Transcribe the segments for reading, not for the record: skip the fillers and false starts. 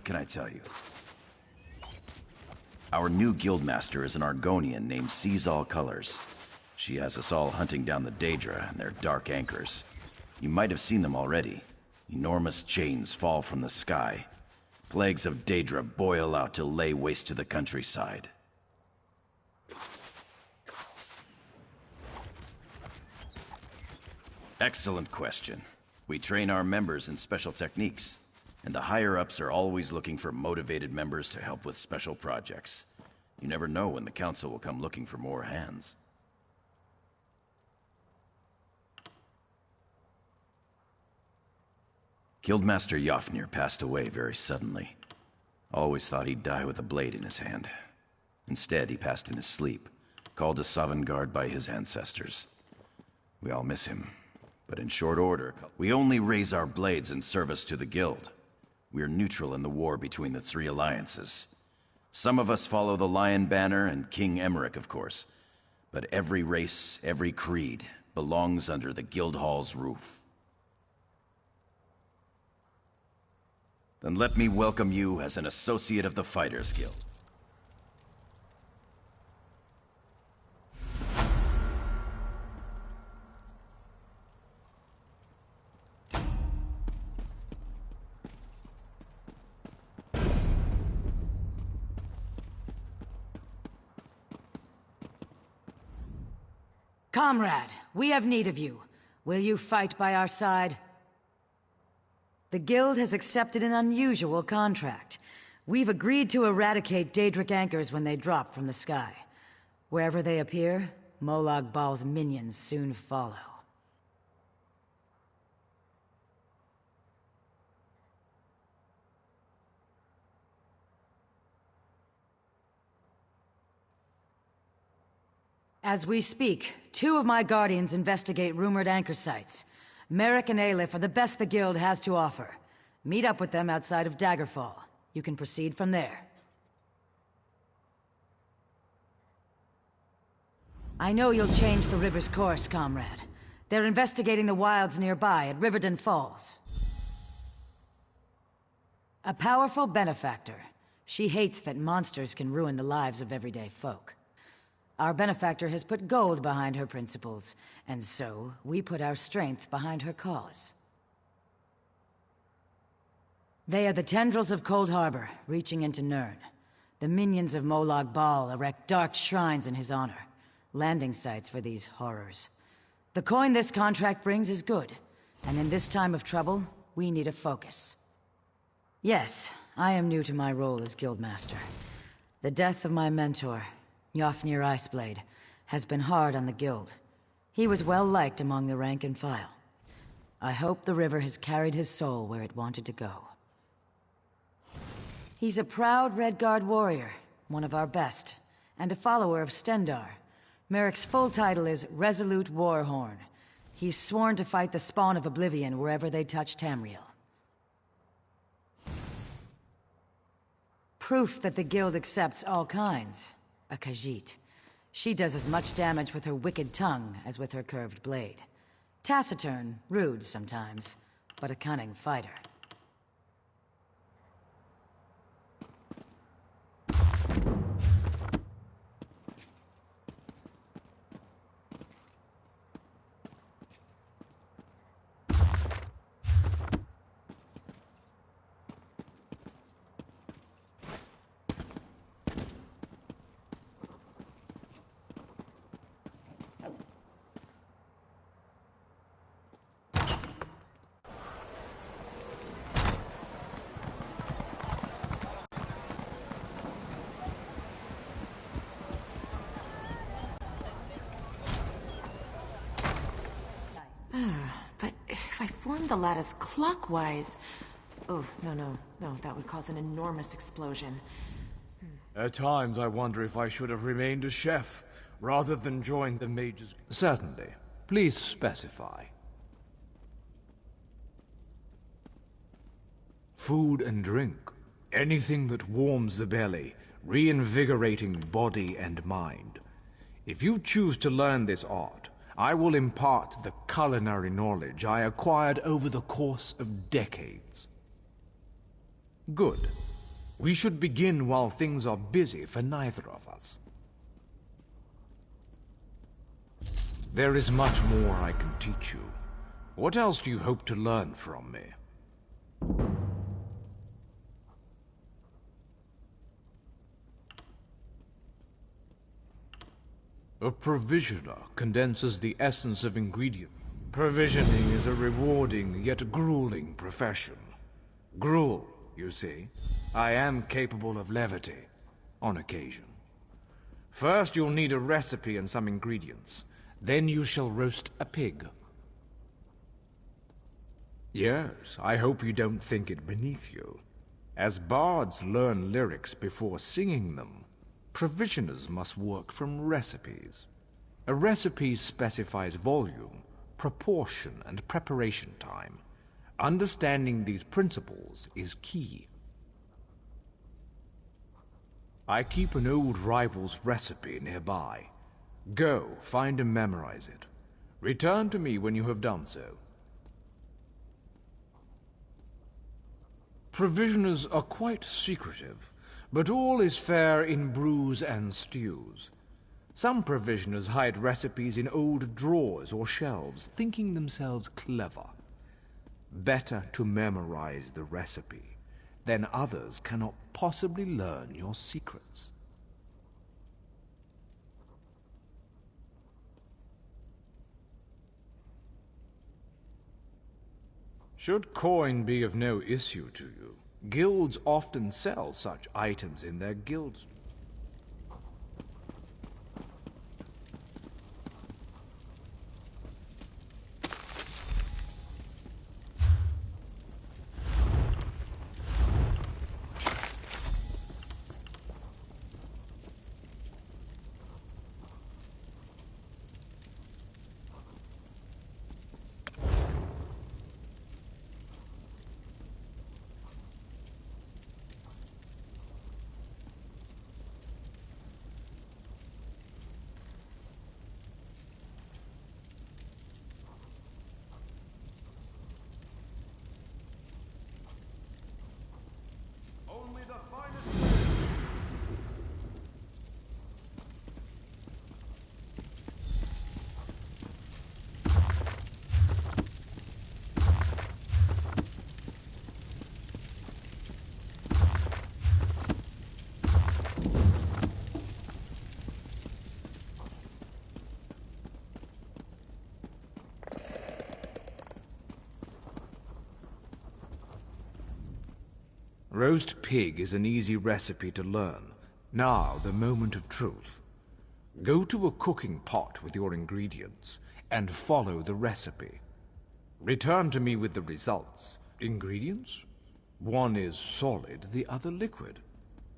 What can I tell you? Our new guildmaster is an Argonian named Sees All Colors. She has us all hunting down the Daedra and their dark anchors. You might have seen them already. Enormous chains fall from the sky. Plagues of Daedra boil out to lay waste to the countryside. Excellent question. We train our members in special techniques, and the higher-ups are always looking for motivated members to help with special projects. You never know when the council will come looking for more hands. Guildmaster Jafnir passed away very suddenly. Always thought he'd die with a blade in his hand. Instead, he passed in his sleep, called to Sovngarde by his ancestors. We all miss him, but in short order, we only raise our blades in service to the guild. We're neutral in the war between the three alliances. Some of us follow the Lion Banner and King Emmerich, of course, but every race, every creed, belongs under the guild hall's roof. Then let me welcome you as an associate of the Fighters Guild. Comrade, we have need of you. Will you fight by our side? The Guild has accepted an unusual contract. We've agreed to eradicate Daedric anchors when they drop from the sky. Wherever they appear, Molag Bal's minions soon follow. As we speak, 2 of my guardians investigate rumored anchor sites. Merrick and Aleph are the best the Guild has to offer. Meet up with them outside of Daggerfall. You can proceed from there. I know you'll change the river's course, comrade. They're investigating the wilds nearby at Riverdon Falls. A powerful benefactor. She hates that monsters can ruin the lives of everyday folk. Our benefactor has put gold behind her principles, and so we put our strength behind her cause. They are the tendrils of Cold Harbor, reaching into Nirn. The minions of Molag Bal erect dark shrines in his honor, landing sites for these horrors. The coin this contract brings is good, and in this time of trouble, we need a focus. Yes, I am new to my role as Guildmaster. The death of my mentor, Jafnir Iceblade, has been hard on the Guild. He was well liked among the rank and file. I hope the river has carried his soul where it wanted to go. He's a proud Redguard warrior, one of our best, and a follower of Stendar. Merrick's full title is Resolute Warhorn. He's sworn to fight the spawn of Oblivion wherever they touch Tamriel. Proof that the Guild accepts all kinds. A Khajiit. She does as much damage with her wicked tongue as with her curved blade. Taciturn, rude sometimes, but a cunning fighter. But if I formed the lattice clockwise... Oh, no, that would cause an enormous explosion. At times I wonder if I should have remained a chef, rather than join the mages. Certainly. Please specify. Food and drink. Anything that warms the belly, reinvigorating body and mind. If you choose to learn this art, I will impart the culinary knowledge I acquired over the course of decades. Good. We should begin while things are busy for neither of us. There is much more I can teach you. What else do you hope to learn from me? A provisioner condenses the essence of ingredient. Provisioning is a rewarding yet grueling profession. Gruel, you see. I am capable of levity, on occasion. First, you'll need a recipe and some ingredients. Then you shall roast a pig. Yes, I hope you don't think it beneath you. As bards learn lyrics before singing them, provisioners must work from recipes. A recipe specifies volume, proportion, and preparation time. Understanding these principles is key. I keep an old rival's recipe nearby. Go, find and memorize it. Return to me when you have done so. Provisioners are quite secretive, but all is fair in brews and stews. Some provisioners hide recipes in old drawers or shelves, thinking themselves clever. Better to memorize the recipe, then others cannot possibly learn your secrets. Should coin be of no issue to you, guilds often sell such items in their guilds. Roast pig is an easy recipe to learn. Now, the moment of truth. Go to a cooking pot with your ingredients and follow the recipe. Return to me with the results. Ingredients? One is solid, the other liquid.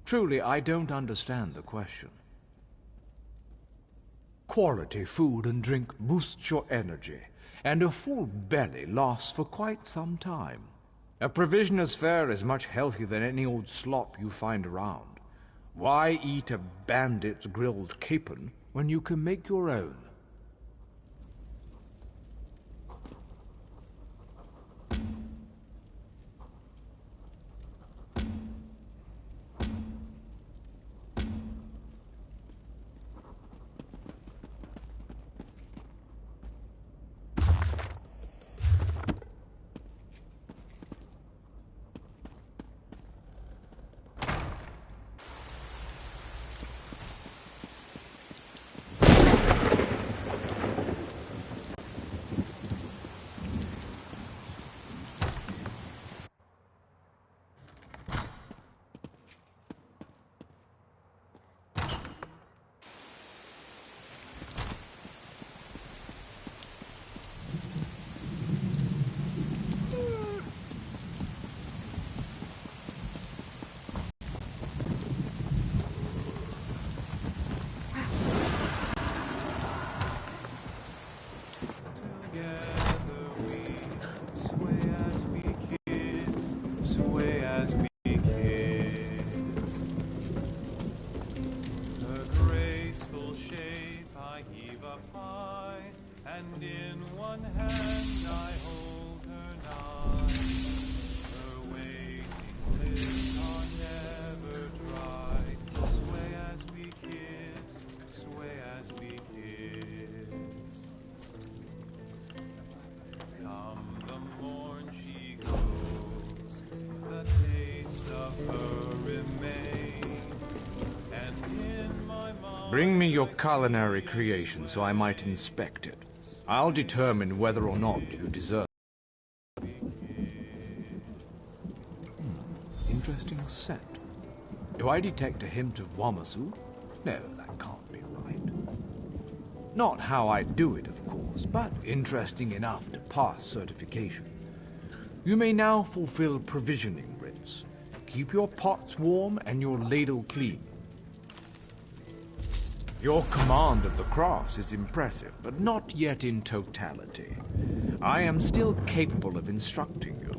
Truly, I don't understand the question. Quality food and drink boosts your energy, and a full belly lasts for quite some time. A provisioner's fare is much healthier than any old slop you find around. Why eat a bandit's grilled capon when you can make your own? Bring me your culinary creation so I might inspect it. I'll determine whether or not you deserve. Interesting scent. Do I detect a hint of Wamasu? No, that can't be right. Not how I do it, of course, but interesting enough to pass certification. You may now fulfill provisioning writs. Keep your pots warm and your ladle clean. Your command of the crafts is impressive, but not yet in totality. I am still capable of instructing you.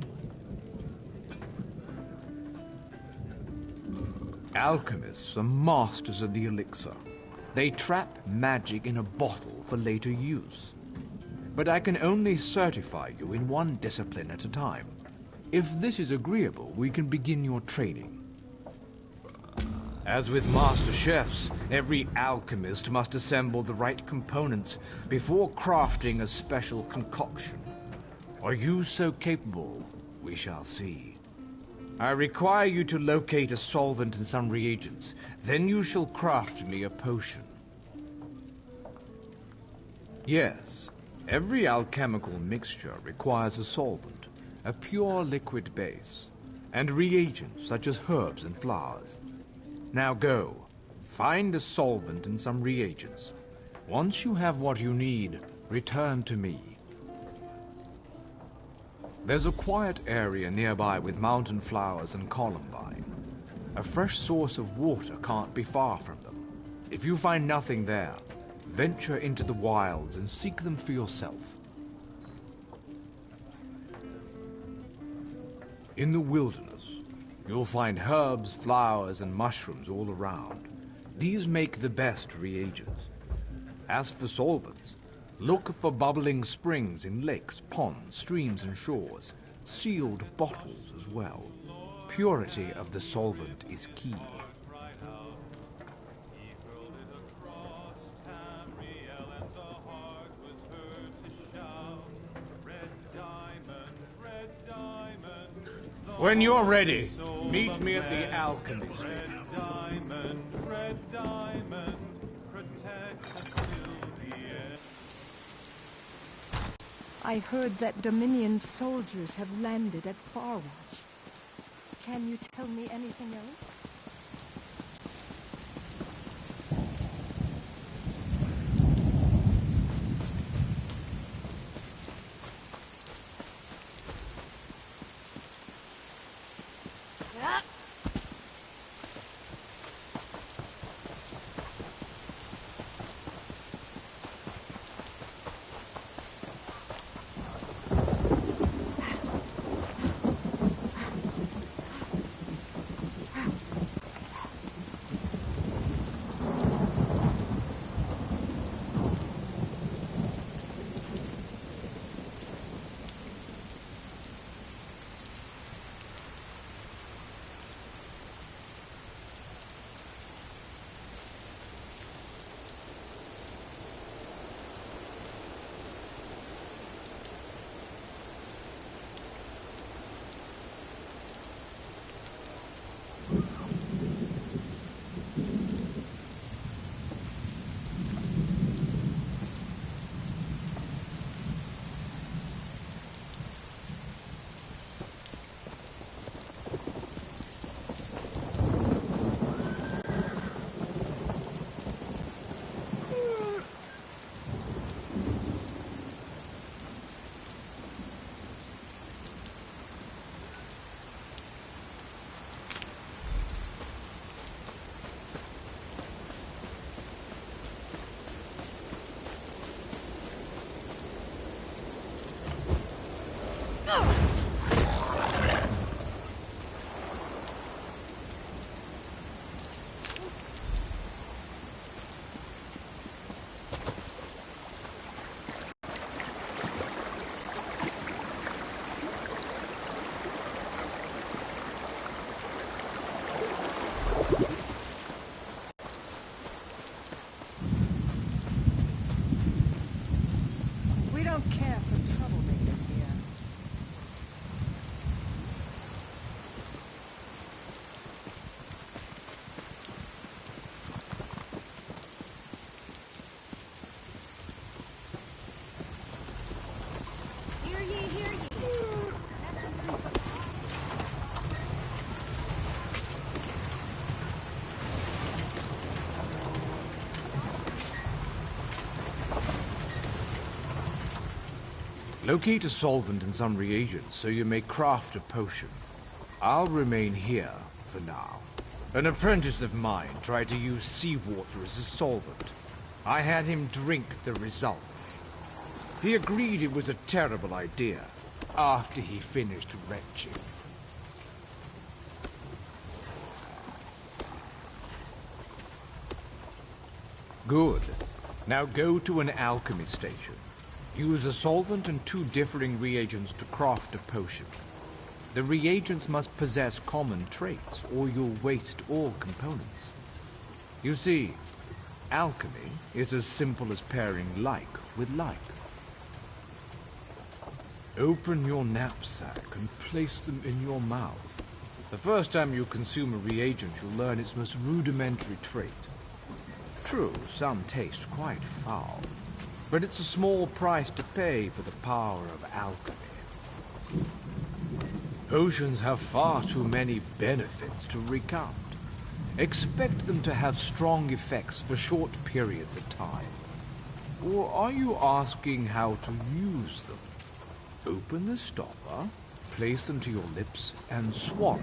Alchemists are masters of the elixir. They trap magic in a bottle for later use. But I can only certify you in one discipline at a time. If this is agreeable, we can begin your training. As with master chefs, every alchemist must assemble the right components before crafting a special concoction. Are you so capable? We shall see. I require you to locate a solvent and some reagents. Then you shall craft me a potion. Yes, every alchemical mixture requires a solvent, a pure liquid base, and reagents such as herbs and flowers. Now go, find a solvent and some reagents. Once you have what you need, return to me. There's a quiet area nearby with mountain flowers and columbine. A fresh source of water can't be far from them. If you find nothing there, venture into the wilds and seek them for yourself. In the wilderness, you'll find herbs, flowers, and mushrooms all around. These make the best reagents. As for solvents, look for bubbling springs in lakes, ponds, streams, and shores. Sealed bottles as well. Purity of the solvent is key. When you're ready, meet me at the alchemy station. Red diamond, protect us till the end. I heard that Dominion soldiers have landed at Farwatch. Can you tell me anything else? Locate a solvent and some reagents so you may craft a potion. I'll remain here for now. An apprentice of mine tried to use seawater as a solvent. I had him drink the results. He agreed it was a terrible idea after he finished retching. Good. Now go to an alchemy station. Use a solvent and 2 differing reagents to craft a potion. The reagents must possess common traits, or you'll waste all components. You see, alchemy is as simple as pairing like with like. Open your knapsack and place them in your mouth. The first time you consume a reagent, you'll learn its most rudimentary trait. True, some taste quite foul, but it's a small price to pay for the power of alchemy. Potions have far too many benefits to recount. Expect them to have strong effects for short periods of time. Or are you asking how to use them? Open the stopper, place them to your lips, and swallow.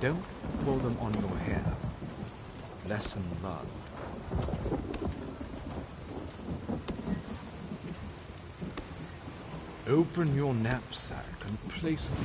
Don't pour them on your hair. Lesson learned. Open your knapsack and place them.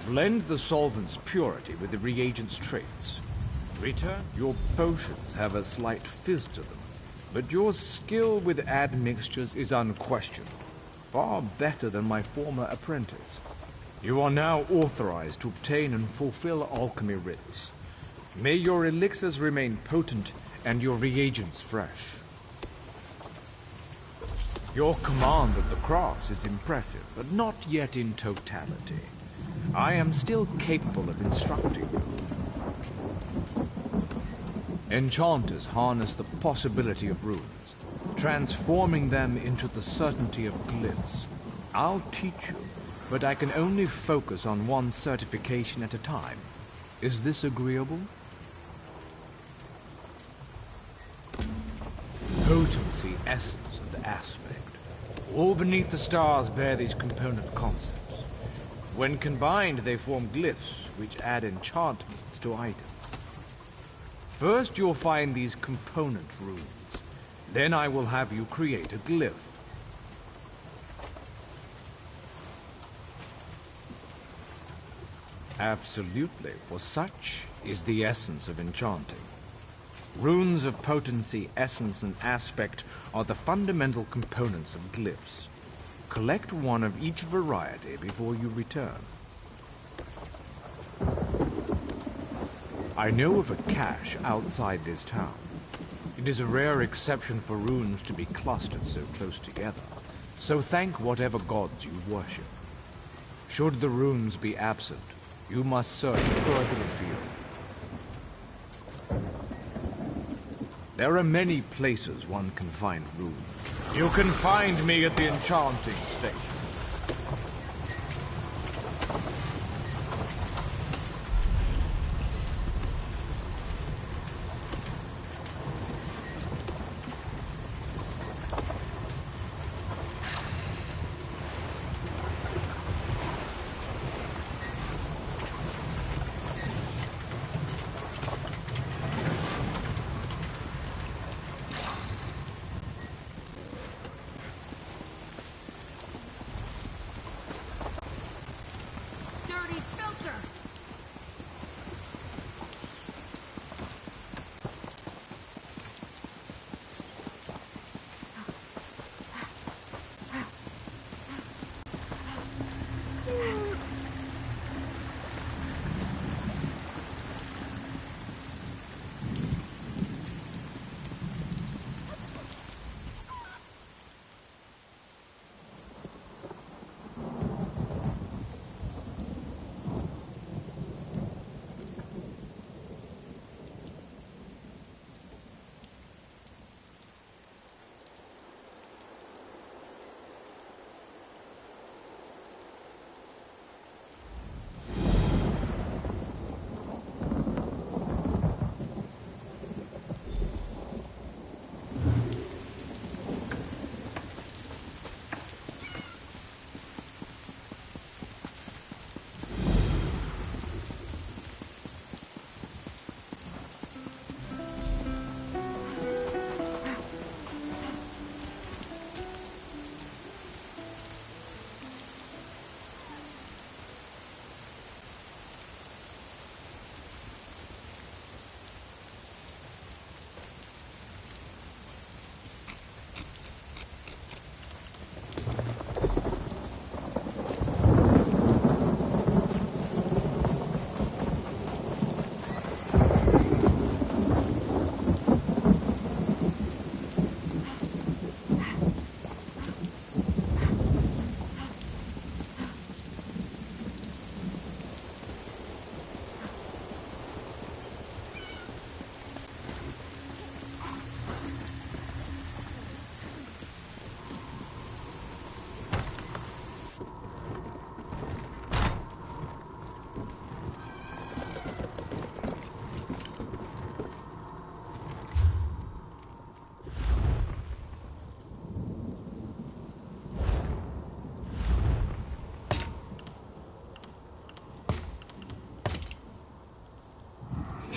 Blend the solvent's purity with the reagent's traits. Return. Your potions have a slight fizz to them, but your skill with admixtures is unquestioned. Far better than my former apprentice. You are now authorized to obtain and fulfill alchemy writs. May your elixirs remain potent and your reagents fresh. Your command of the crafts is impressive, but not yet in totality. I am still capable of instructing you. Enchanters harness the possibility of runes, transforming them into the certainty of glyphs. I'll teach you, but I can only focus on one certification at a time. Is this agreeable? Potency, essence, and aspect. All beneath the stars bear these component concepts. When combined, they form glyphs, which add enchantments to items. First, you'll find these component runes. Then I will have you create a glyph. Absolutely, for such is the essence of enchanting. Runes of potency, essence, and aspect are the fundamental components of glyphs. Collect one of each variety before you return. I know of a cache outside this town. It is a rare exception for runes to be clustered so close together, so thank whatever gods you worship. Should the runes be absent, you must search further afield. There are many places one can find runes. You can find me at the enchanting station.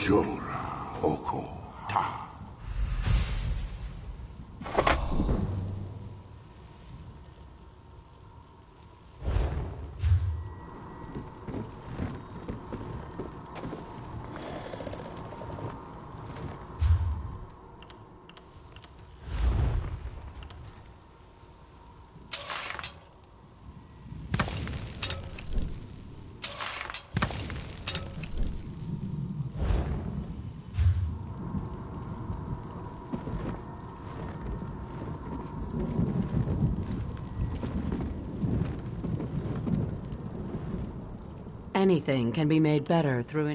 Jora Oko Ta. Anything can be made better through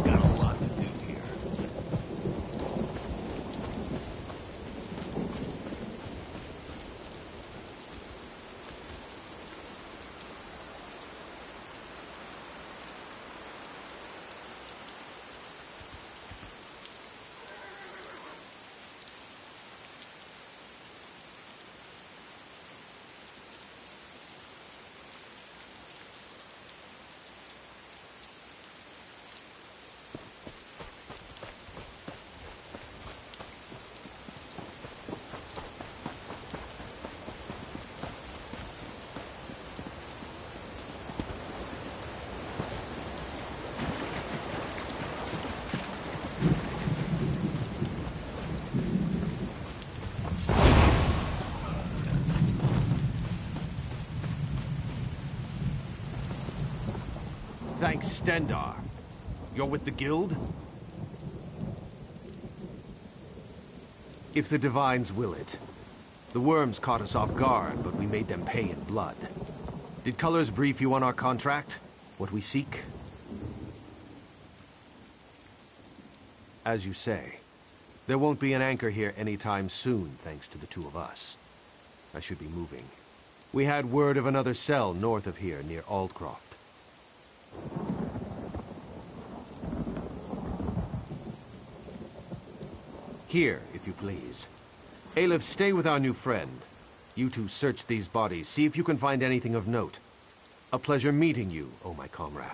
Got a lot to do here. Thanks, Stendar. You're with the Guild? If the Divines will it. The worms caught us off guard, but we made them pay in blood. Did Colors brief you on our contract? what we seek? As you say, there won't be an anchor here anytime soon, thanks to the two of us. I should be moving. We had word of another cell north of here, near Aldcroft. Here, if you please. Aleph, stay with our new friend. You two search these bodies, see if you can find anything of note. A pleasure meeting you, oh my comrade.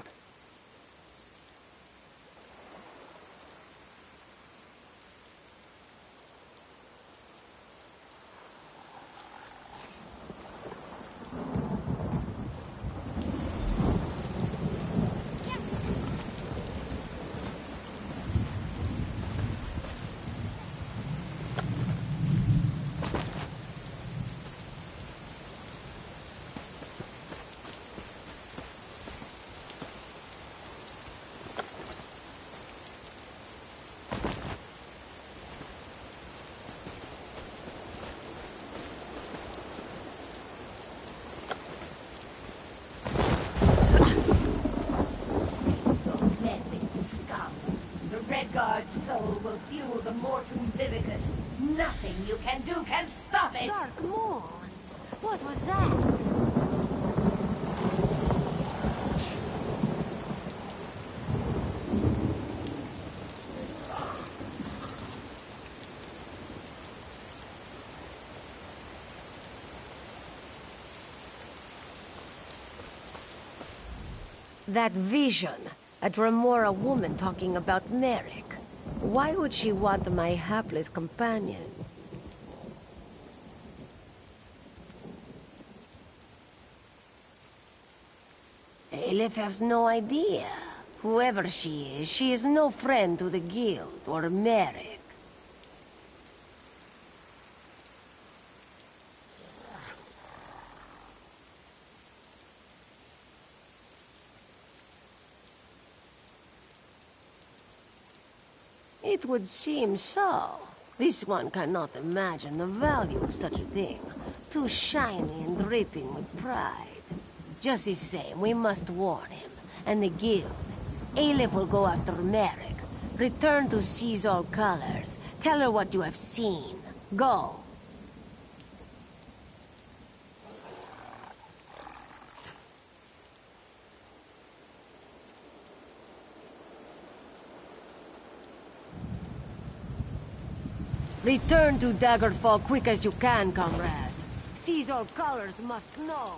Soul will fuel the mortum vivicus. Nothing you can do can stop it! Dark Moons? What was that? That vision, a Dremora woman talking about Merrick. Why would she want my hapless companion? Aleph has no idea. Whoever she is no friend to the Guild or Merrick. It would seem so. This one cannot imagine the value of such a thing. Too shiny and dripping with pride. Just the same, we must warn him. And the Guild. Aleph will go after Merrick. Return to seize all colors. Tell her what you have seen. Go. Return to Daggerfall quick as you can, comrade. Seize all colors must know.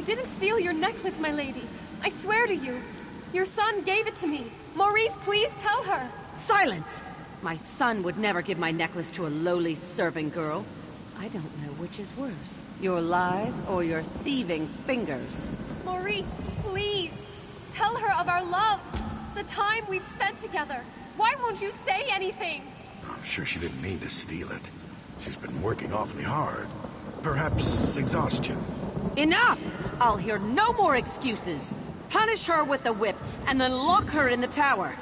didn't steal your necklace, my lady. I swear to you. Your son gave it to me. Maurice, please tell her. Silence! My son would never give my necklace to a lowly serving girl. I don't know which is worse, your lies or your thieving fingers. Maurice, please. Tell her of our love. The time we've spent together. Why won't you say anything? I'm sure she didn't mean to steal it. She's been working awfully hard. Perhaps exhaustion. Enough! I'll hear no more excuses. Punish her with the whip, and then lock her in the tower.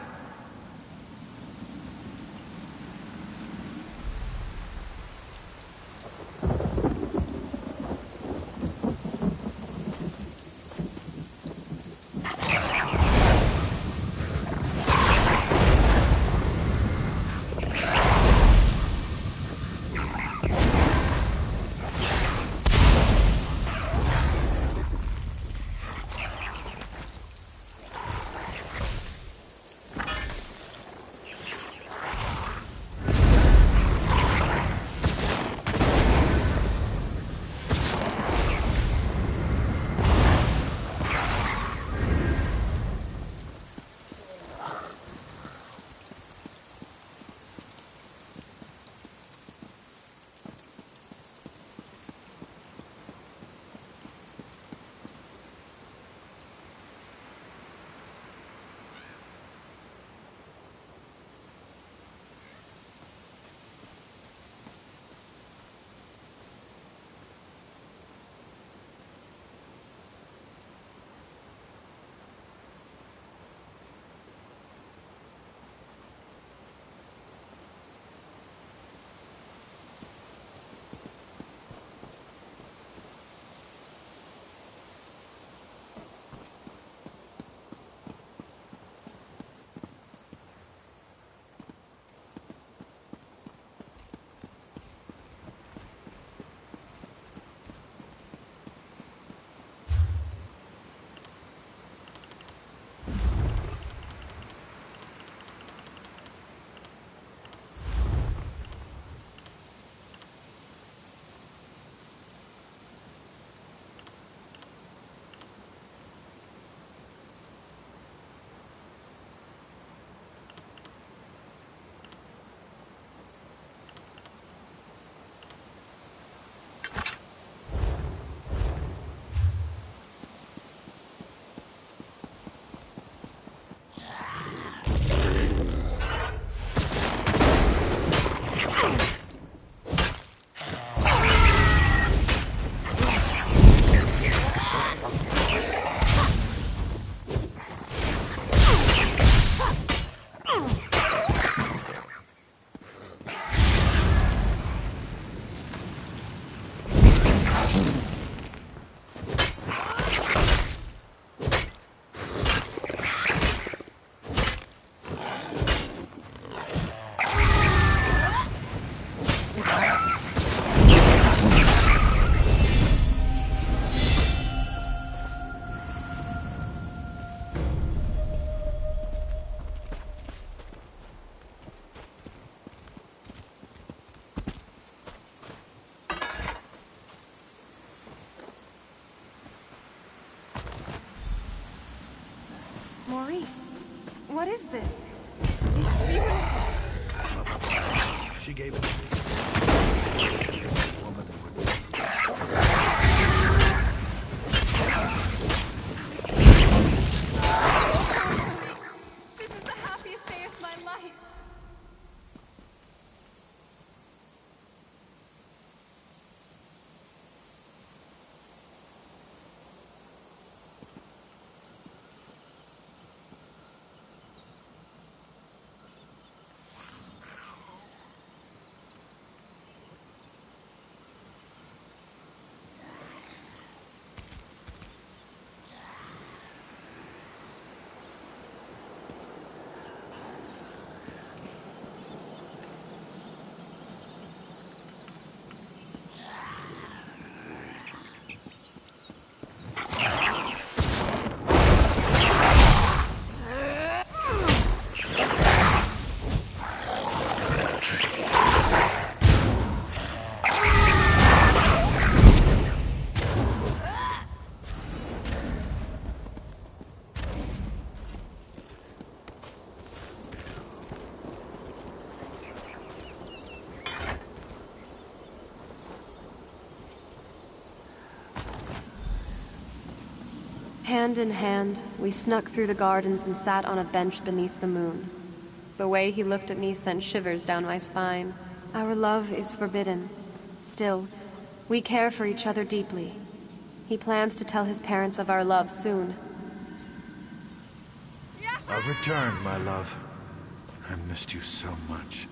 Maurice, what is this? She gave it to me. This is the happiest day of my life. Hand in hand, we snuck through the gardens and sat on a bench beneath the moon. The way he looked at me sent shivers down my spine. Our love is forbidden. Still, we care for each other deeply. He plans to tell his parents of our love soon. I've returned, my love. I missed you so much.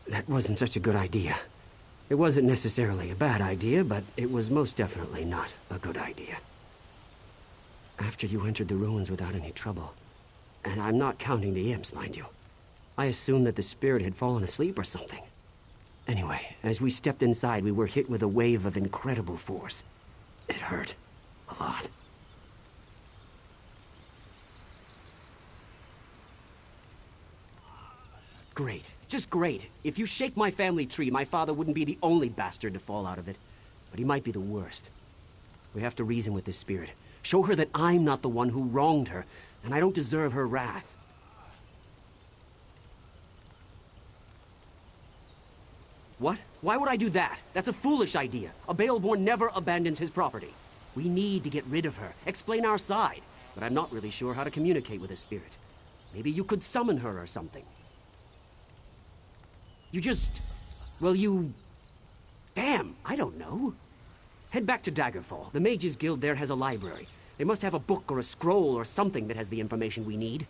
That wasn't such a good idea. It wasn't necessarily a bad idea, but it was most definitely not a good idea. After you entered the ruins without any trouble, and I'm not counting the imps, mind you, I assumed that the spirit had fallen asleep or something. Anyway, as we stepped inside, we were hit with a wave of incredible force. It hurt. A lot. Great. Just great. If you shake my family tree, my father wouldn't be the only bastard to fall out of it. But he might be the worst. We have to reason with this spirit. Show her that I'm not the one who wronged her, and I don't deserve her wrath. What? Why would I do that? That's a foolish idea. A Baelborn never abandons his property. We need to get rid of her, explain our side. But I'm not really sure how to communicate with this spirit. Maybe you could summon her or something. You just... well, you... damn, I don't know. Head back to Daggerfall. The Mages Guild there has a library. They must have a book or a scroll or something that has the information we need.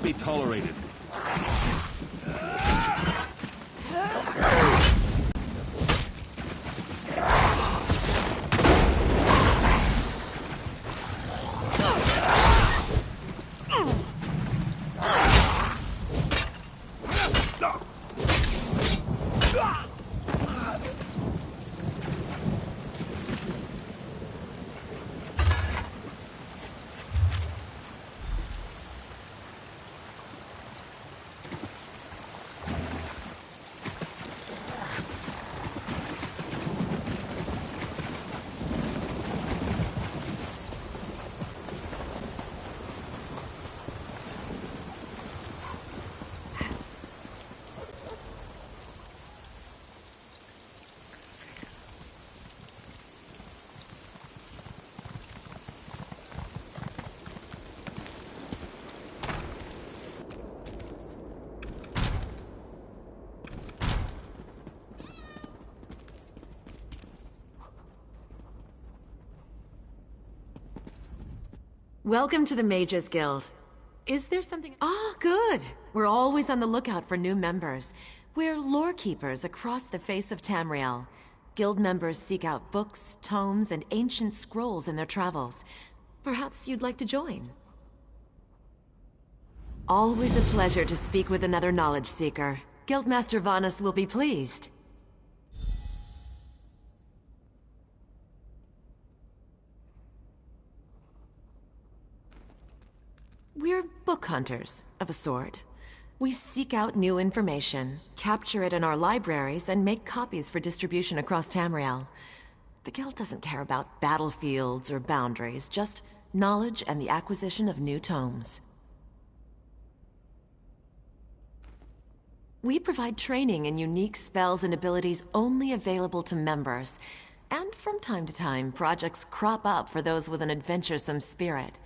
be tolerated. Welcome to the Mages Guild. Is there something— Oh, good! We're always on the lookout for new members. We're lore keepers across the face of Tamriel. Guild members seek out books, tomes, and ancient scrolls in their travels. Perhaps you'd like to join. Always a pleasure to speak with another knowledge seeker. Guildmaster Vanus will be pleased. We're book hunters, of a sort. We seek out new information, capture it in our libraries, and make copies for distribution across Tamriel. The Guild doesn't care about battlefields or boundaries, just knowledge and the acquisition of new tomes. We provide training in unique spells and abilities only available to members. And from time to time, projects crop up for those with an adventuresome spirit.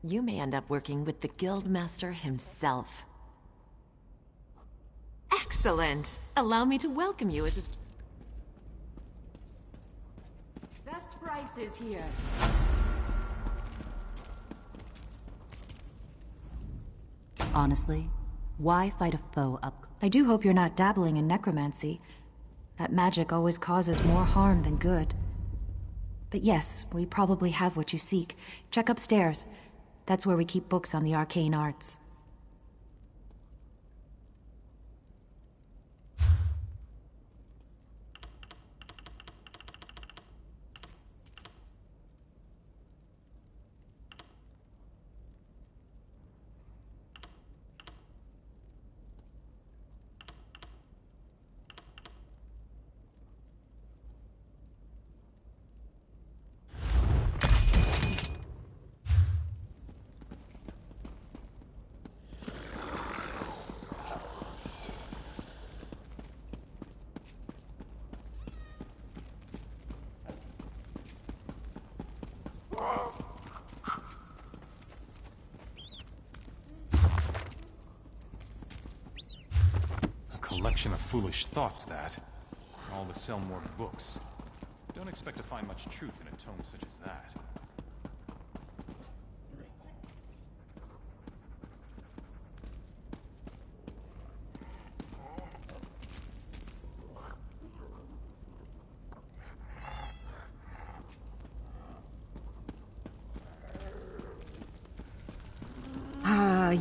You may end up working with the Guildmaster himself. Excellent! Allow me to welcome you as a— Best prices here. Honestly, why fight a foe up? I do hope you're not dabbling in necromancy. That magic always causes more harm than good. But yes, we probably have what you seek. Check upstairs. That's where we keep books on the arcane arts. Collection of foolish thoughts, that. All to sell more books. Don't expect to find much truth in a tome such as that.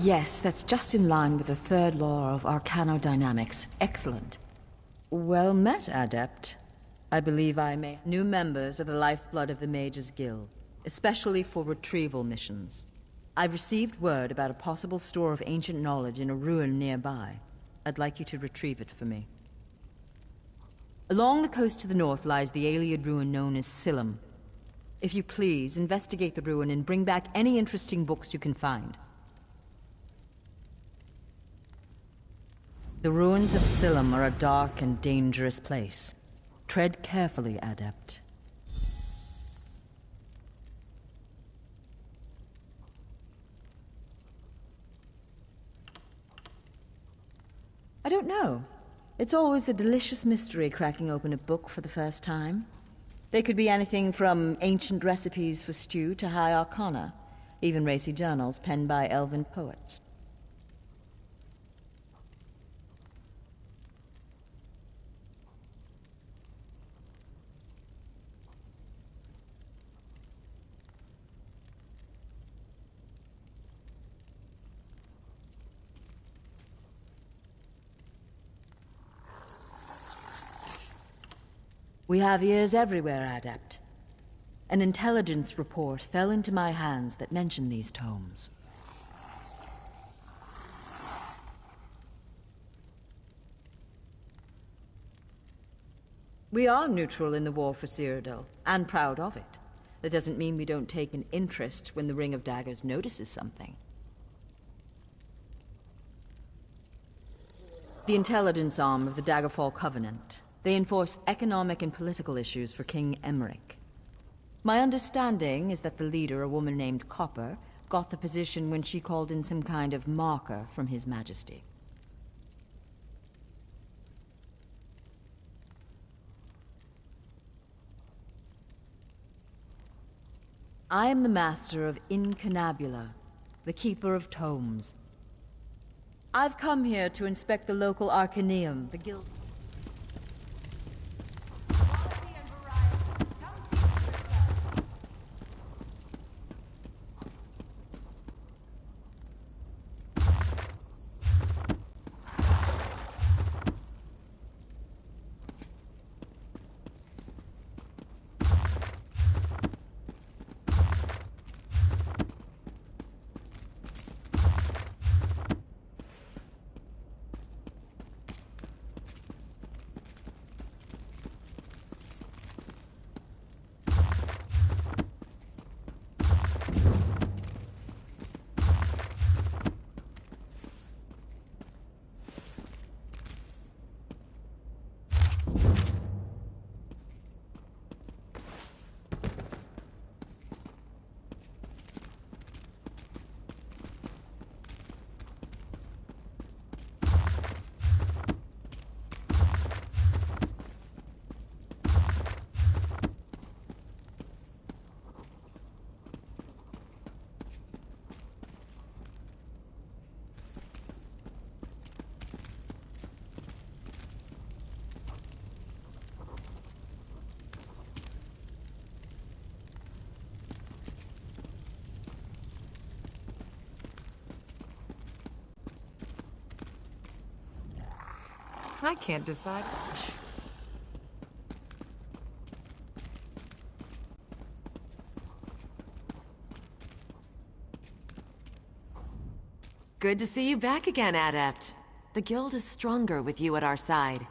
Yes, that's just in line with the third law of arcanodynamics. Excellent. Well met, Adept. I believe I may— New members are the lifeblood of the Mages Guild, especially for retrieval missions. I've received word about a possible store of ancient knowledge in a ruin nearby. I'd like you to retrieve it for me. Along the coast to the north lies the Ayleid ruin known as Silum. If you please, investigate the ruin and bring back any interesting books you can find. The ruins of Silum are a dark and dangerous place. Tread carefully, Adept. I don't know. It's always a delicious mystery cracking open a book for the first time. They could be anything from ancient recipes for stew to high arcana, even racy journals penned by elven poets. We have ears everywhere, Adept. An intelligence report fell into my hands that mentioned these tomes. We are neutral in the war for Cyrodiil, and proud of it. That doesn't mean we don't take an interest when the Ring of Daggers notices something. The intelligence arm of the Daggerfall Covenant. They enforce economic and political issues for King Emmerich. My understanding is that the leader, a woman named Copper, got the position when she called in some kind of marker from His Majesty. I am the master of Incunabula, the keeper of tomes. I've come here to inspect the local Arcaneum, the guild. I can't decide. Good to see you back again, Adept. The Guild is stronger with you at our side.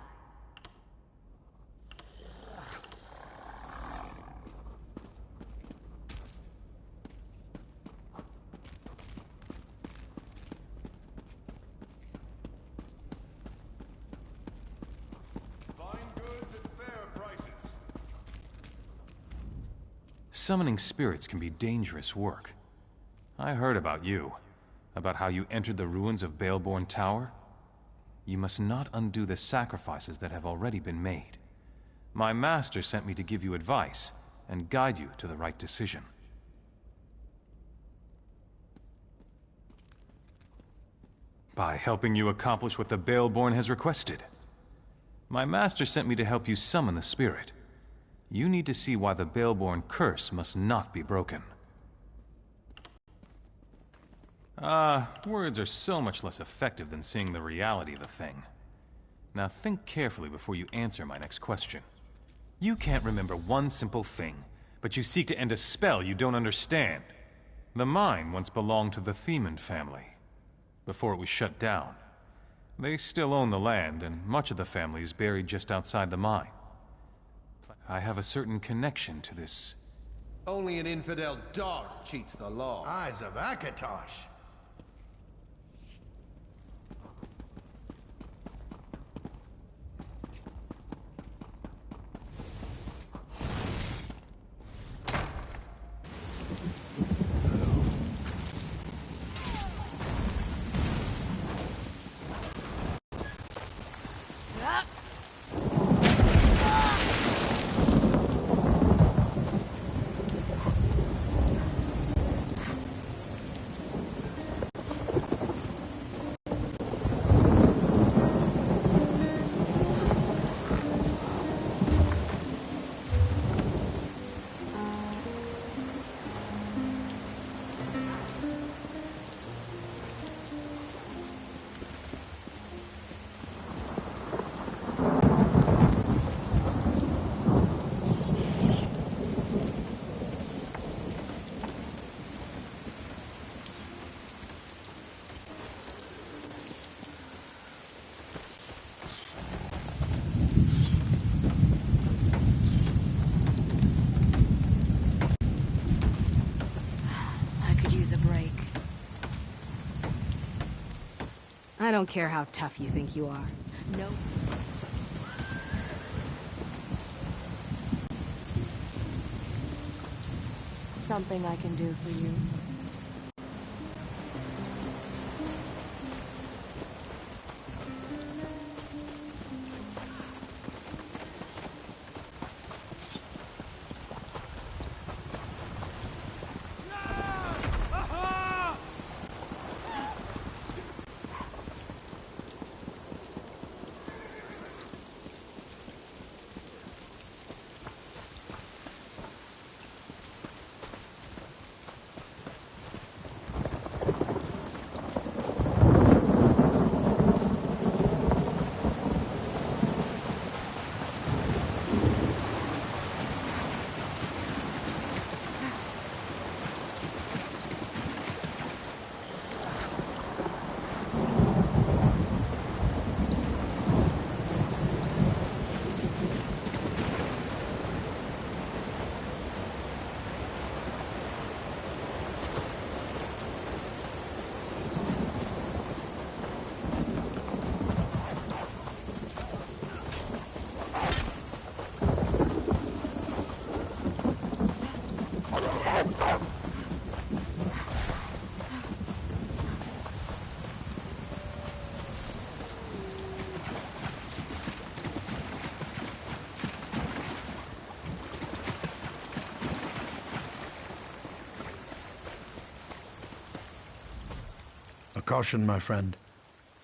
Summoning spirits can be dangerous work. I heard about you. About how you entered the ruins of Baleborn Tower. You must not undo the sacrifices that have already been made. My master sent me to give you advice and guide you to the right decision. By helping you accomplish what the Baleborn has requested. My master sent me to help you summon the spirit. You need to see why the Baleborn curse must not be broken. Words are so much less effective than seeing the reality of the thing. Now think carefully before you answer my next question. You can't remember one simple thing, but you seek to end a spell you don't understand. The mine once belonged to the Themond family, before it was shut down. They still own the land, and much of the family is buried just outside the mine. I have a certain connection to this. Only an infidel dog cheats the law. Eyes of Akatosh. I don't care how tough you think you are. No. Something I can do for you? Caution, my friend.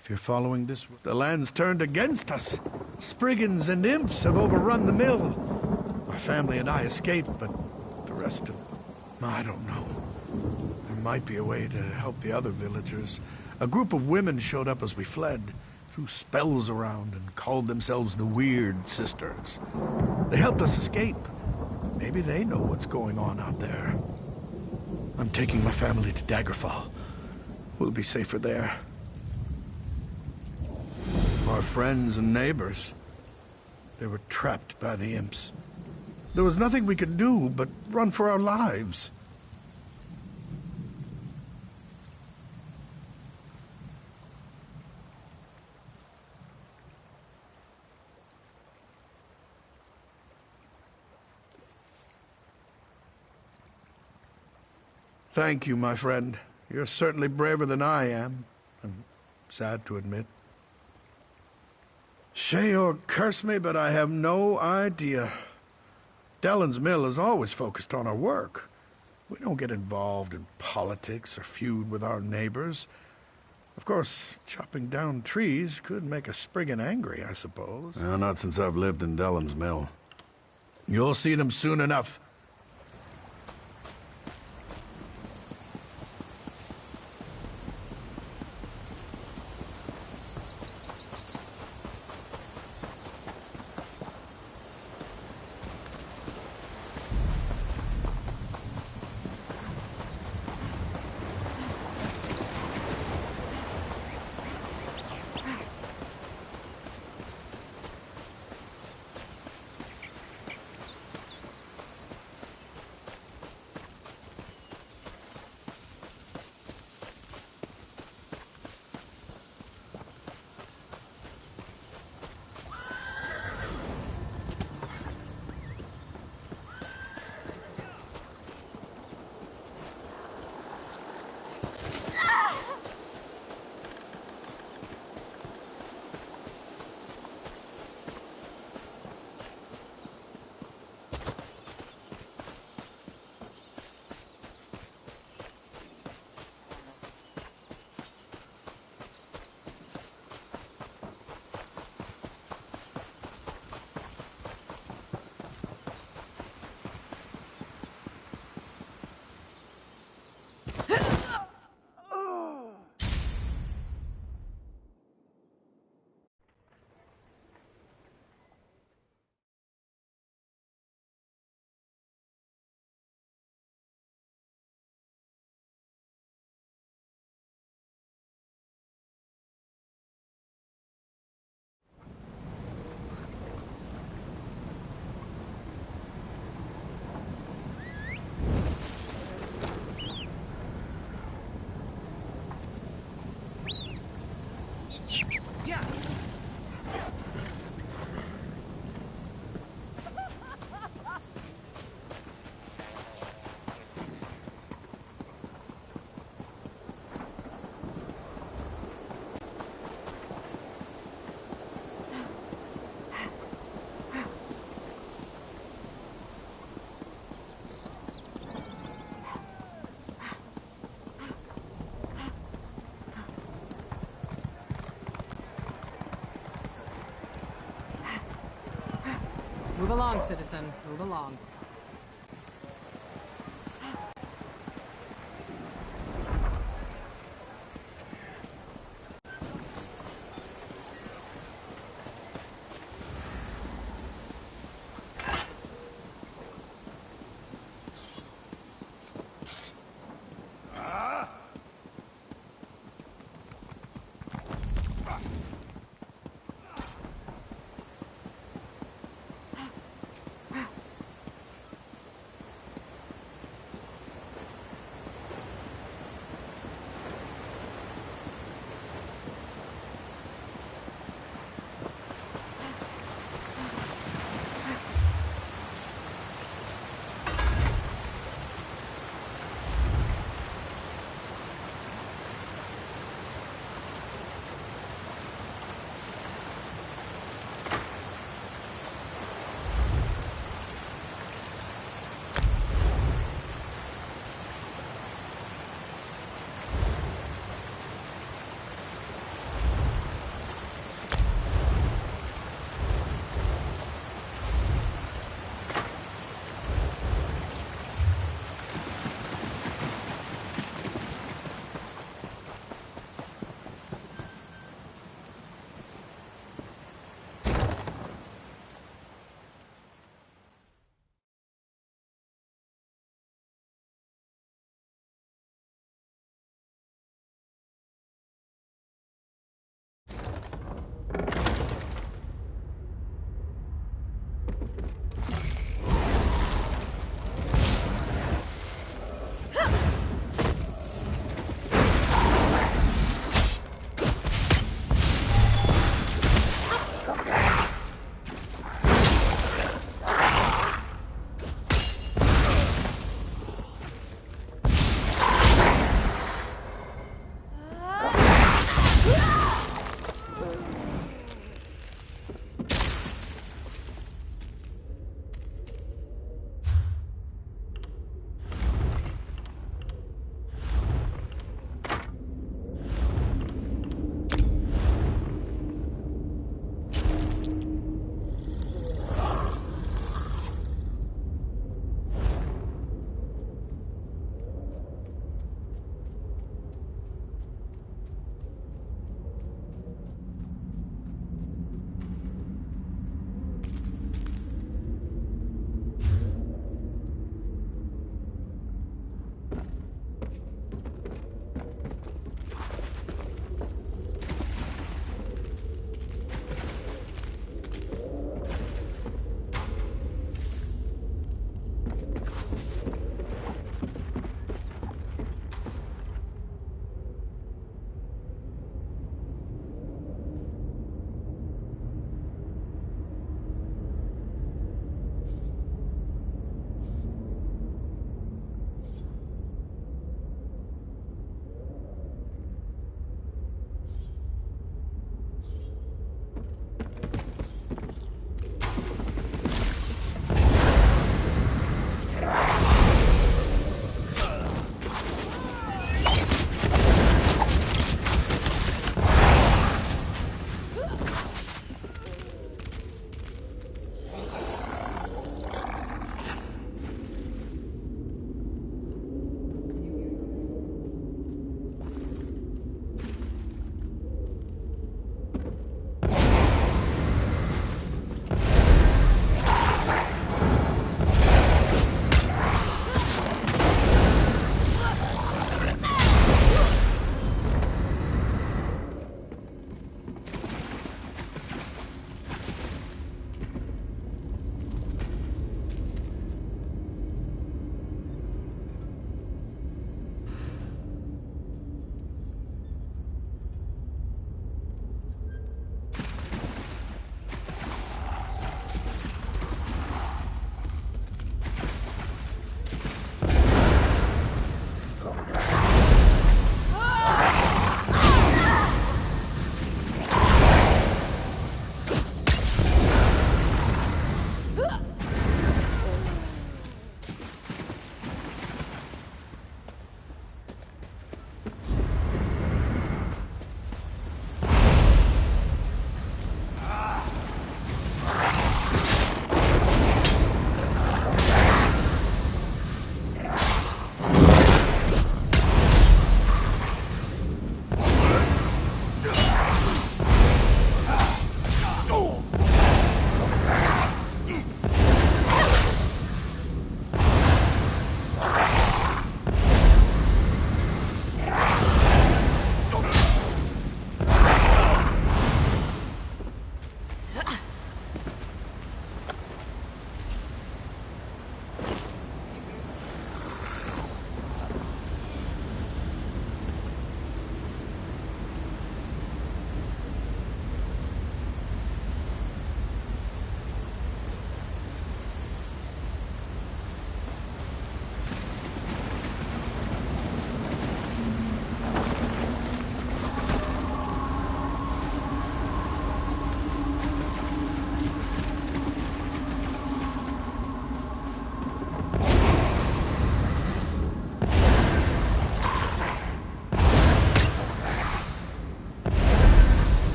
If you're following this, the land's turned against us. Spriggans and imps have overrun the mill. My family and I escaped, but the rest of... I don't know. There might be a way to help the other villagers. A group of women showed up as we fled, threw spells around, and called themselves the Weird Sisters. They helped us escape. Maybe they know what's going on out there. I'm taking my family to Daggerfall. We'll be safer there. Our friends and neighbors, they were trapped by the imps. There was nothing we could do but run for our lives. Thank you, my friend. You're certainly braver than I am. I'm sad to admit. Say or curse me, but I have no idea. Dellen's Mill is always focused on our work. We don't get involved in politics or feud with our neighbors. Of course, chopping down trees could make a Spriggan angry, I suppose. Well, not since I've lived in Dellen's Mill. You'll see them soon enough. Move along, citizen. Move along.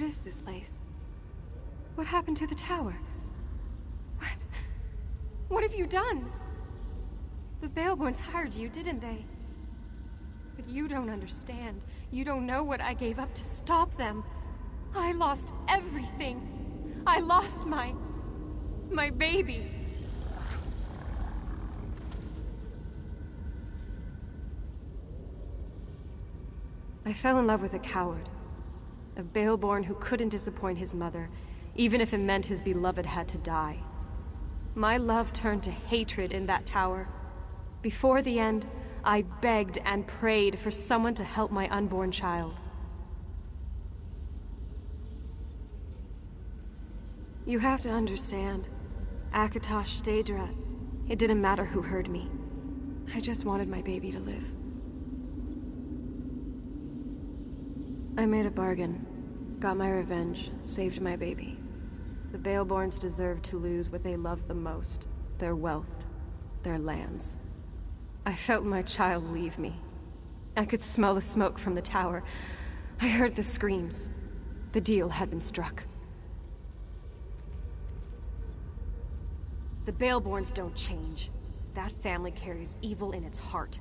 is this place? What happened to the tower? What have you done? The Baleborns hired you, didn't they? But you don't understand. You don't know what I gave up to stop them. I lost everything. I lost my baby. I fell in love with a coward. A Baleborn who couldn't disappoint his mother, even if it meant his beloved had to die. My love turned to hatred in that tower. Before the end, I begged and prayed for someone to help my unborn child. You have to understand. Akatosh, Daedra, it didn't matter who heard me. I just wanted my baby to live. I made a bargain. Got my revenge, saved my baby. The Baleborns deserved to lose what they loved the most. Their wealth. Their lands. I felt my child leave me. I could smell the smoke from the tower. I heard the screams. The deal had been struck. The Baleborns don't change. That family carries evil in its heart.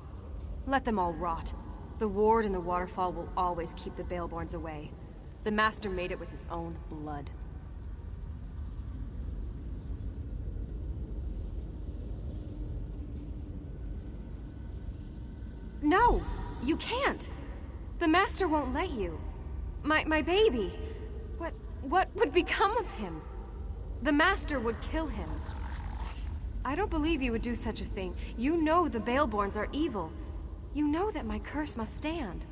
Let them all rot. The ward and the waterfall will always keep the Baleborns away. The Master made it with his own blood. No! You can't! The Master won't let you. My baby! What would become of him? The Master would kill him. I don't believe you would do such a thing. You know the Baleborns are evil. You know that my curse must stand.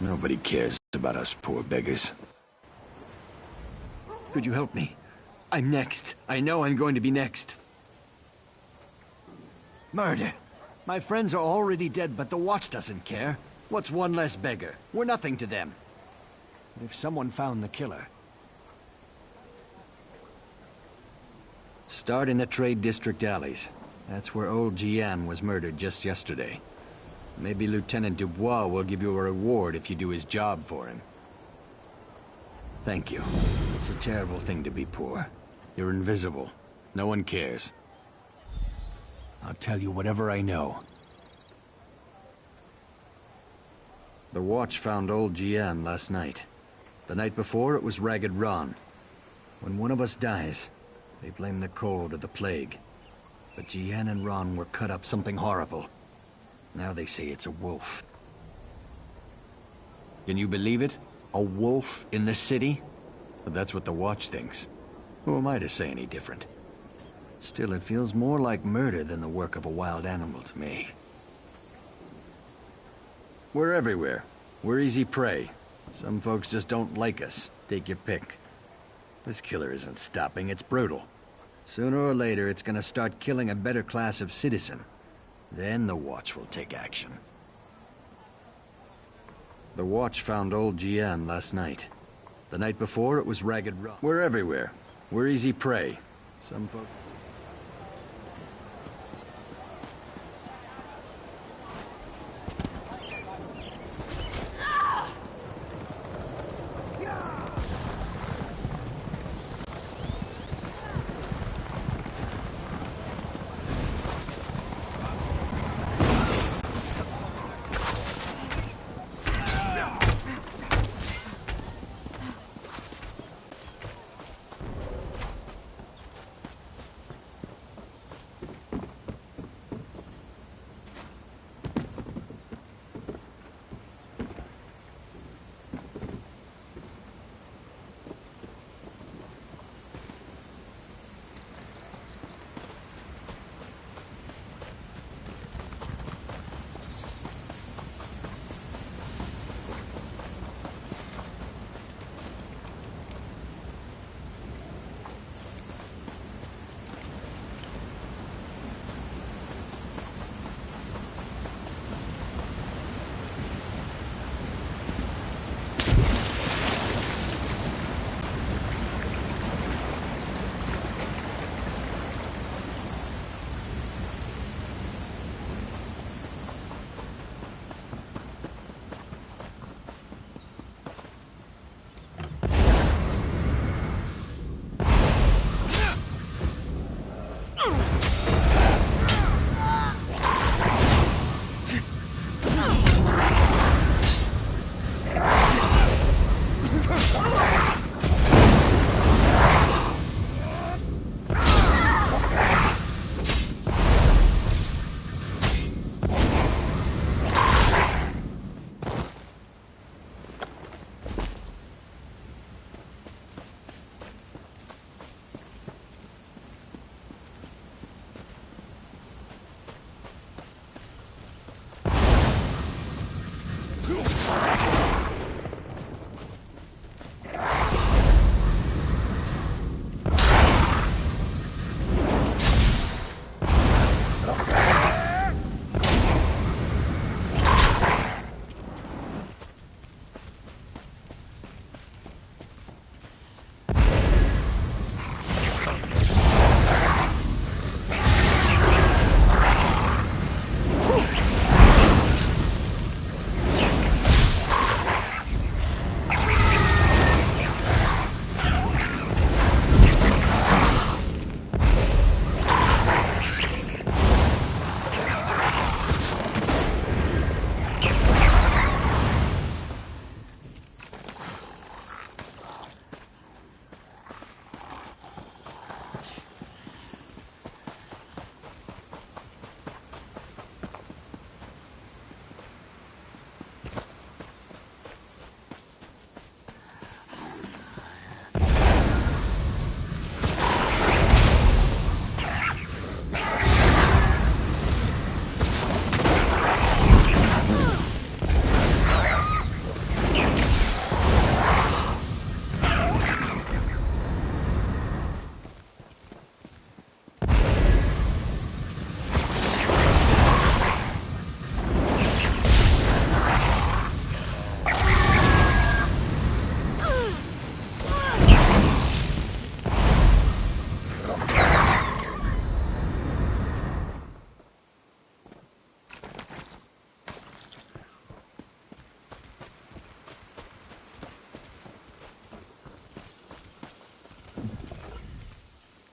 Nobody cares about us poor beggars. Could you help me? I'm next. I know I'm going to be next. Murder! My friends are already dead, but the Watch doesn't care. What's one less beggar? We're nothing to them. If someone found the killer... Start in the Trade District alleys. That's where old Jian was murdered just yesterday. Maybe Lieutenant Dubois will give you a reward if you do his job for him. Thank you. It's a terrible thing to be poor. You're invisible. No one cares. I'll tell you whatever I know. The Watch found old Jian last night. The night before, it was Ragged Ron. When one of us dies, they blame the cold or the plague. But Jian and Ron were cut up something horrible. Now they say it's a wolf. Can you believe it? A wolf in the city? But that's what the Watch thinks. Who am I to say any different? Still, it feels more like murder than the work of a wild animal to me. We're everywhere. We're easy prey. Some folks just don't like us. Take your pick. This killer isn't stopping, it's brutal. Sooner or later, it's gonna start killing a better class of citizen. Then the Watch will take action. The watch found old Jian last night. The night before, it was Ragged Rock. We're everywhere. We're easy prey. Some folks...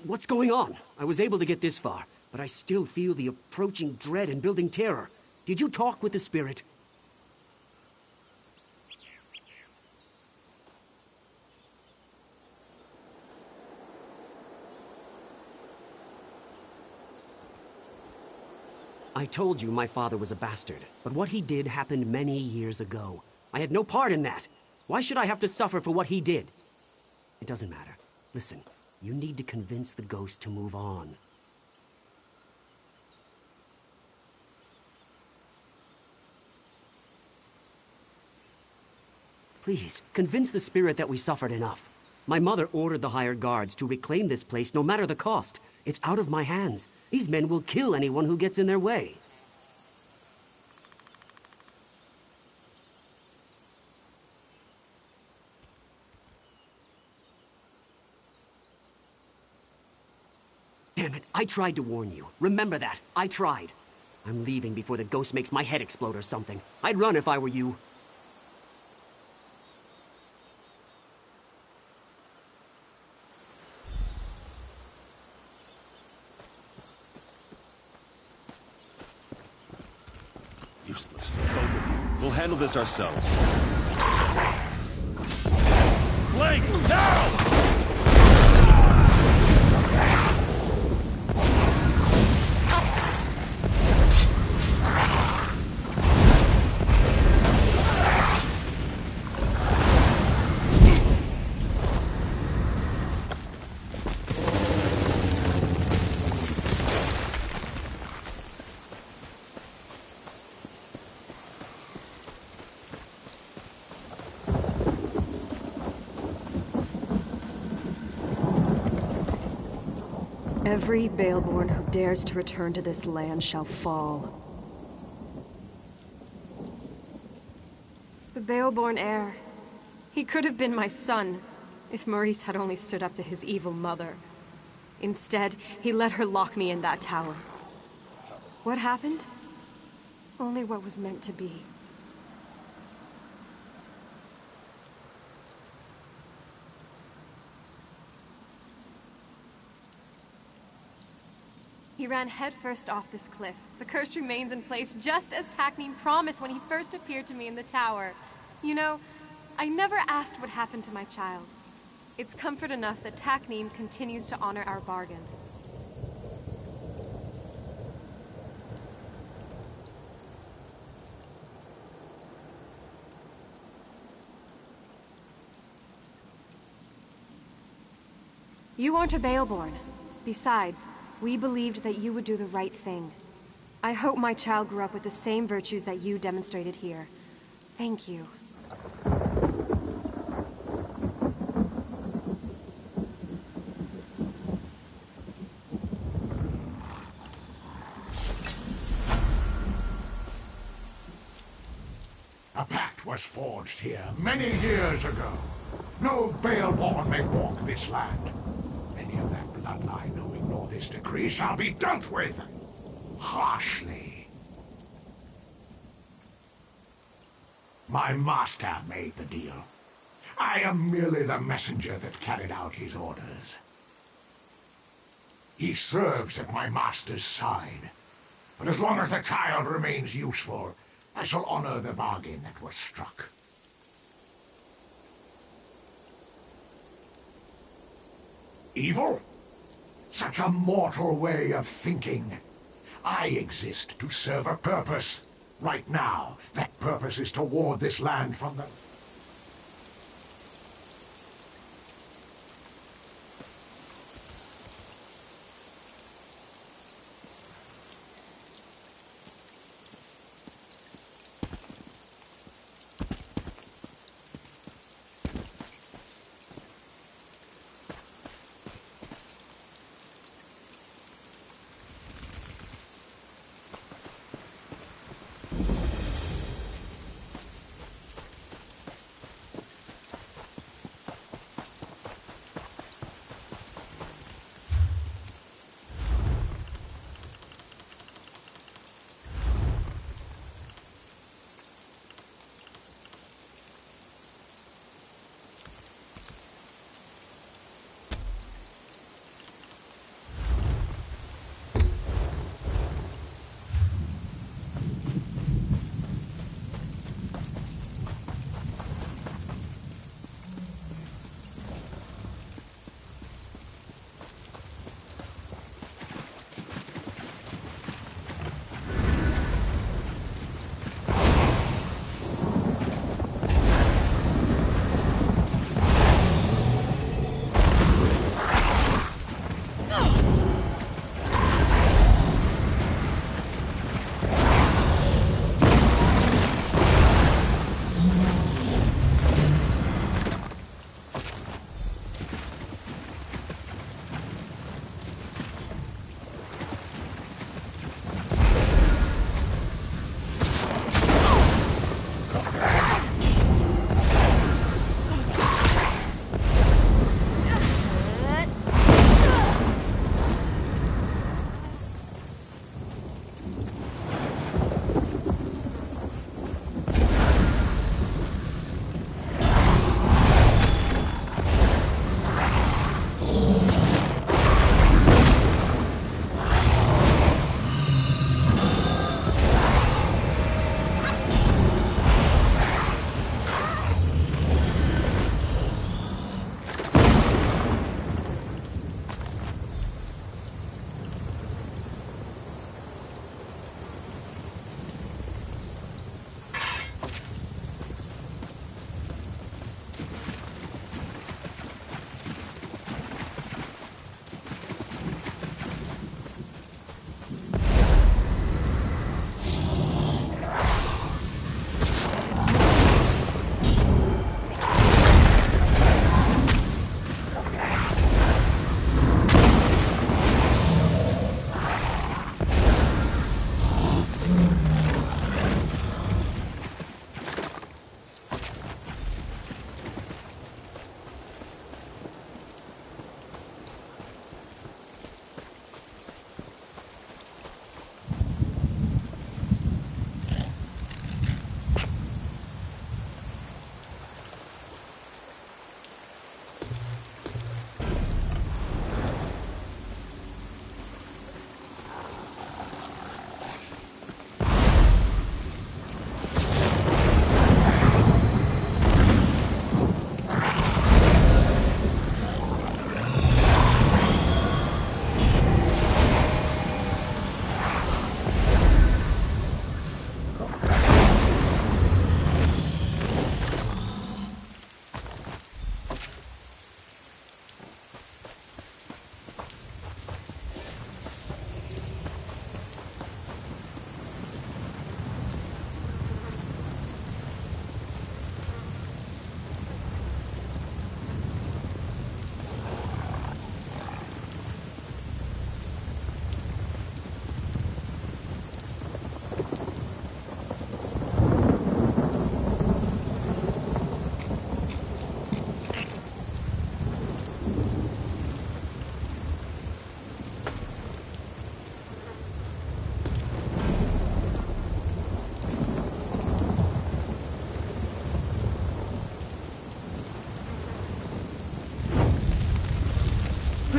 What's going on? I was able to get this far, but I still feel the approaching dread and building terror. Did you talk with the spirit? I told you my father was a bastard, but what he did happened many years ago. I had no part in that. Why should I have to suffer for what he did? It doesn't matter. Listen, you need to convince the ghost to move on. Please, convince the spirit that we suffered enough. My mother ordered the hired guards to reclaim this place no matter the cost. It's out of my hands. These men will kill anyone who gets in their way. Damn it, I tried to warn you. Remember that. I tried. I'm leaving before the ghost makes my head explode or something. I'd run if I were you. Useless, the both of you. We'll handle this ourselves. Flank, now! Every Baleborn who dares to return to this land shall fall. The Baleborn heir. He could have been my son, if Maurice had only stood up to his evil mother. Instead, he let her lock me in that tower. What happened? Only what was meant to be. He ran headfirst off this cliff. The curse remains in place just as Taknim promised when he first appeared to me in the tower. You know, I never asked what happened to my child. It's comfort enough that Taknim continues to honor our bargain. You aren't a Baleborn. Besides, we believed that you would do the right thing. I hope my child grew up with the same virtues that you demonstrated here. Thank you. A pact was forged here many years ago. No Baleborn may walk this land. Any of that bloodline who ignore this decree shall be dealt with harshly. My master made the deal. I am merely the messenger that carried out his orders. He serves at my master's side. But as long as the child remains useful, I shall honor the bargain that was struck. Evil? Such a mortal way of thinking. I exist to serve a purpose. Right now, that purpose is to ward this land from the...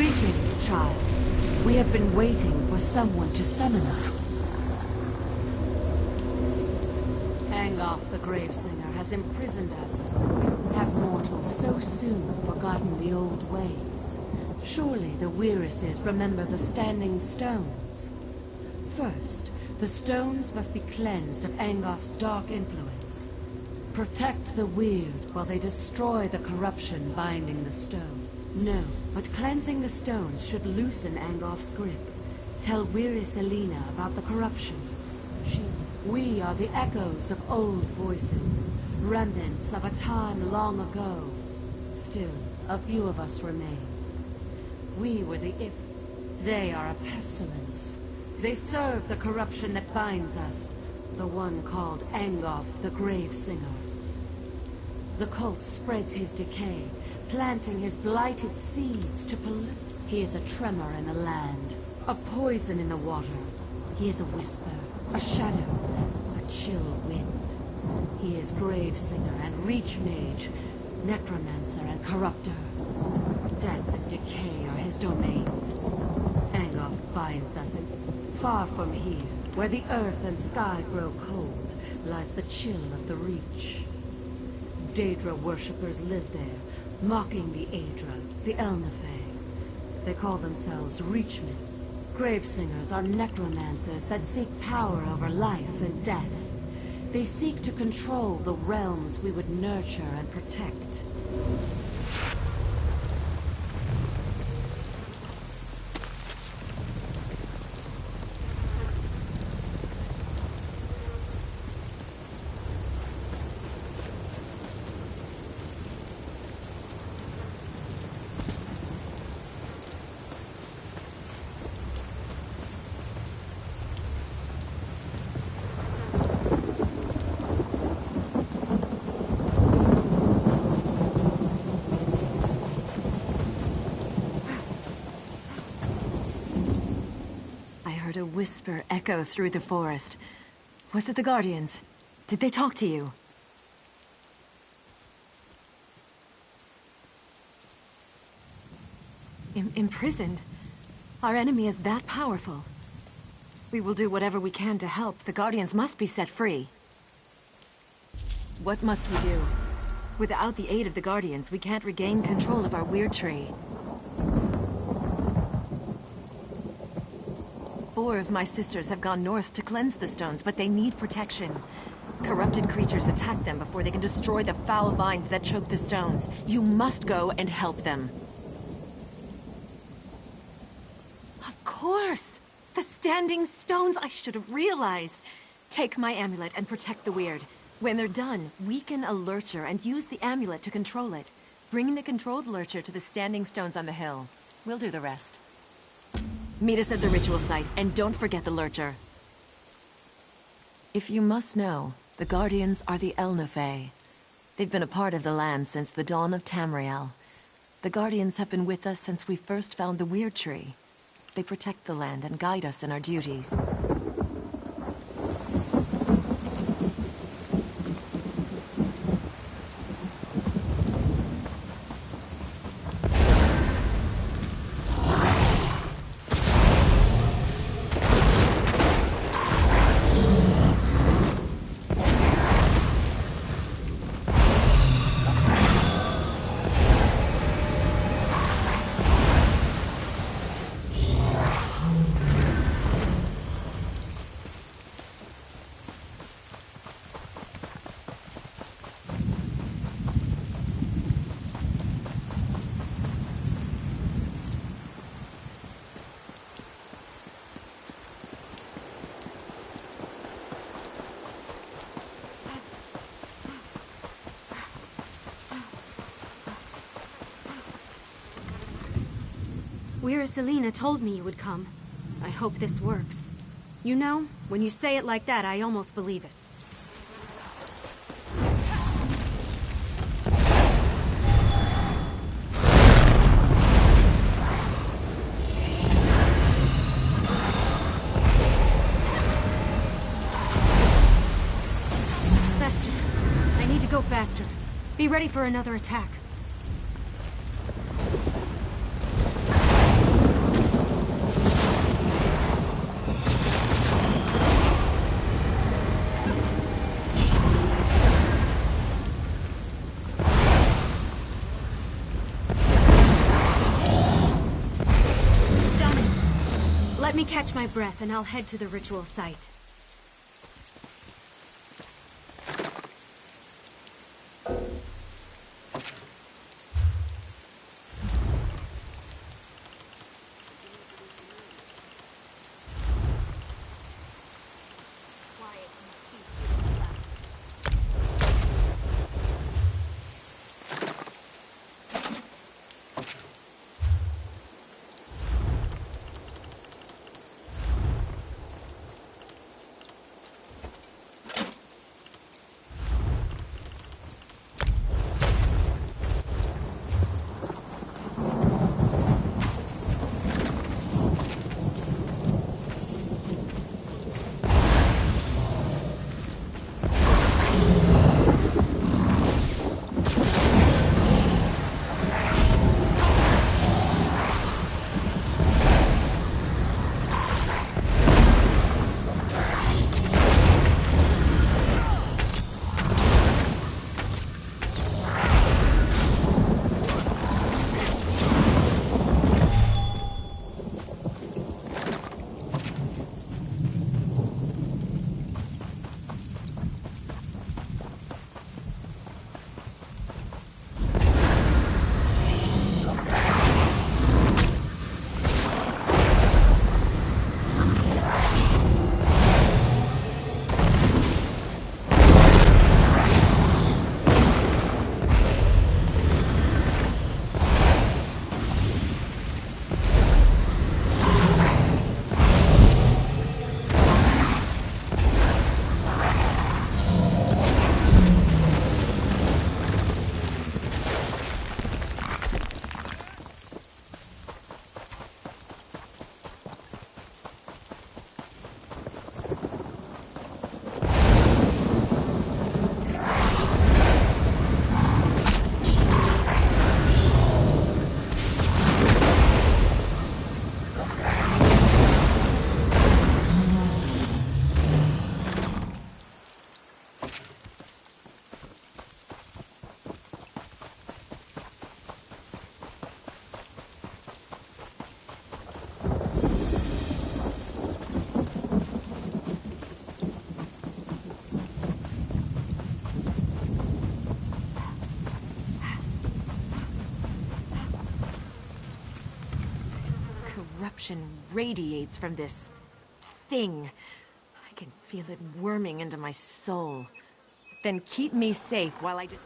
Greetings, child. We have been waiting for someone to summon us. Angoff the Gravesinger has imprisoned us. Have mortals so soon forgotten the old ways? Surely the Weirises remember the Standing Stones. First, the stones must be cleansed of Angoff's dark influence. Protect the weird while they destroy the corruption binding the stone. No, but cleansing the stones should loosen Angoff's grip. Tell Weiris Elena about the corruption. We are the echoes of old voices, remnants of a time long ago. Still, a few of us remain. We were the if. They are a pestilence. They serve the corruption that binds us, the one called Angoff the Gravesinger. The cult spreads his decay, planting his blighted seeds to pollute. He is a tremor in the land, a poison in the water. He is a whisper, a shadow, a chill wind. He is Gravesinger and Reach Mage, Necromancer and Corruptor. Death and decay are his domains. Angoff binds us in far from here, where the earth and sky grow cold, lies the chill of the Reach. Daedra worshippers live there, mocking the Aedra, the Elnafey. They call themselves Reachmen. Gravesingers are necromancers that seek power over life and death. They seek to control the realms we would nurture and protect. A whisper echo through the forest. Was it the Guardians? Did they talk to you? Imprisoned? Our enemy is that powerful. We will do whatever we can to help. The Guardians must be set free. What must we do? Without the aid of the Guardians, we can't regain control of our weird tree. 4 of my sisters have gone north to cleanse the stones, but they need protection. Corrupted creatures attack them before they can destroy the foul vines that choke the stones. You must go and help them. Of course! The Standing Stones! I should have realized! Take my amulet and protect the weird. When they're done, weaken a lurcher and use the amulet to control it. Bring the controlled lurcher to the Standing Stones on the hill. We'll do the rest. Meet us at the ritual site, and don't forget the lurcher. If you must know, the Guardians are the Elnafey. They've been a part of the land since the dawn of Tamriel. The Guardians have been with us since we first found the Weird Tree. They protect the land and guide us in our duties. Selena told me you would come. I hope this works. You know, when you say it like that, I almost believe it. Faster. I need to go faster. Be ready for another attack. Let me catch my breath and I'll head to the ritual site. Corruption radiates from this thing. I can feel it worming into my soul. Then keep me safe while I need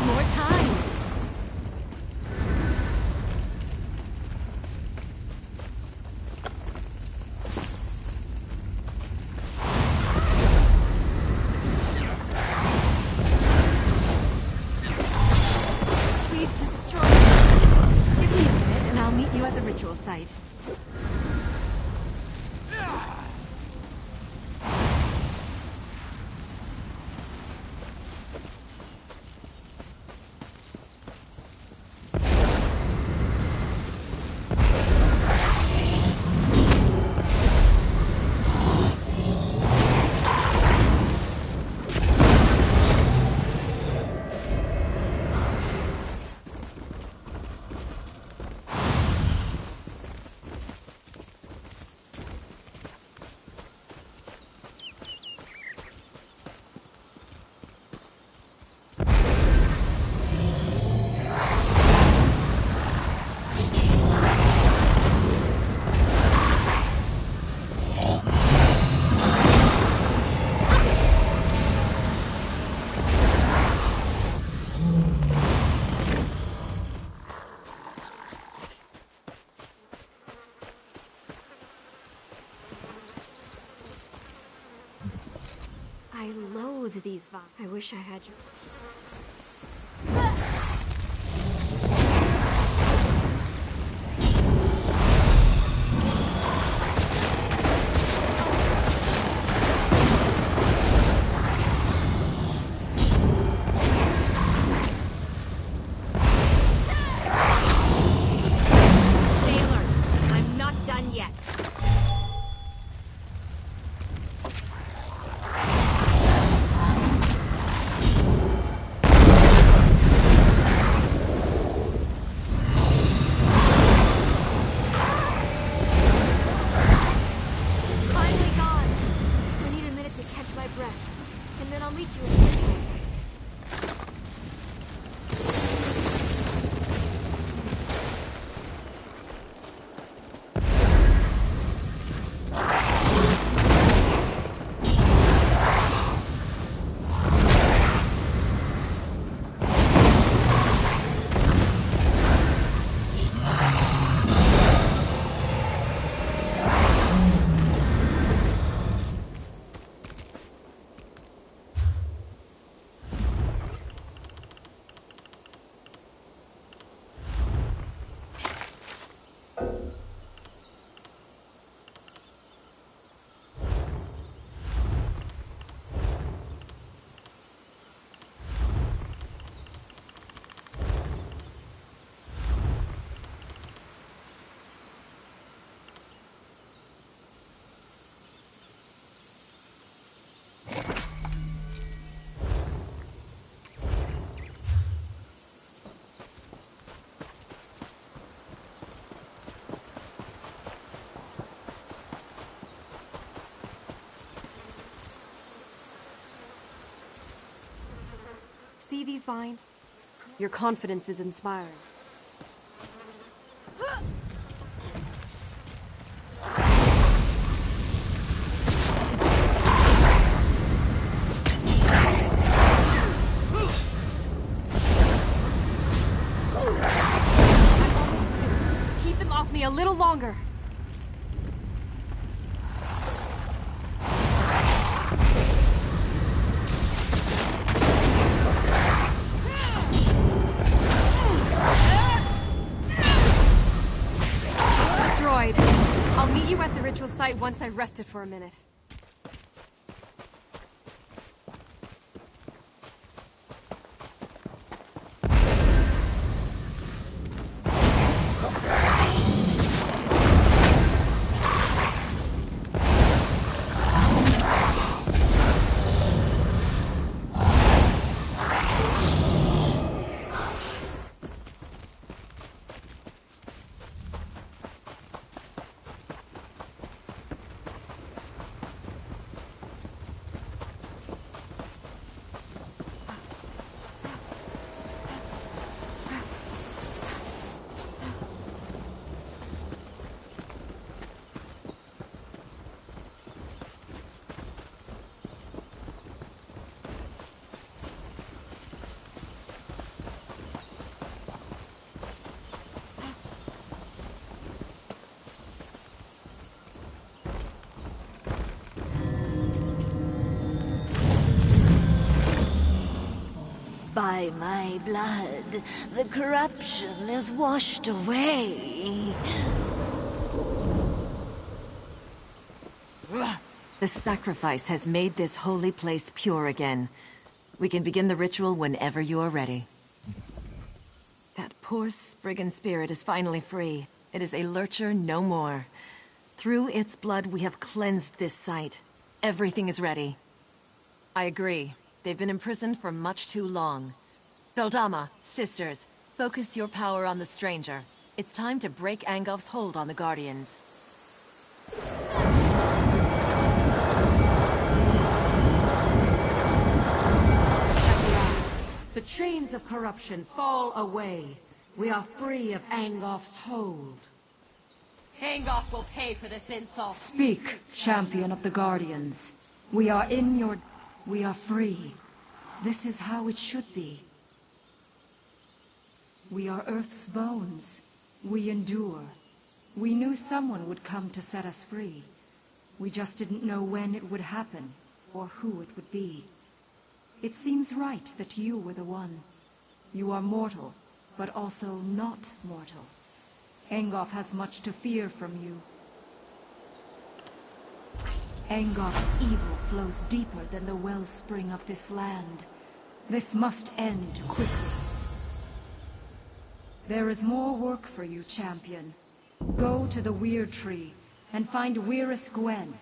more time. We've destroyed it. Give me a minute and I'll meet you at the ritual site. I loathe these vines. I wish I had your... Stay alert. I'm not done yet. see these vines? Your confidence is inspiring. Keep them off me a little longer. Destroyed. I'll meet you at the ritual site once I've rested for a minute. By my blood, the corruption is washed away. The sacrifice has made this holy place pure again. We can begin the ritual whenever you are ready. That poor Spriggan spirit is finally free. It is a lurcher no more. Through its blood, we have cleansed this site. Everything is ready. I agree. They've been imprisoned for much too long. Beldama, sisters, focus your power on the stranger. It's time to break Angolf's hold on the Guardians. The chains of corruption fall away. We are free of Angolf's hold. Angolf will pay for this insult. Speak, champion of the Guardians. We are in your... We are free. This is how it should be. We are Earth's bones. We endure. We knew someone would come to set us free. We just didn't know when it would happen, or who it would be. It seems right that you were the one. You are mortal, but also not mortal. Angolf has much to fear from you. Angolf's evil flows deeper than the wellspring of this land. This must end quickly. There is more work for you, champion. Go to the Weir Tree and find Weirus Gwen.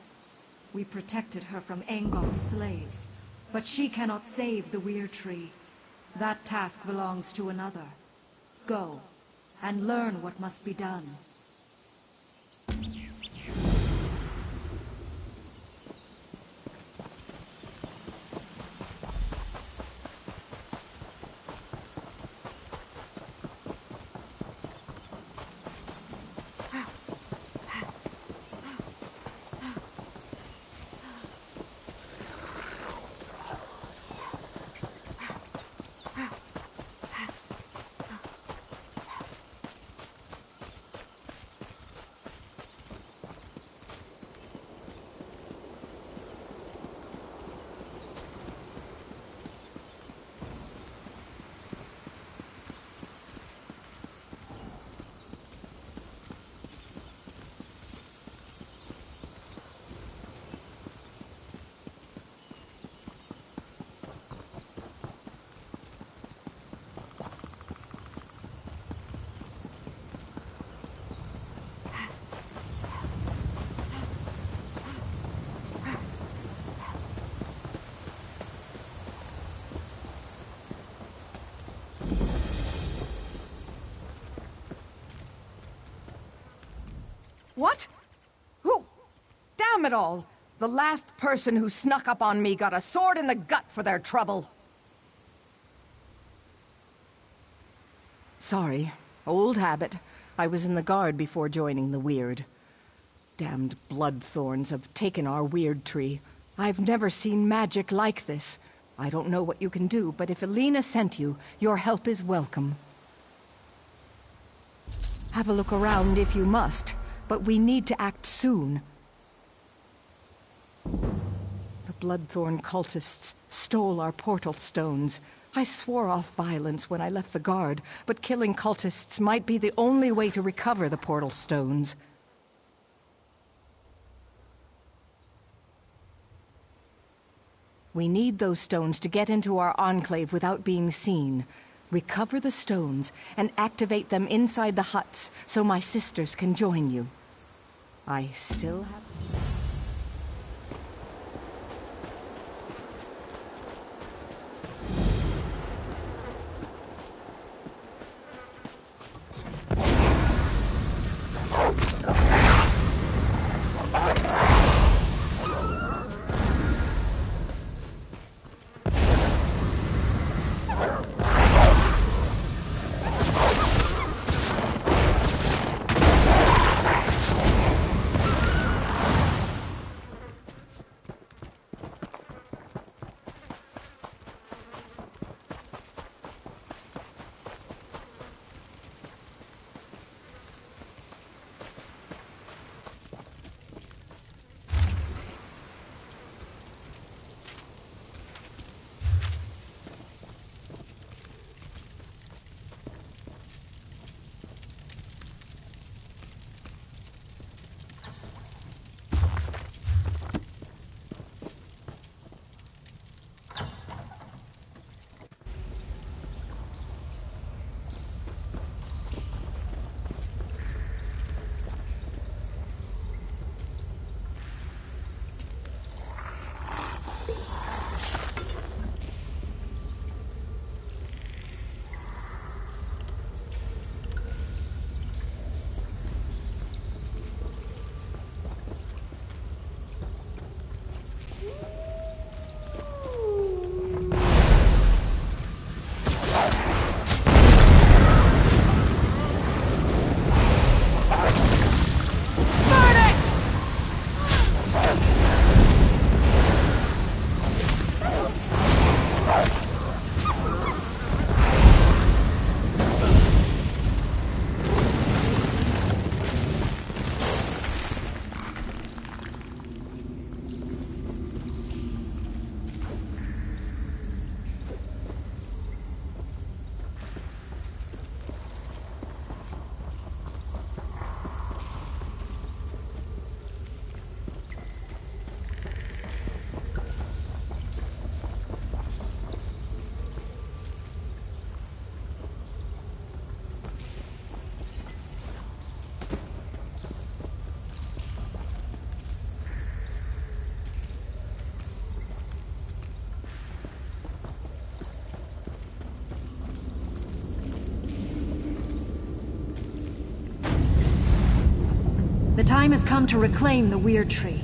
We protected her from Angolf's slaves, but she cannot save the Weir Tree. That task belongs to another. Go, and learn what must be done. What? Who? Damn it all! The last person who snuck up on me got a sword in the gut for their trouble. Sorry. Old habit. I was in the guard before joining the Weird. Damned bloodthorns have taken our Weird tree. I've never seen magic like this. I don't know what you can do, but if Elena sent you, your help is welcome. Have a look around if you must, but we need to act soon. The Bloodthorn cultists stole our portal stones. I swore off violence when I left the guard, but killing cultists might be the only way to recover the portal stones. We need those stones to get into our enclave without being seen. Recover the stones and activate them inside the huts so my sisters can join you. I still have... The time has come to reclaim the Weird Tree.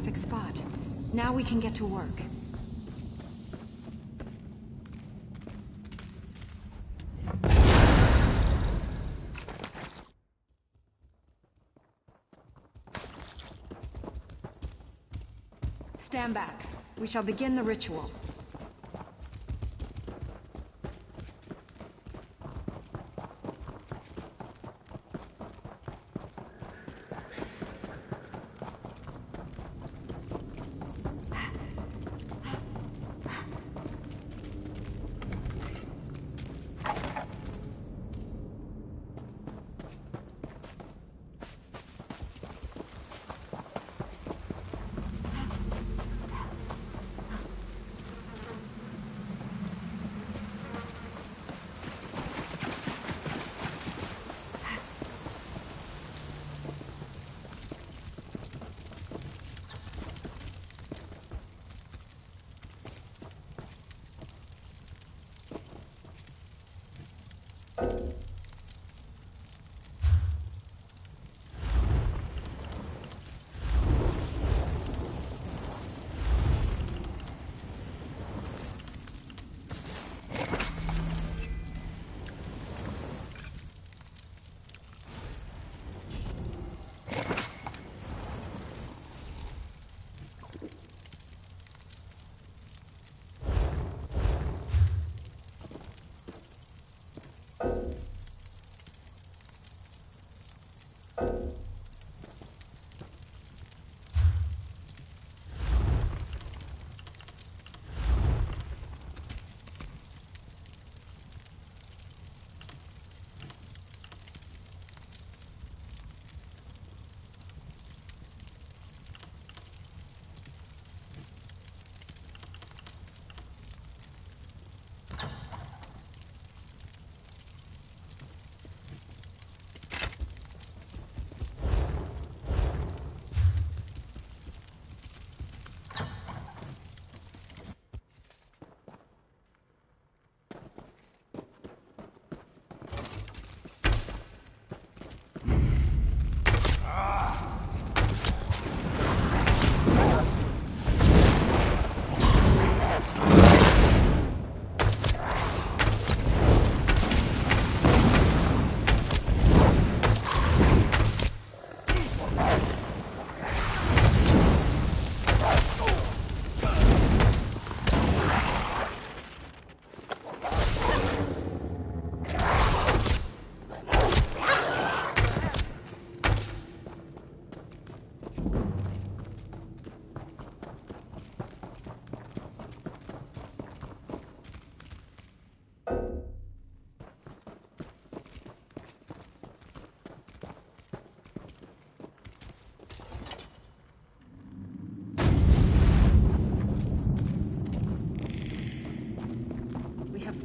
perfect spot. Now we can get to work. Stand back. We shall begin the ritual.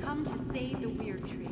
Come to save the Weird Tree.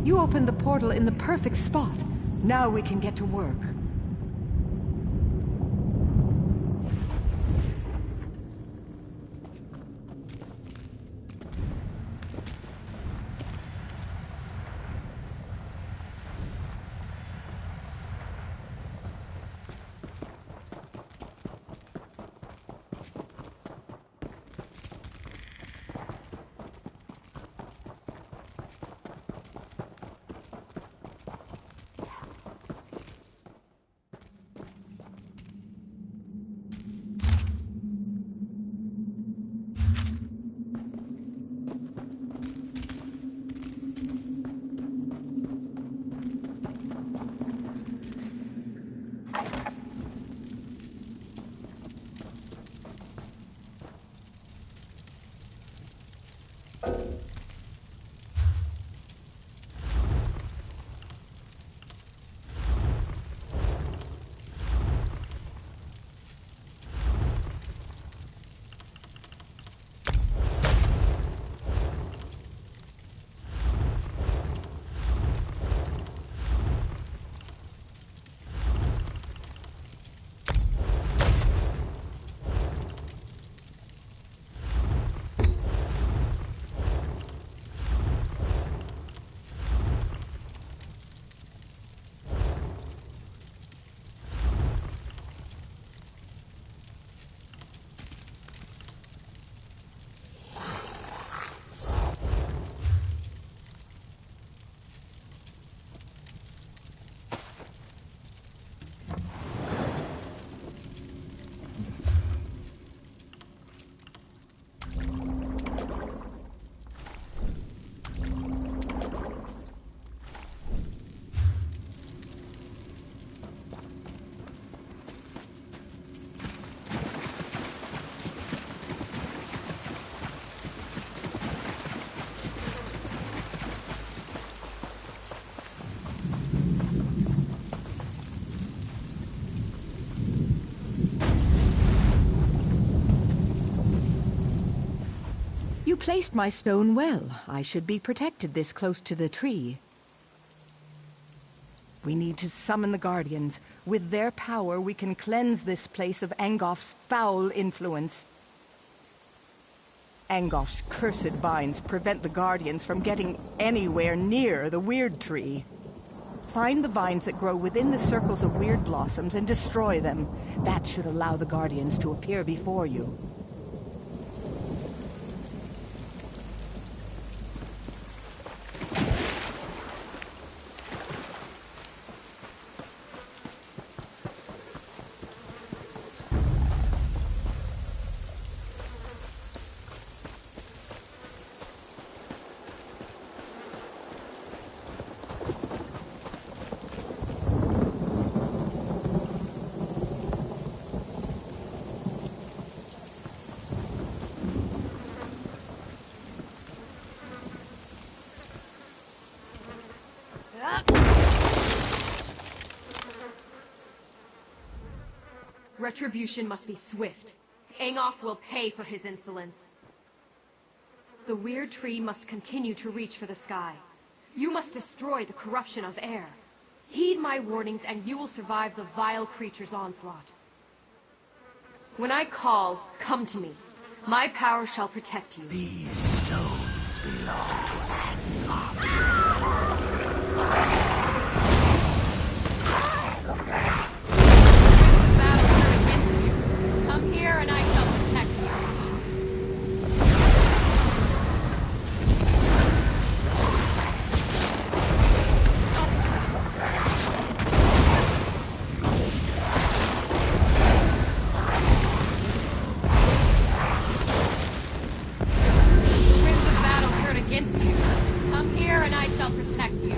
You opened the portal in the perfect spot. Now we can get to work. You placed my stone well. I should be protected this close to the tree. We need to summon the Guardians. With their power, we can cleanse this place of Angof's foul influence. Angof's cursed vines prevent the Guardians from getting anywhere near the Weird Tree. Find the vines that grow within the circles of weird blossoms and destroy them. That should allow the Guardians to appear before you. Retribution must be swift. Angof will pay for his insolence. The Weird Tree must continue to reach for the sky. You must destroy the corruption of air. Heed my warnings and you will survive the vile creature's onslaught. When I call, come to me. My power shall protect you. These stones belong to Angof. Come here and I shall protect you. The winds of battle turn against you. Come here and I shall protect you.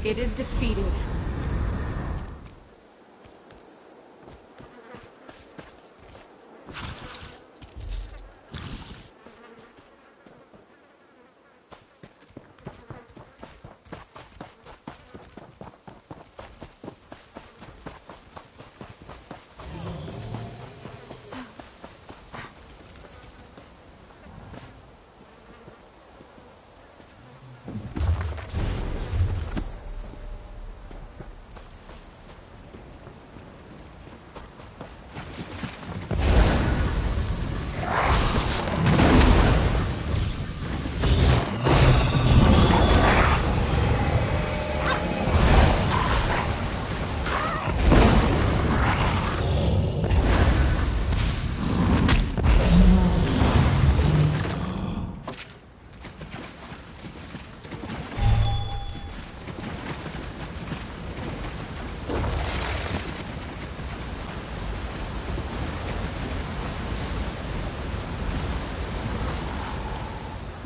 It is defeated.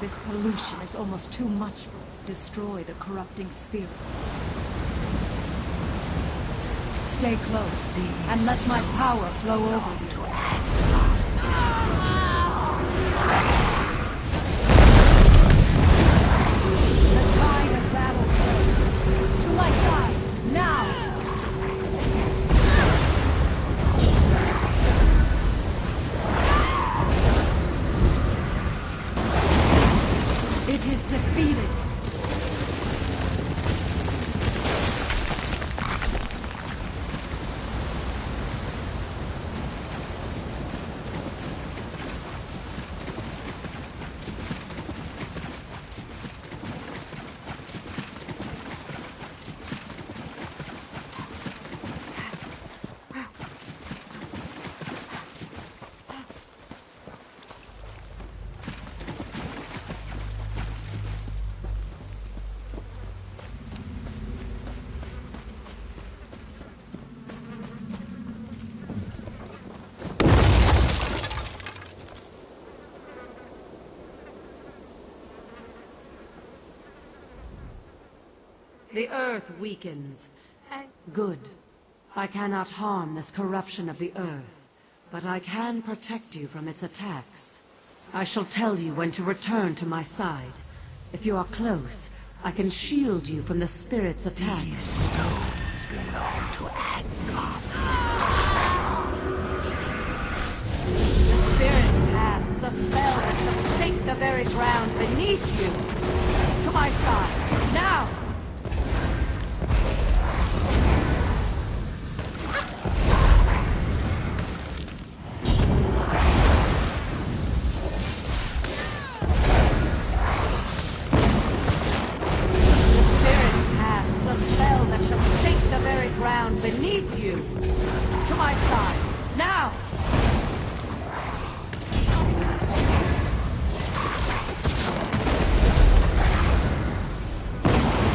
This pollution is almost too much for destroy the corrupting spirit. Stay close, and let my power flow over you. The tide of battle turns. To my side, now! It is defeated. The earth weakens. Good. I cannot harm this corruption of the earth, but I can protect you from its attacks. I shall tell you when to return to my side. If you are close, I can shield you from the spirit's attacks. These stones belong to Angoth. The spirit casts a spell that shall shake the very ground beneath you. To my side, now! Beneath you! To my side! Now!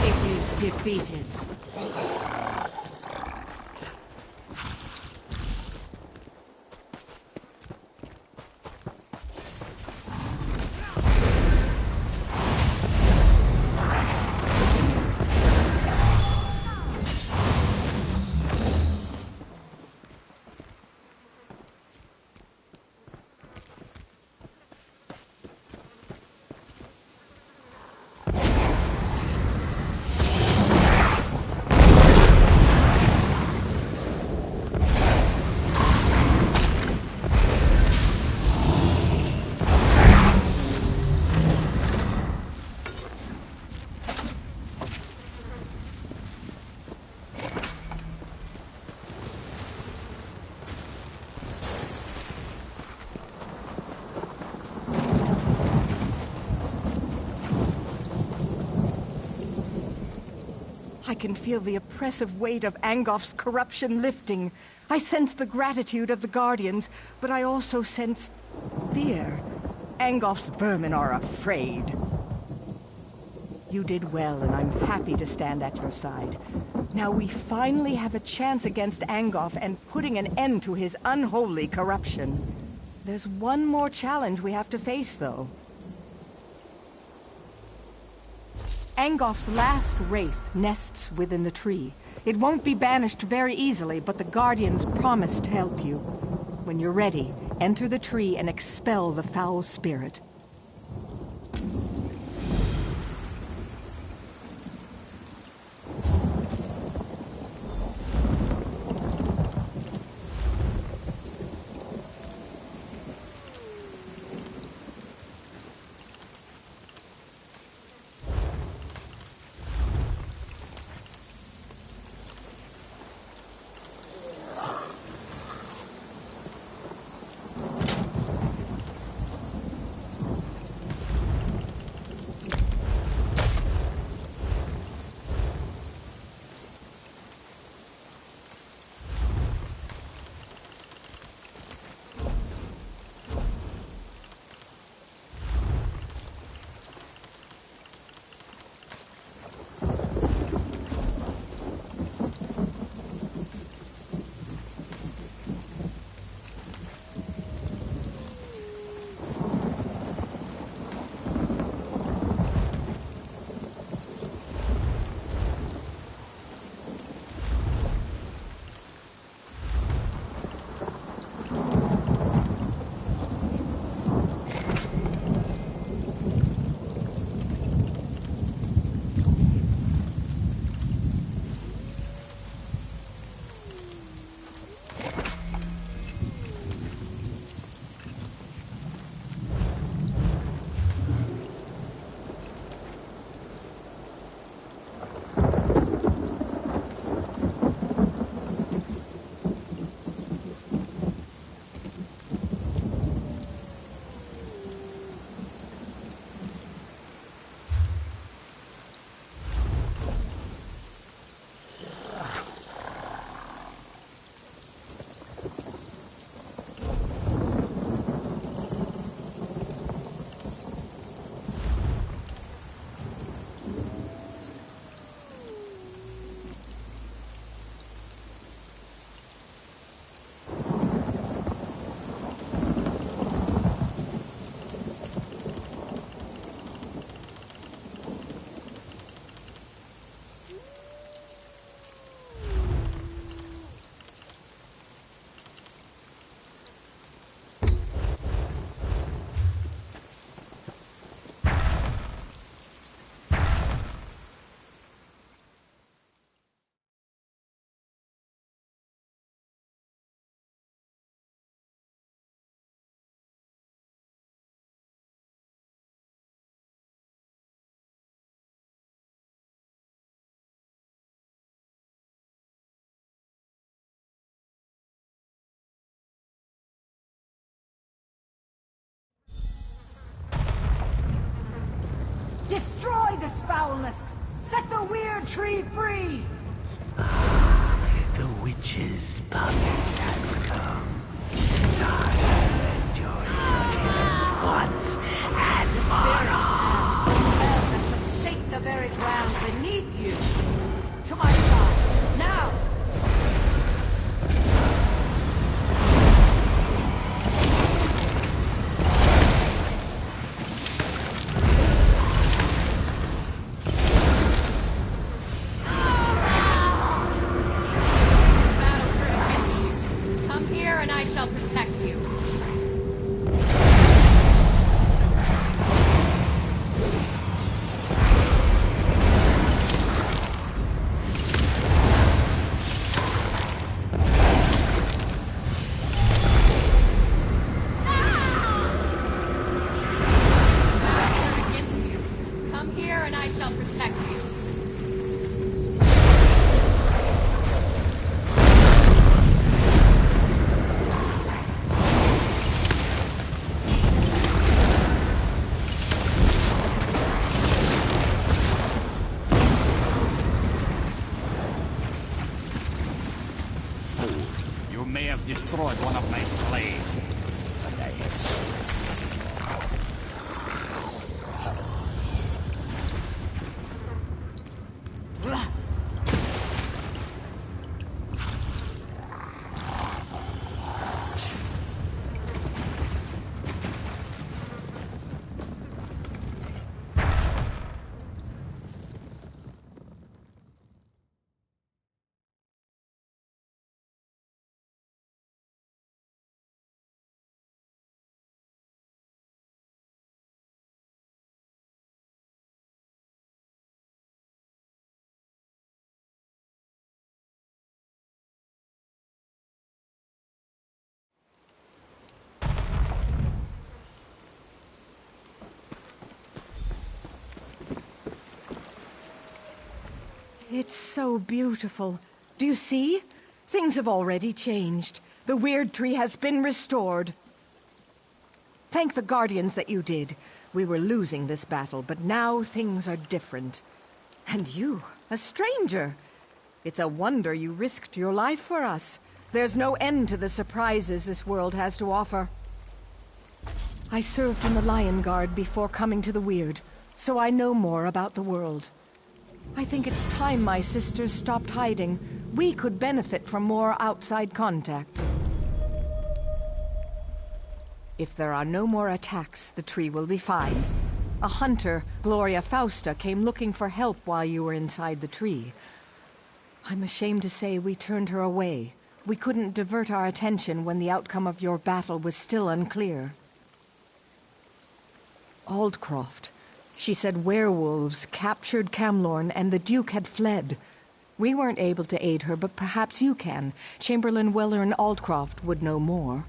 It is defeated. I can feel the oppressive weight of Angoff's corruption lifting. I sense the gratitude of the Guardians, but I also sense fear. Angoff's vermin are afraid. You did well, and I'm happy to stand at your side. Now we finally have a chance against Angoff and putting an end to his unholy corruption. There's one more challenge we have to face, though. Angoff's last wraith nests within the tree. It won't be banished very easily, but the Guardians promise to help you. When you're ready, enter the tree and expel the foul spirit. Destroy this foulness! Set the weird tree free! The witch's puppet has come. Time to enjoy your feelings once and for all. That should shake the very ground beneath you! To my side, now! I shall protect you. Against you. Come here and I shall protect you. Destroyed one of my slaves, but I have It's so beautiful. Do you see? Things have already changed. The weird tree has been restored. Thank the Guardians that you did. We were losing this battle, but now things are different. And you, a stranger. It's a wonder you risked your life for us. There's no end to the surprises this world has to offer. I served in the Lion Guard before coming to the Weird, so I know more about the world. I think it's time my sisters stopped hiding. We could benefit from more outside contact. If there are no more attacks, the tree will be fine. A hunter, Gloria Fausta, came looking for help while you were inside the tree. I'm ashamed to say we turned her away. We couldn't divert our attention when the outcome of your battle was still unclear. Aldcroft. She said werewolves captured Camlorn and the Duke had fled. We weren't able to aid her, but perhaps you can. Chamberlain Weller and Aldcroft would know more.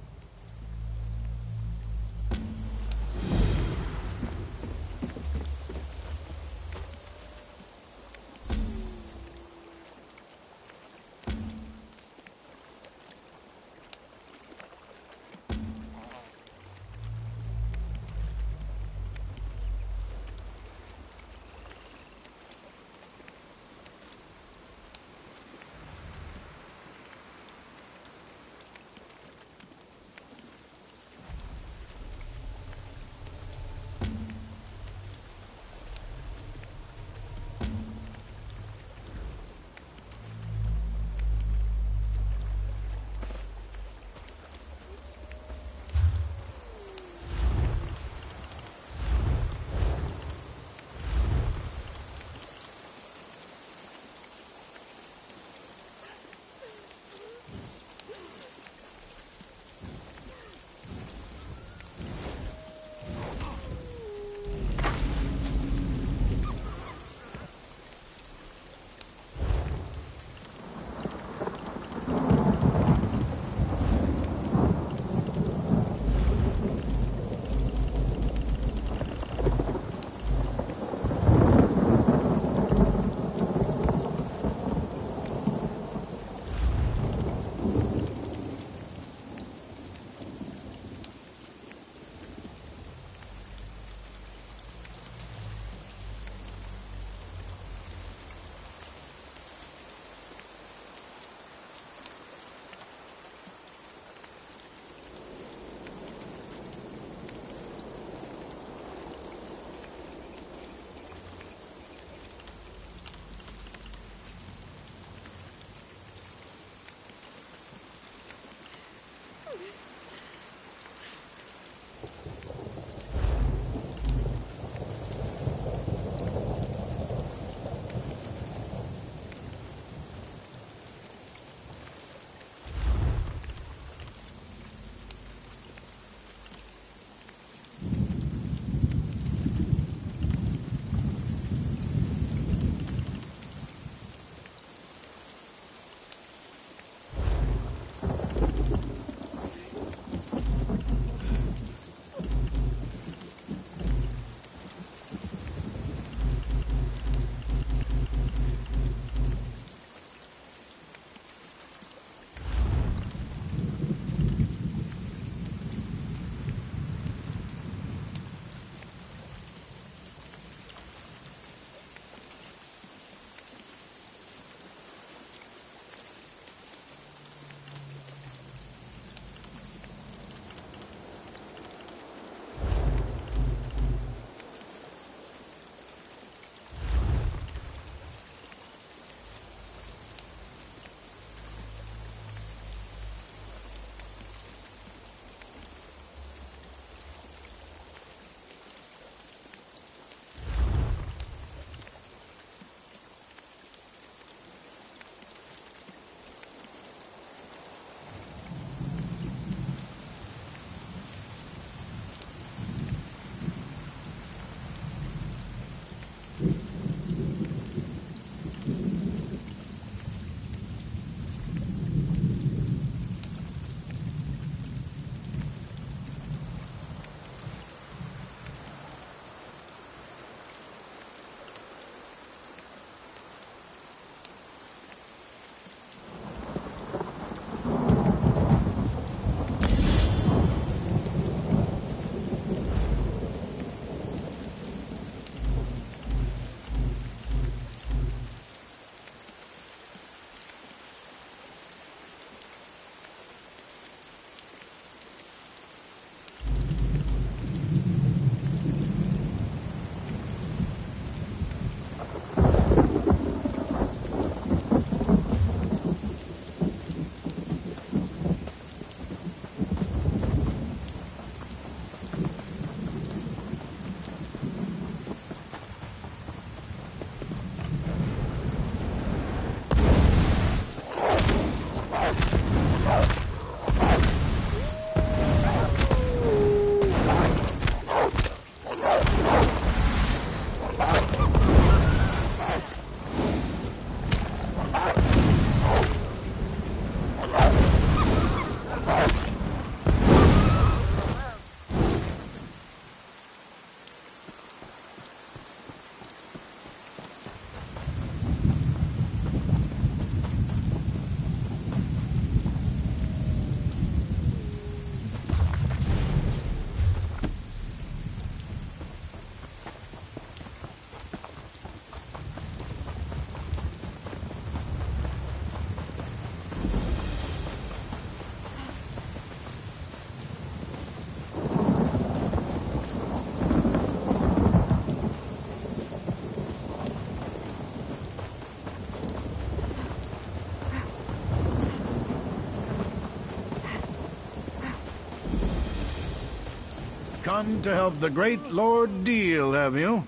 come to help the great Lord deal, have you?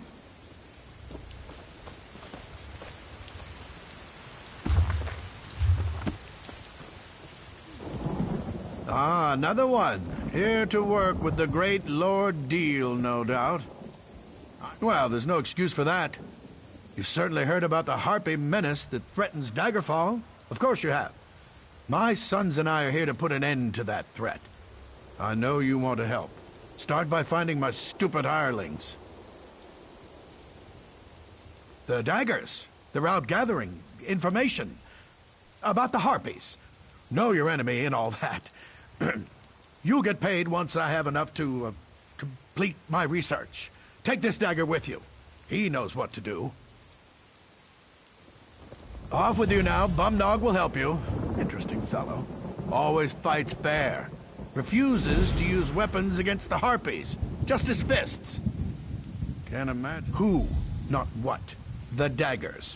Ah, another one. Here to work with the great Lord Deal, no doubt. Well, there's no excuse for that. You've certainly heard about the Harpy menace that threatens Daggerfall. Of course you have. My sons and I are here to put an end to that threat. I know you want to help. Start by finding my stupid hirelings. The daggers. They're out gathering information about the Harpies. Know your enemy and all that. You'll get paid once I have enough to complete my research. Take this dagger with you. He knows what to do. Off with you now. Bumnog will help you. Interesting fellow. Always fights fair. Refuses to use weapons against the Harpies. Just his fists. Can't imagine. Who, not what. The Daggers.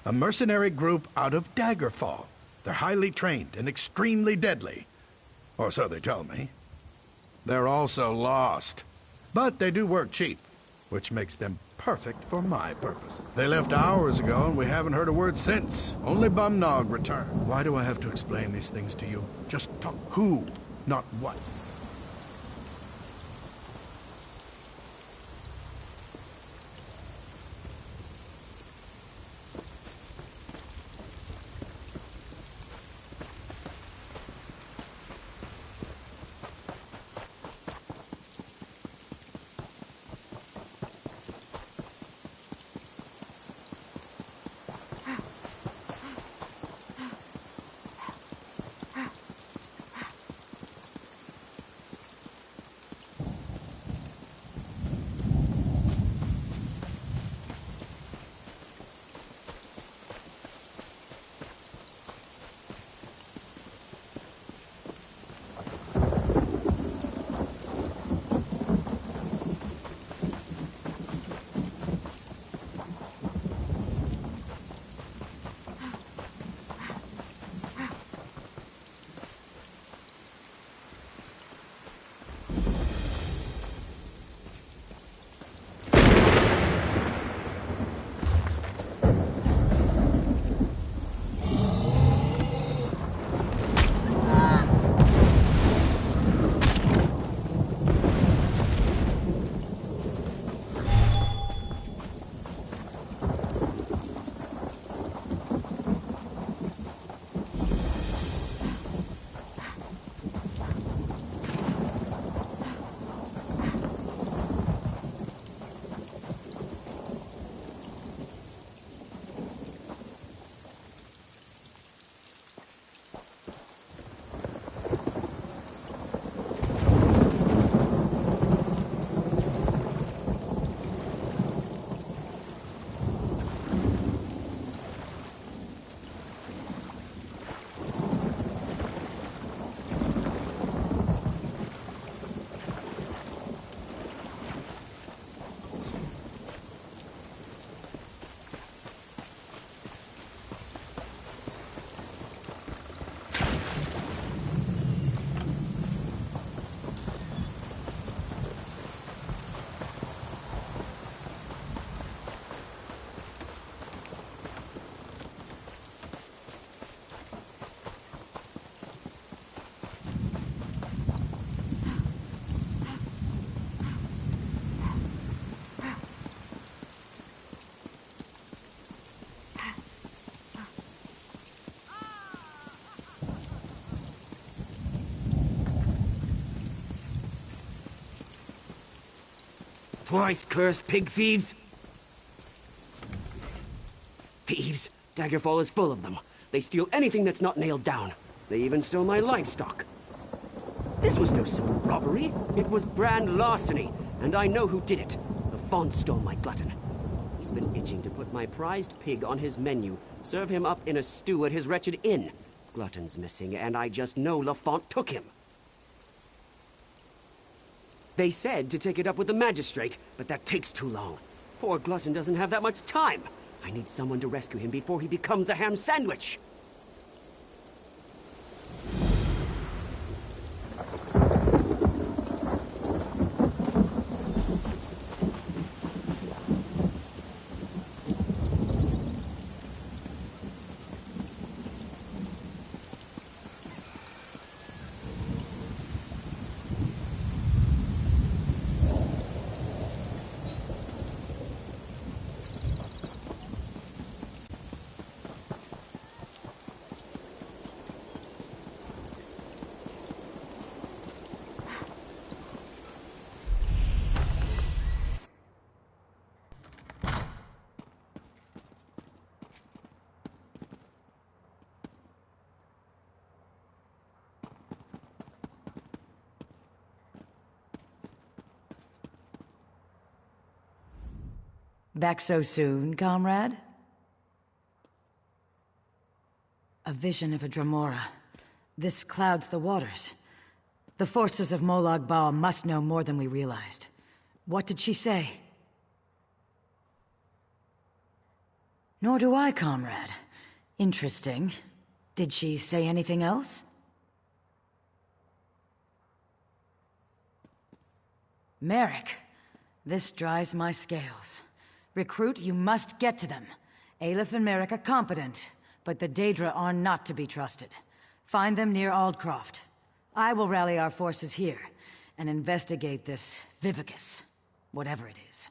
A mercenary group out of Daggerfall. They're highly trained and extremely deadly. Or so they tell me. They're also lost. But they do work cheap, which makes them perfect for my purpose. They left hours ago, and we haven't heard a word since. Only Bumnog returned. Why do I have to explain these things to you? Just talk who, not what. Twice-cursed pig thieves! Thieves! Daggerfall is full of them. They steal anything that's not nailed down. They even stole my livestock. This was no simple robbery. It was grand larceny, and I know who did it. Lafont stole my glutton. He's been itching to put my prized pig on his menu, serve him up in a stew at his wretched inn. Glutton's missing, and I just know Lafont took him. They said to take it up with the magistrate, but that takes too long. Poor Glutton doesn't have that much time. I need someone to rescue him before he becomes a ham sandwich. Back so soon, comrade? A vision of a Dremora. This clouds the waters. The forces of Molag Bal must know more than we realized. What did she say? Nor do I, comrade. Interesting. Did she say anything else? Merrick, this drives my scales. Recruit, you must get to them. Aleph and Merrick are competent, but the Daedra are not to be trusted. Find them near Aldcroft. I will rally our forces here and investigate this Vivicus, whatever it is.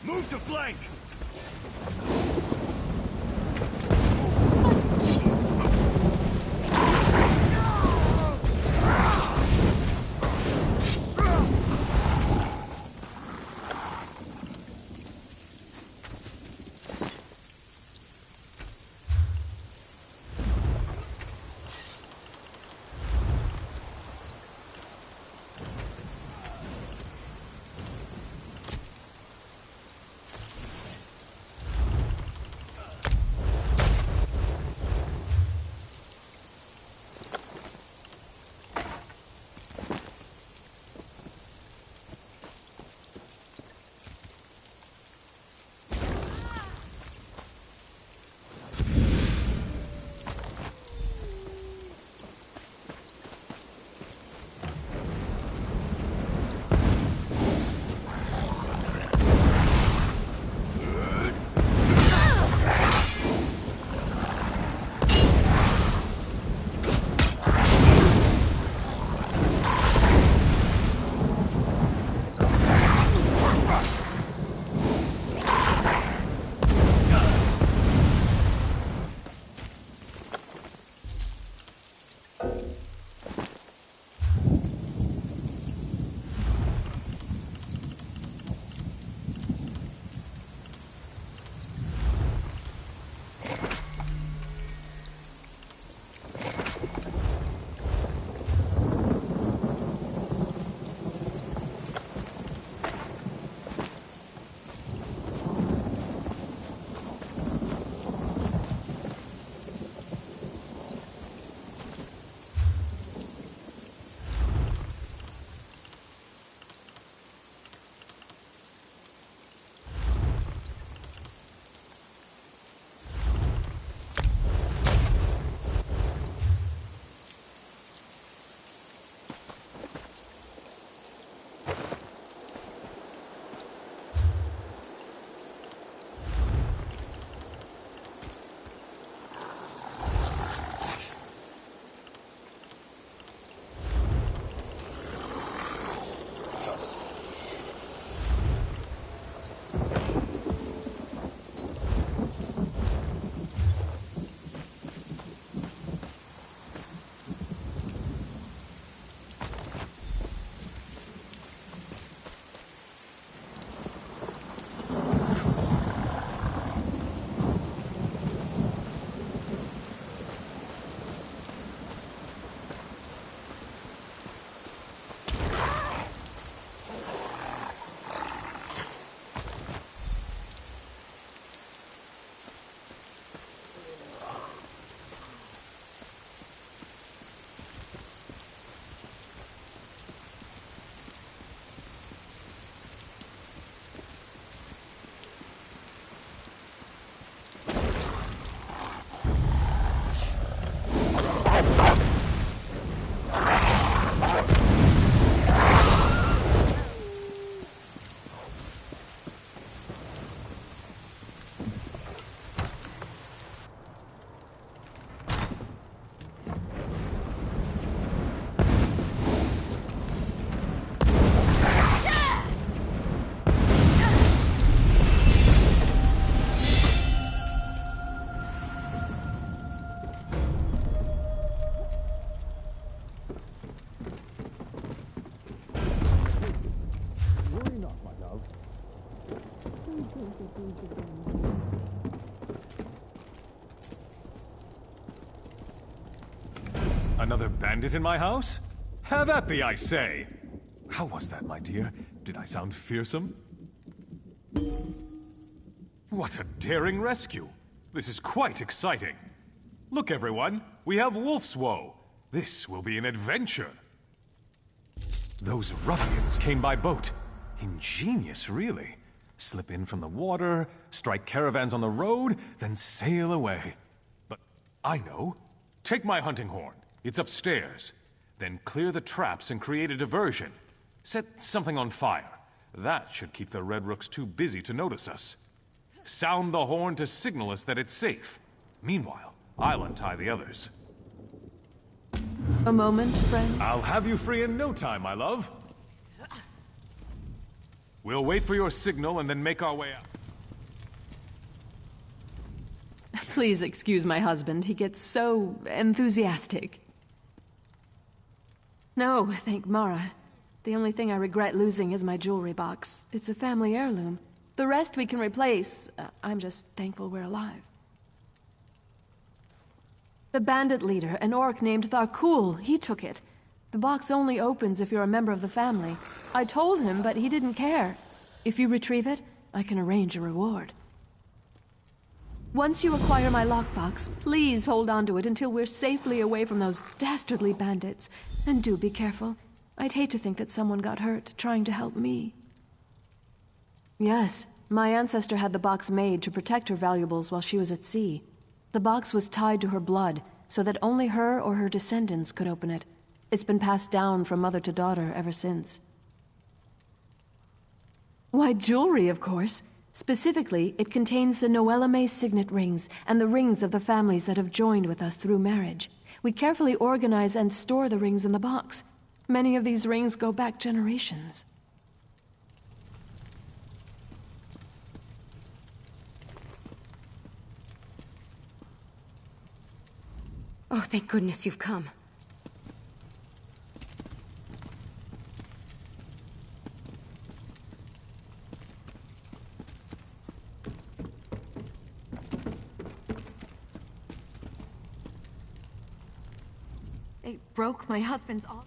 Move to flank! Another bandit in my house? Have at thee, I say! How was that, my dear? Did I sound fearsome? What a daring rescue! This is quite exciting. Look, everyone, we have Wolf's Woe. This will be an adventure. Those ruffians came by boat. Ingenious, really. Slip in from the water, strike caravans on the road, then sail away. But I know. Take my hunting horn. It's upstairs. Then clear the traps and create a diversion. Set something on fire. That should keep the Red Rooks too busy to notice us. Sound the horn to signal us that it's safe. Meanwhile, I'll untie the others. A moment, friend. I'll have you free in no time, my love. We'll wait for your signal and then make our way out. Please excuse my husband. He gets so enthusiastic. No, thank Mara. The only thing I regret losing is my jewelry box. It's a family heirloom. The rest we can replace. I'm just thankful we're alive. The bandit leader, an orc named Tharkul, he took it. The box only opens if you're a member of the family. I told him, but he didn't care. If you retrieve it, I can arrange a reward. Once you acquire my lockbox, please hold on to it until we're safely away from those dastardly bandits. And do be careful. I'd hate to think that someone got hurt trying to help me. Yes, my ancestor had the box made to protect her valuables while she was at sea. The box was tied to her blood, so that only her or her descendants could open it. It's been passed down from mother to daughter ever since. Why, jewelry, of course. Specifically, it contains the Noellame signet rings and the rings of the families that have joined with us through marriage. We carefully organize and store the rings in the box. Many of these rings go back generations. Oh, thank goodness you've come. They broke my husband's arm.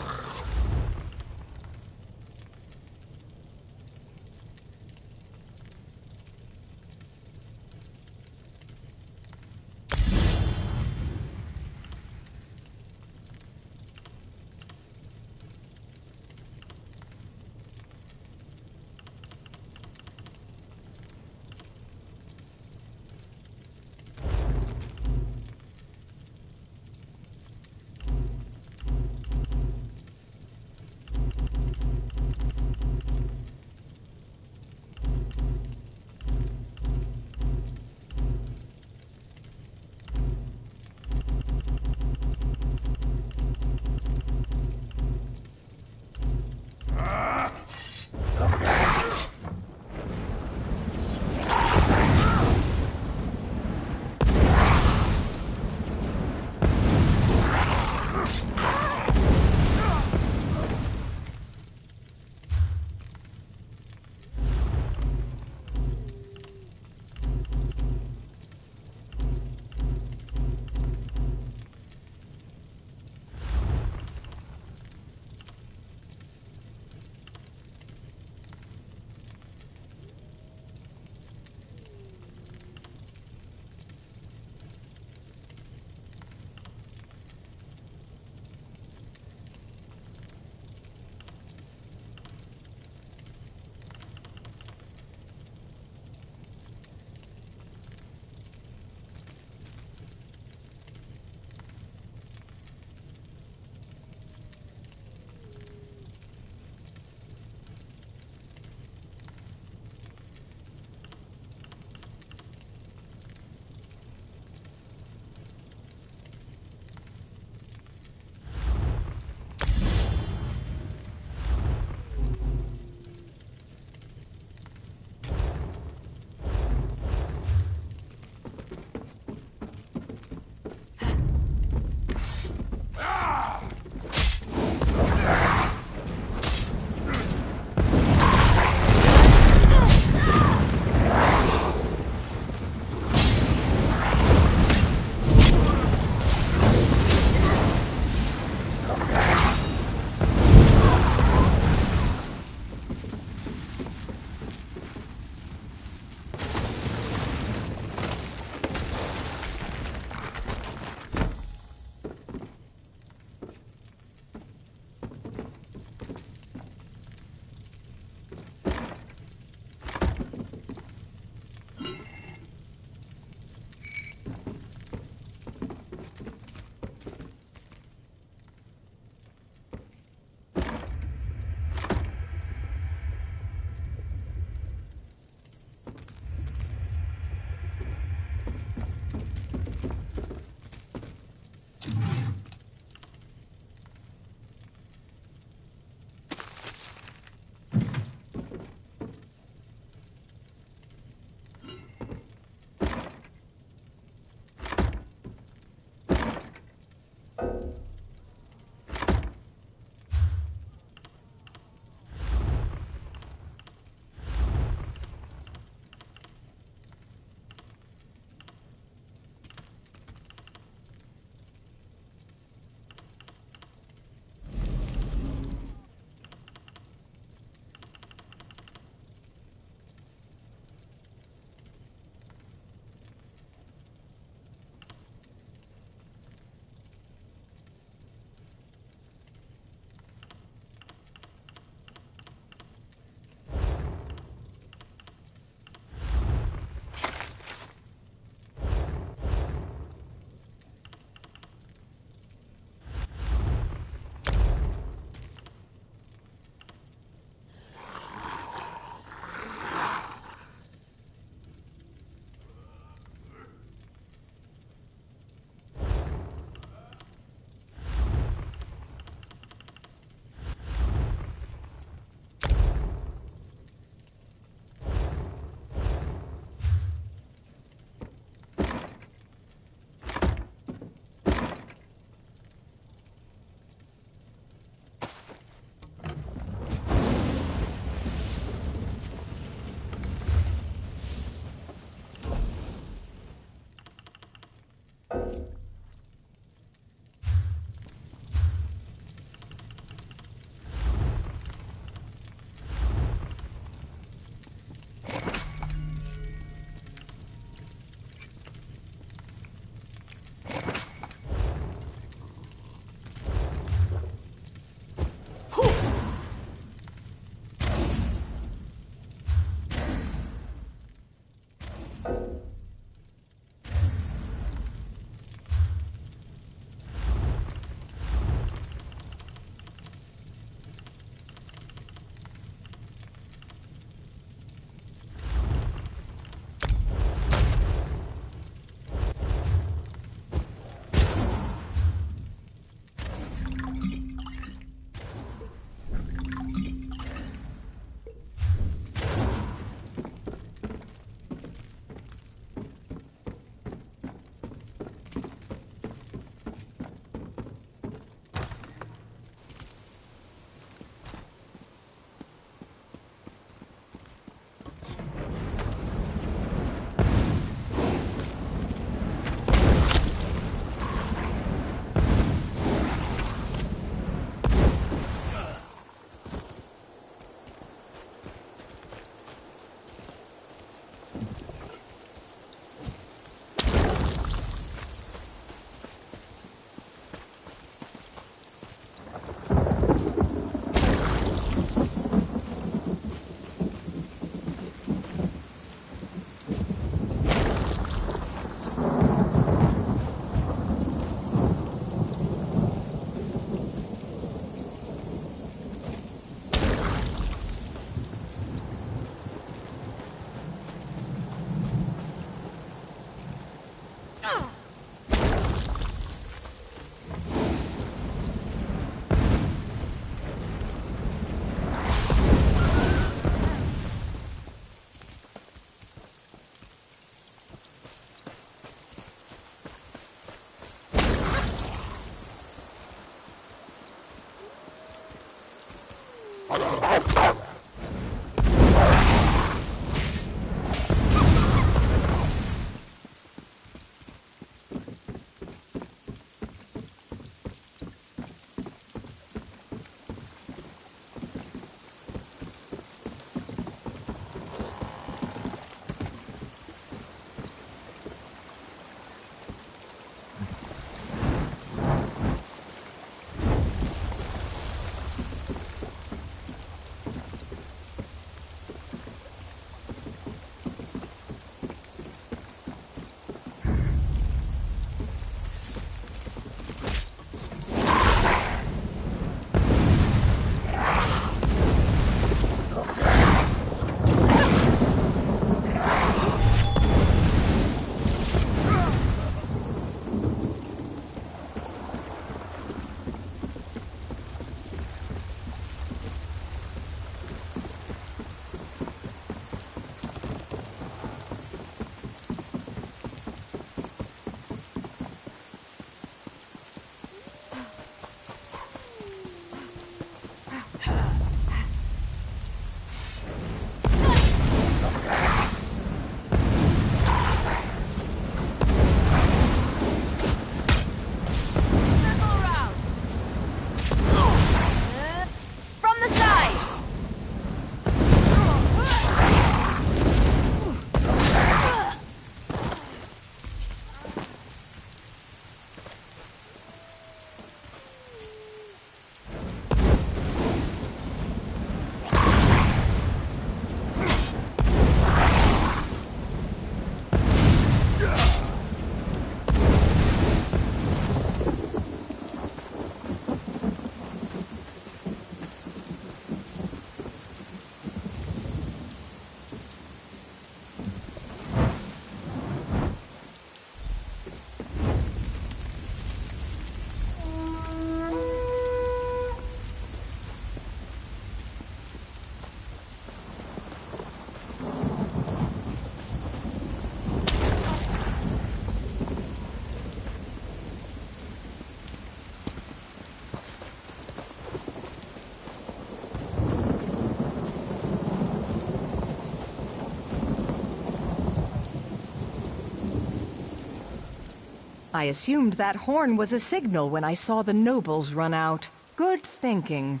I assumed that horn was a signal when I saw the nobles run out. Good thinking.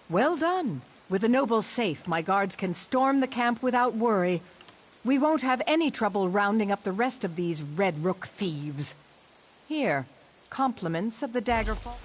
Well done. With the nobles safe, my guards can storm the camp without worry. We won't have any trouble rounding up the rest of these Red Rook thieves. Here, compliments of the Daggerfall.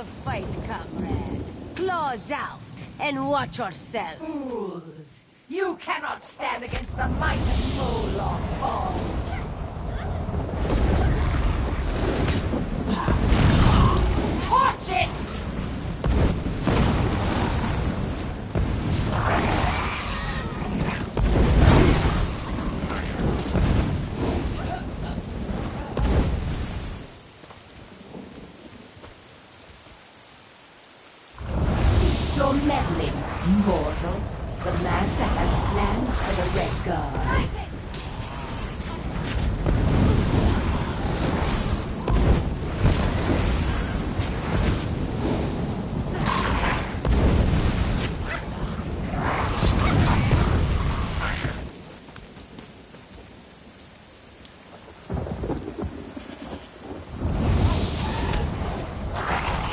a fight, comrade. Claws out, and watch yourself. Fools! You cannot stand against the might of Moloch Ball! Torch it! Cease your meddling, mortal. The Master has plans for the Red Guard.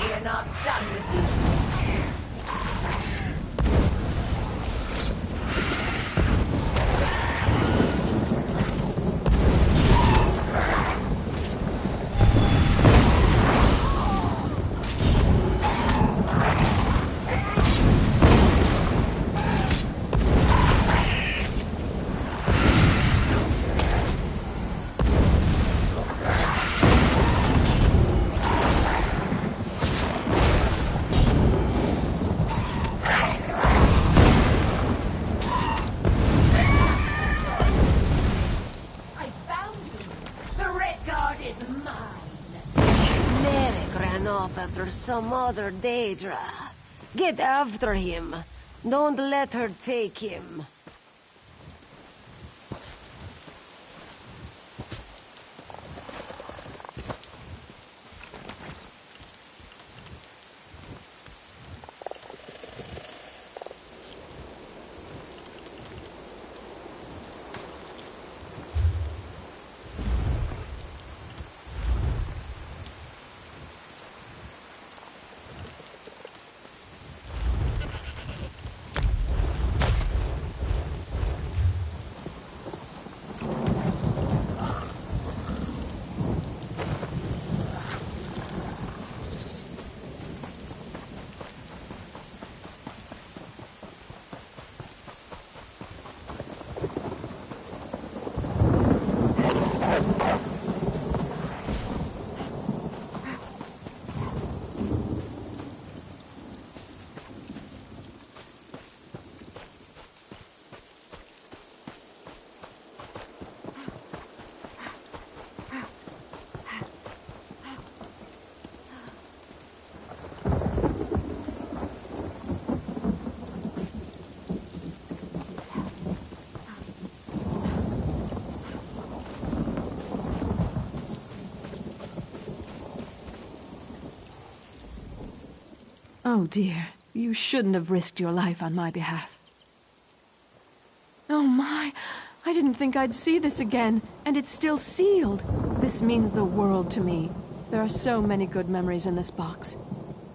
We're not done with you. I found you. The Red Guard is mine. Merrick ran off after some other Daedra. Get after him. Don't let her take him. Oh dear, you shouldn't have risked your life on my behalf. Oh my, I didn't think I'd see this again, and it's still sealed. This means the world to me. There are so many good memories in this box.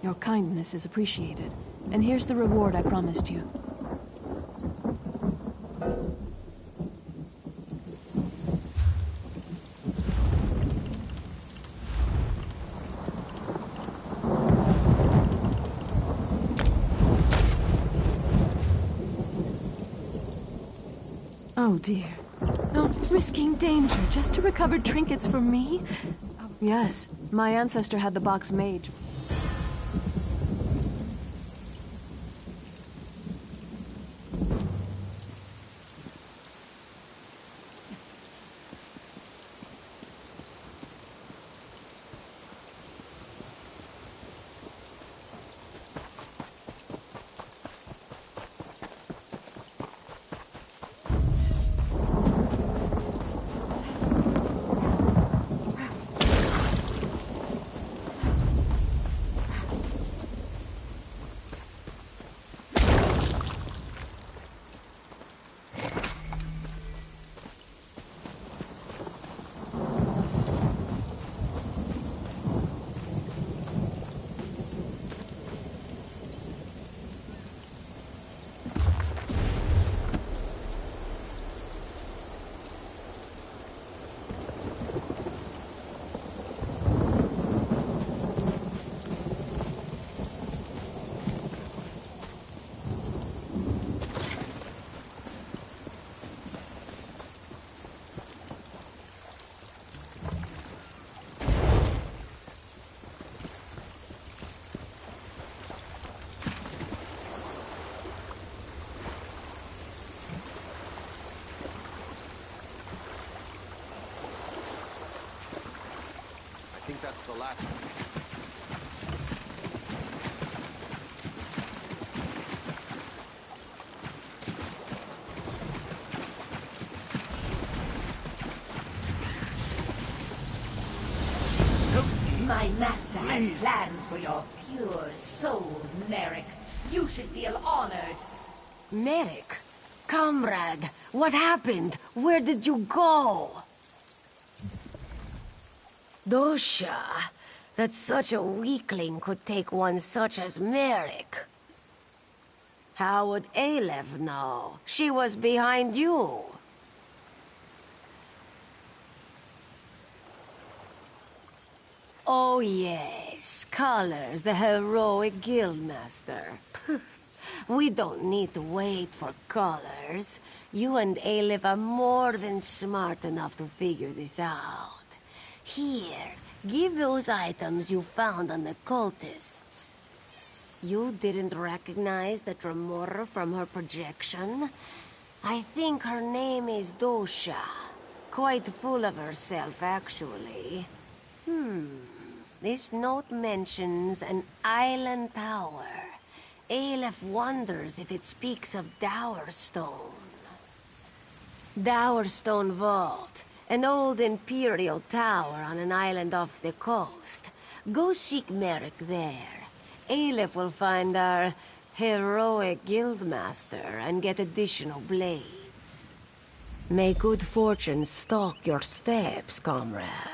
Your kindness is appreciated, and here's the reward I promised you. Oh dear. No, risking danger just to recover trinkets for me? Oh, yes, my ancestor had the box made. think that's the last one. My master has plans for your pure soul, Merrick. You should feel honored. Merrick? Comrade, what happened? Where did you go? Dosha, that such a weakling could take one such as Merrick. How would Aleph know? She was behind you. Oh yes, Colors, the heroic guildmaster. We don't need to wait for Colors. You and Aleph are more than smart enough to figure this out. Here, give those items you found on the cultists. You didn't recognize the Tremora from her projection? I think her name is Dosha. Quite full of herself, actually. This note mentions an island tower. Aleph wonders if it speaks of Dowerstone. Dowerstone Vault, an old imperial tower on an island off the coast. Go seek Merrick there. Aleph will find our heroic guildmaster and get additional blades. May good fortune stalk your steps, comrade.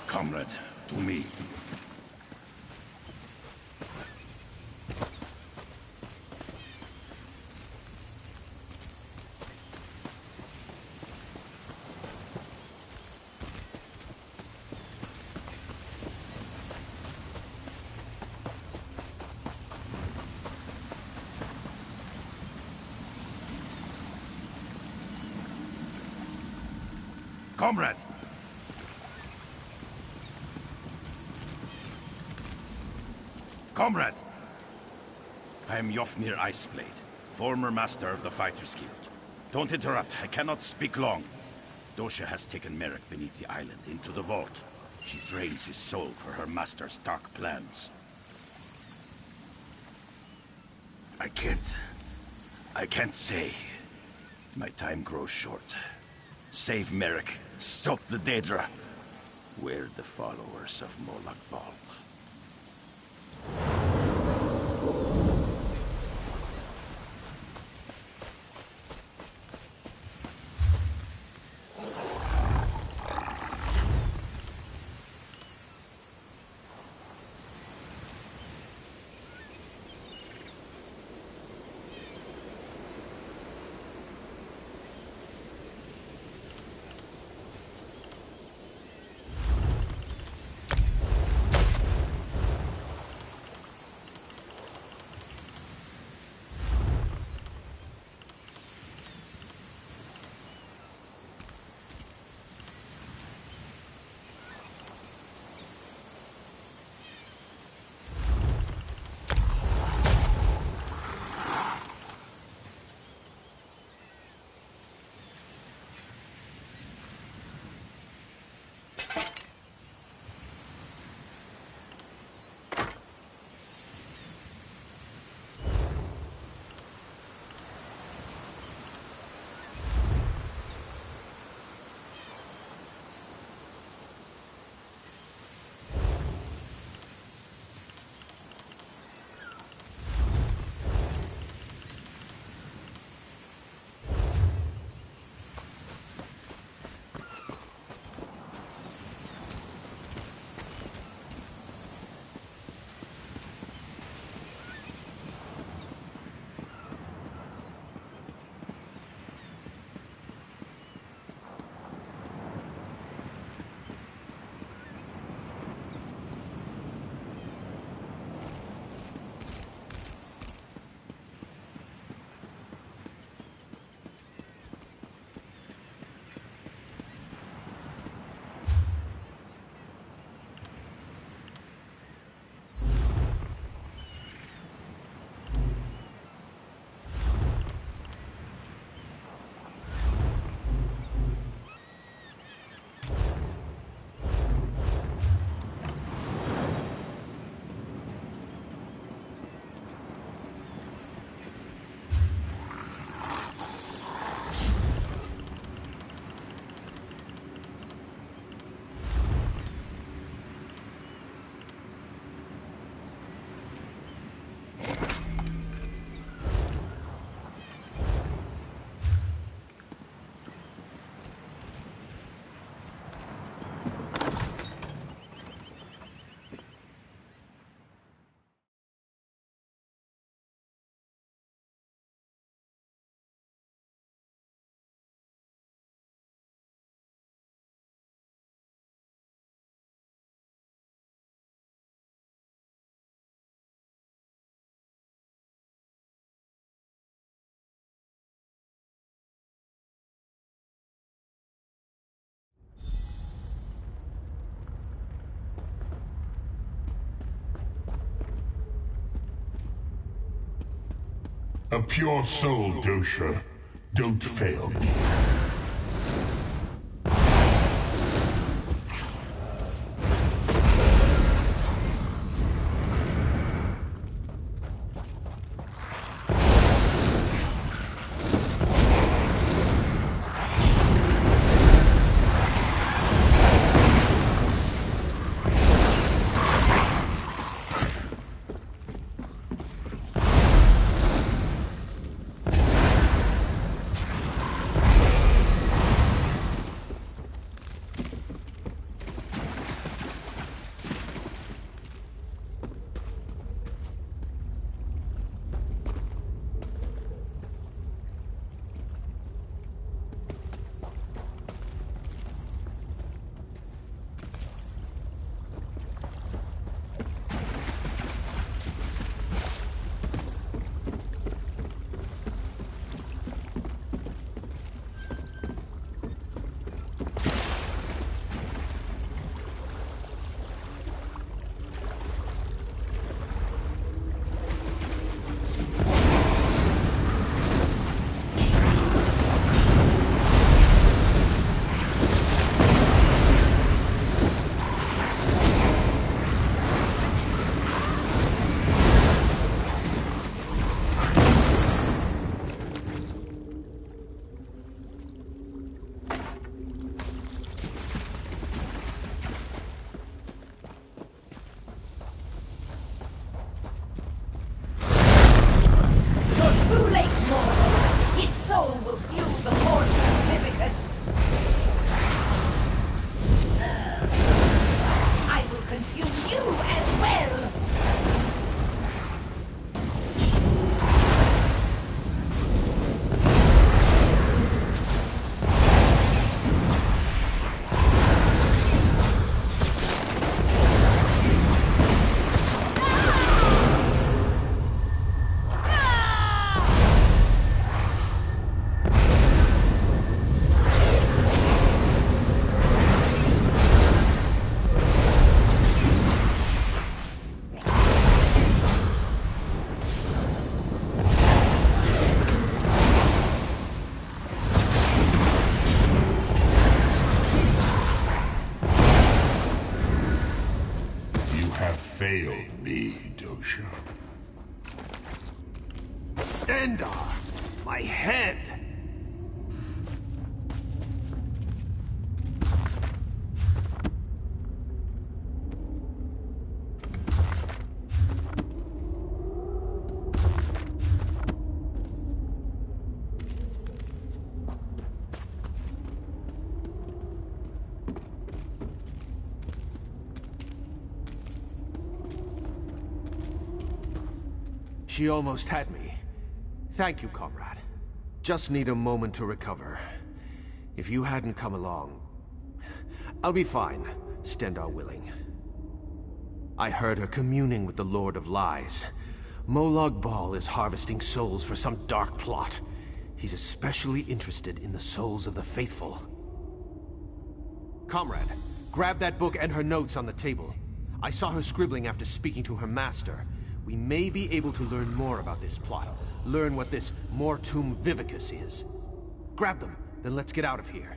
Comrade, to me. Comrade! Comrade! I am Yofnir Iceblade, former master of the Fighters Guild. Don't interrupt, I cannot speak long. Dosha has taken Merrick beneath the island into the vault. She drains his soul for her master's dark plans. I can't say. My time grows short. Save Merrick. Stop the Daedra. We're the followers of Molag Bal. A pure soul, Dosha. Don't fail me. Failed me, Dosha. Stendarr! My head! She almost had me. Thank you, comrade. Just need a moment to recover. If you hadn't come along... I'll be fine, Stendarr willing. I heard her communing with the Lord of Lies. Molag Bal is harvesting souls for some dark plot. He's especially interested in the souls of the faithful. Comrade, grab that book and her notes on the table. I saw her scribbling after speaking to her master. We may be able to learn more about this plot. Learn what this Mortum Vivicus is. Grab them, then let's get out of here.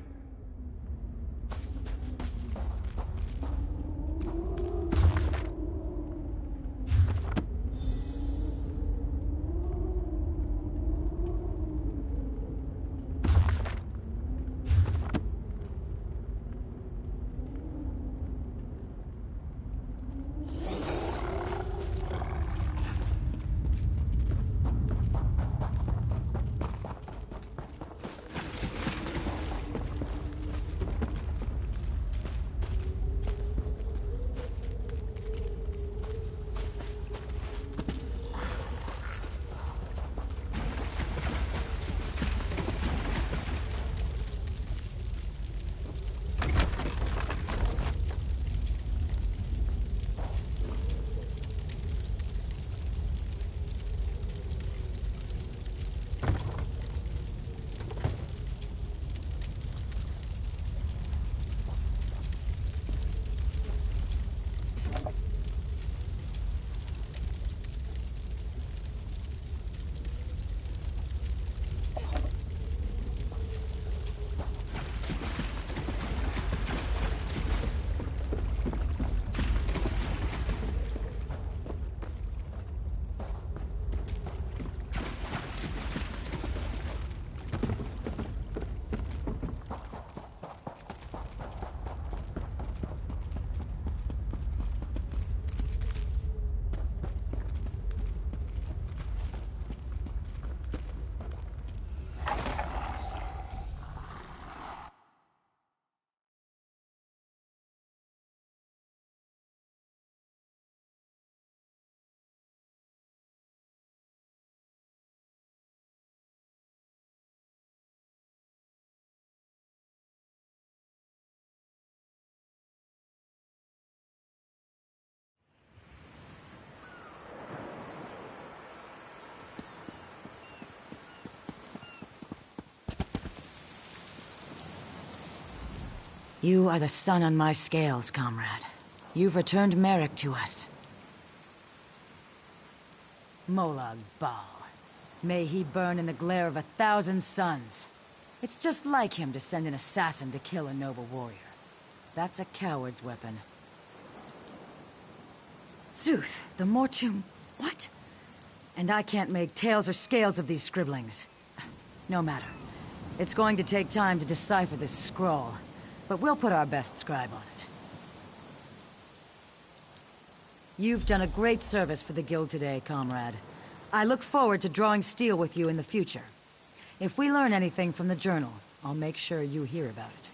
You are the sun on my scales, comrade. You've returned Merrick to us. Molag Bal. May he burn in the glare of 1,000 suns. It's just like him to send an assassin to kill a noble warrior. That's a coward's weapon. Sooth, the Mortum... What? And I can't make tails or scales of these scribblings. No matter. It's going to take time to decipher this scroll, but we'll put our best scribe on it. You've done a great service for the Guild today, comrade. I look forward to drawing steel with you in the future. If we learn anything from the journal, I'll make sure you hear about it.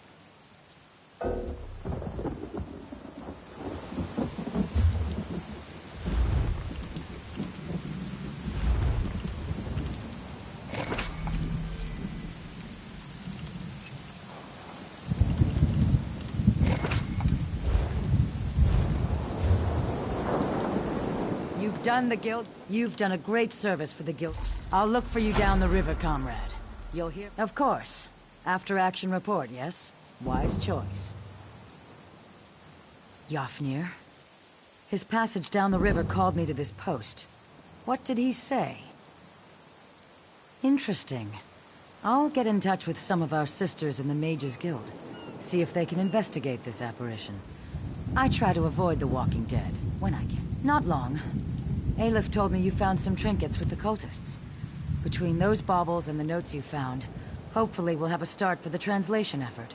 You've done a great service for the Guild. I'll look for you down the river, comrade. You'll hear... Of course. After action report, yes? Wise choice. Yofnir? His passage down the river called me to this post. What did he say? Interesting. I'll get in touch with some of our sisters in the Mages Guild. See if they can investigate this apparition. I try to avoid the Walking Dead, when I can. Not long. Aleph told me you found some trinkets with the cultists. Between those baubles and the notes you found, hopefully we'll have a start for the translation effort.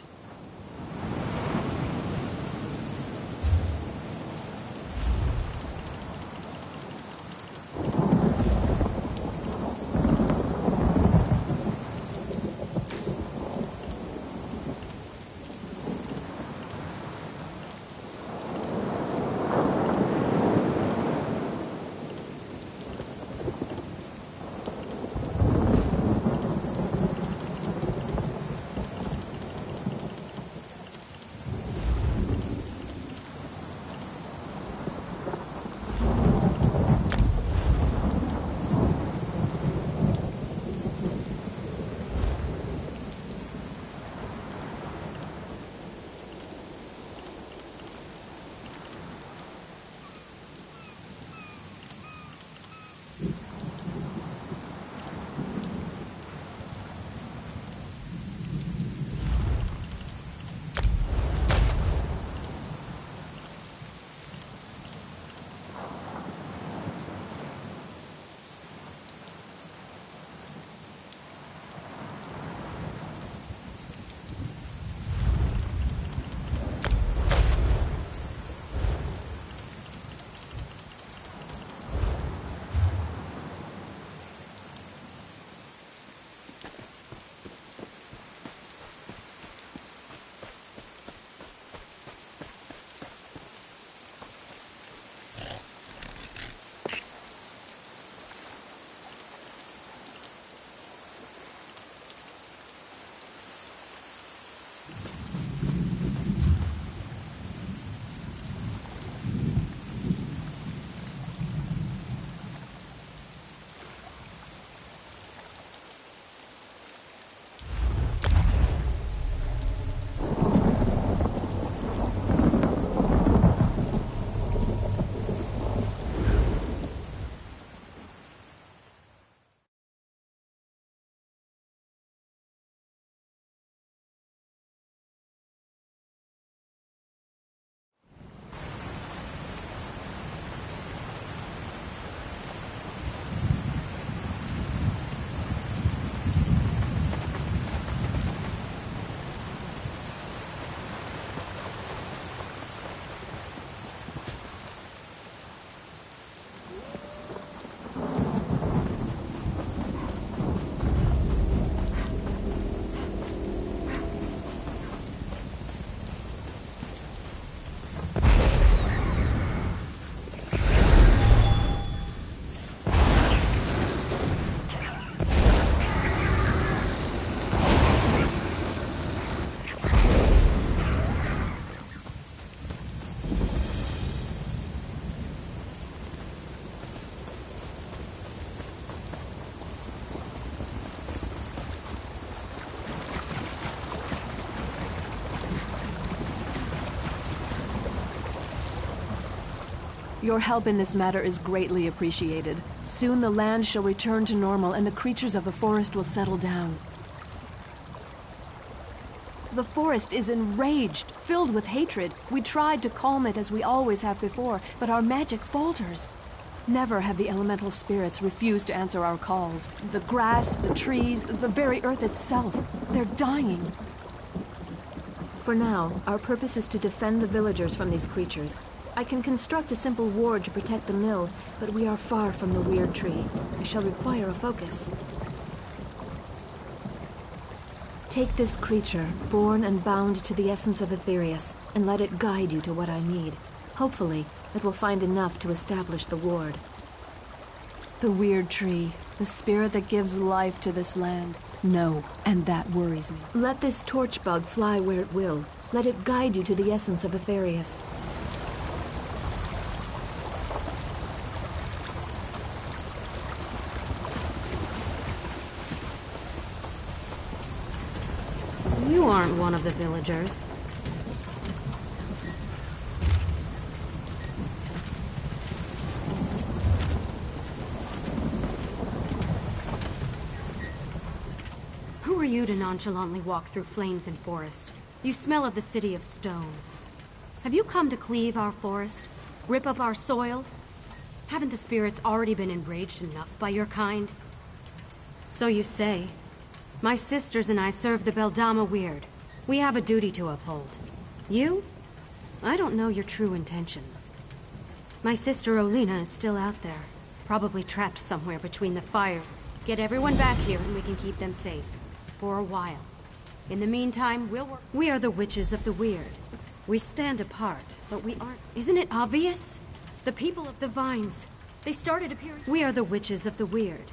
Your help in this matter is greatly appreciated. Soon the land shall return to normal and the creatures of the forest will settle down. The forest is enraged, filled with hatred. We tried to calm it as we always have before, but our magic falters. Never have the elemental spirits refused to answer our calls. The grass, the trees, the very earth itself, they're dying. For now, our purpose is to defend the villagers from these creatures. I can construct a simple ward to protect the mill, but we are far from the weird tree. I shall require a focus. Take this creature, born and bound to the essence of Aetherius, and let it guide you to what I need. Hopefully, it will find enough to establish the ward. The weird tree, the spirit that gives life to this land. No, and that worries me. Let this torch bug fly where it will. Let it guide you to the essence of Aetherius. You aren't one of the villagers. Who are you to nonchalantly walk through flames and forest? You smell of the city of stone. Have you come to cleave our forest? Rip up our soil? Haven't the spirits already been enraged enough by your kind? So you say. My sisters and I serve the Beldama Weird. We have a duty to uphold. You? I don't know your true intentions. My sister Olina is still out there, probably trapped somewhere between the fire. Get everyone back here and we can keep them safe. For a while. In the meantime, we'll work. We are the witches of the Weird. We stand apart, but we aren't. Isn't it obvious? The people of the vines. They started appearing. We are the witches of the Weird.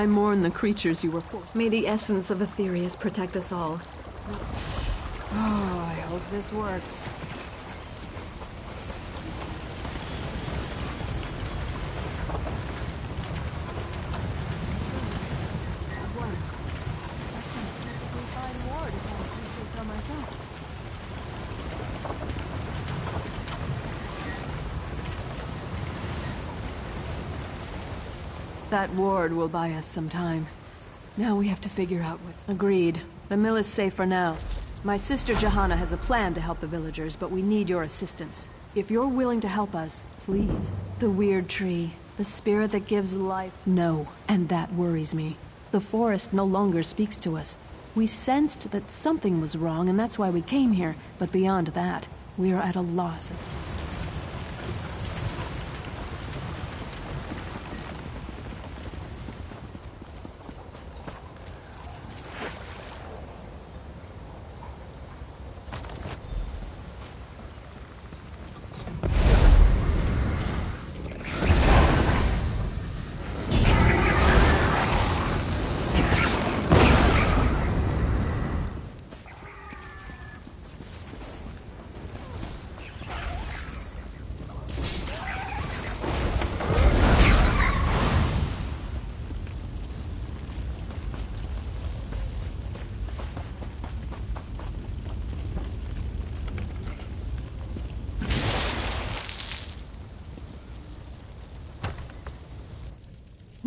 I mourn the creatures you were forced. May the essence of Aetherius protect us all. Oh, I hope this works. That's a perfectly fine ward, if I do say so myself. That ward will buy us some time. Now we have to figure out what... Agreed. The mill is safe for now. My sister Johanna has a plan to help the villagers, but we need your assistance. If you're willing to help us, please. The weird tree, the spirit that gives life... No, and that worries me. The forest no longer speaks to us. We sensed that something was wrong, and that's why we came here. But beyond that, we are at a loss.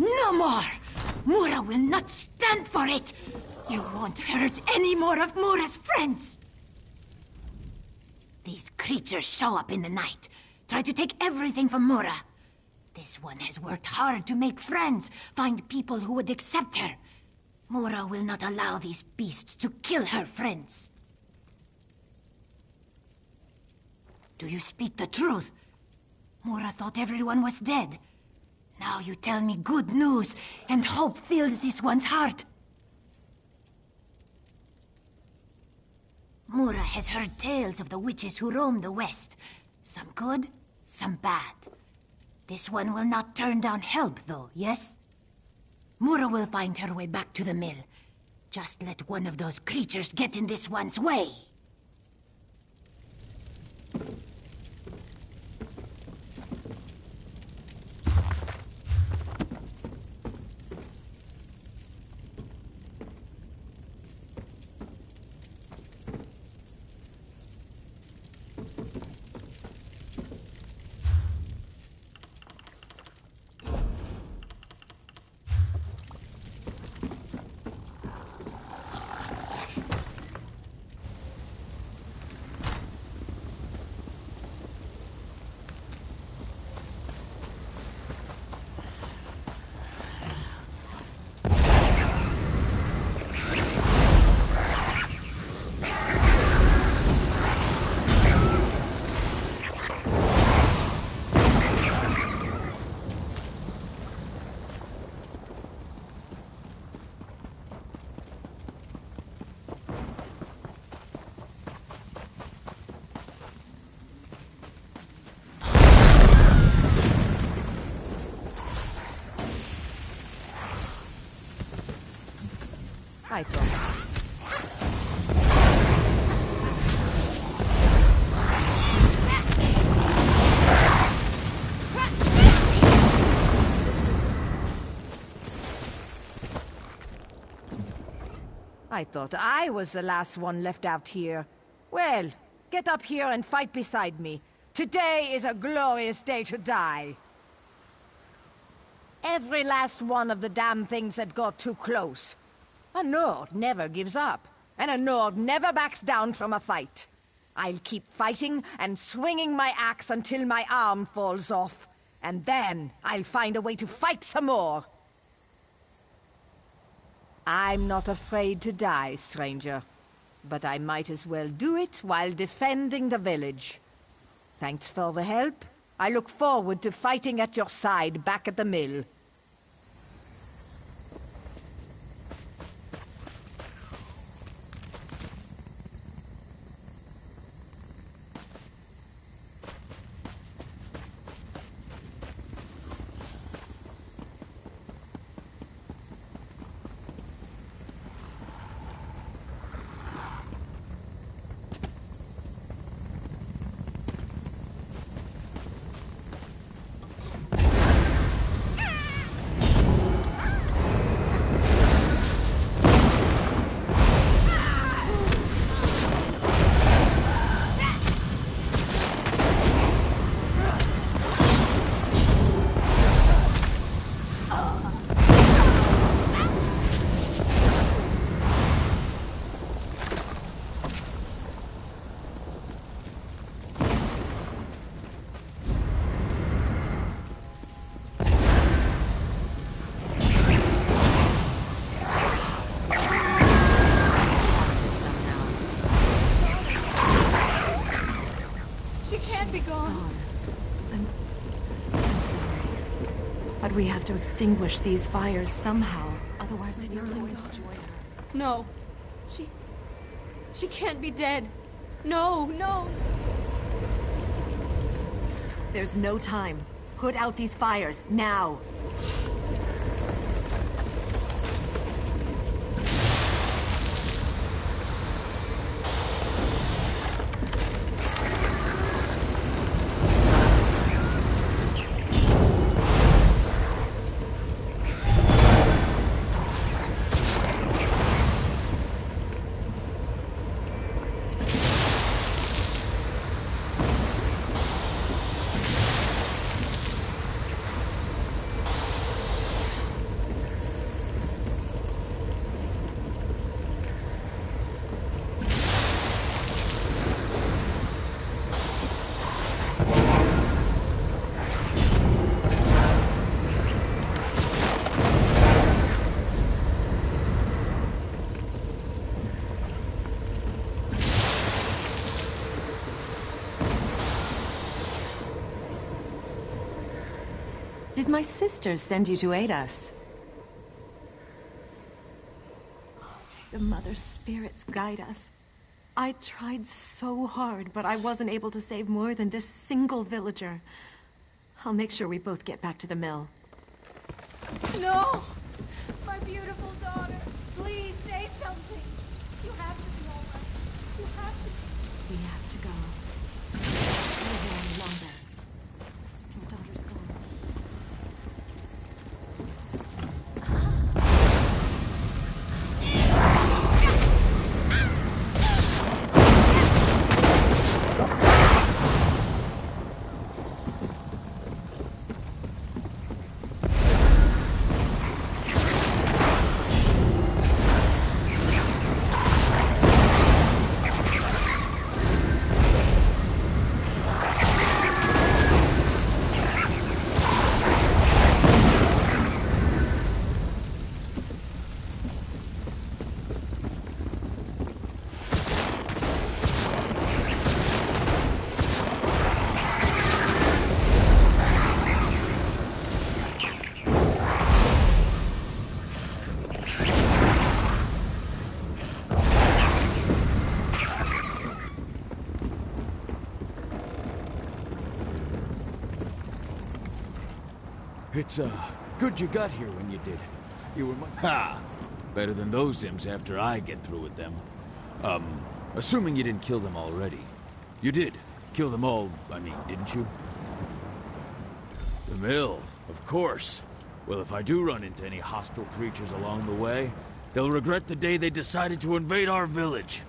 No more! Mura will not stand for it! You won't hurt any more of Mura's friends! These creatures show up in the night, try to take everything from Mura. This one has worked hard to make friends, find people who would accept her. Mura will not allow these beasts to kill her friends. Do you speak the truth? Mura thought everyone was dead. Now you tell me good news, and hope fills this one's heart. Mura has heard tales of the witches who roam the west. Some good, some bad. This one will not turn down help, though, yes? Mura will find her way back to the mill. Just let one of those creatures get in this one's way. I thought. I thought I was the last one left out here. Well, get up here and fight beside me. Today is a glorious day to die. Every last one of the damn things that got too close. A Nord never gives up, and a Nord never backs down from a fight. I'll keep fighting and swinging my axe until my arm falls off, and then I'll find a way to fight some more. I'm not afraid to die, stranger, but I might as well do it while defending the village. Thanks for the help. I look forward to fighting at your side back at the mill. We have to extinguish these fires somehow. Otherwise, My we're darling going to daughter. join her. No. She can't be dead. No, no. There's no time. Put out these fires, now! Did my sisters send you to aid us? The Mother Spirits guide us. I tried so hard, but I wasn't able to save more than this single villager. I'll make sure we both get back to the mill. No! My beautiful daughter. Please say something. You have to be all right. You have to. We have to go. Can't live here any longer. Your daughter's gone. It's, good you got here when you did. You were Ha! Better than those Sims after I get through with them. Assuming you didn't kill them already. You did. Kill them all, I mean, didn't you? The mill, of course. Well, if I do run into any hostile creatures along the way, they'll regret the day they decided to invade our village.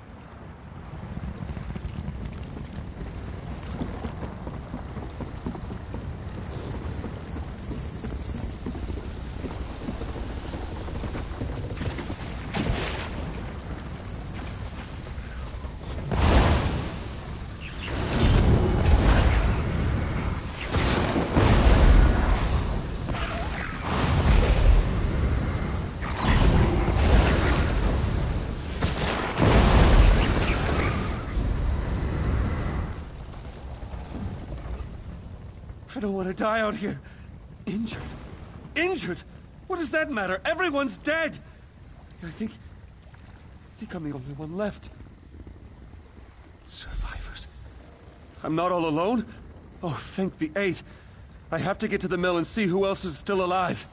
I don't want to die out here. Injured. Injured? What does that matter? Everyone's dead! I think I'm the only one left. Survivors. I'm not all alone? Oh, thank the 8. I have to get to the mill and see who else is still alive.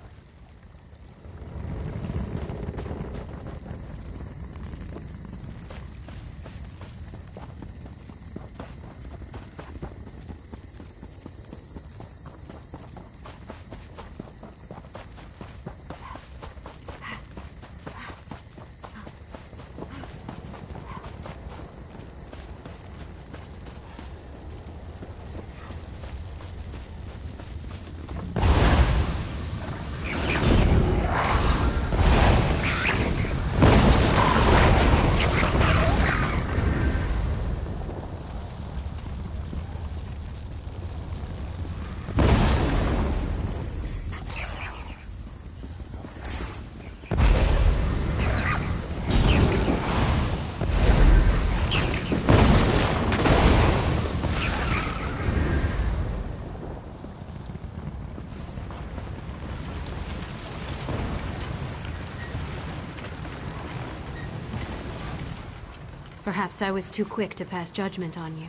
Perhaps I was too quick to pass judgment on you.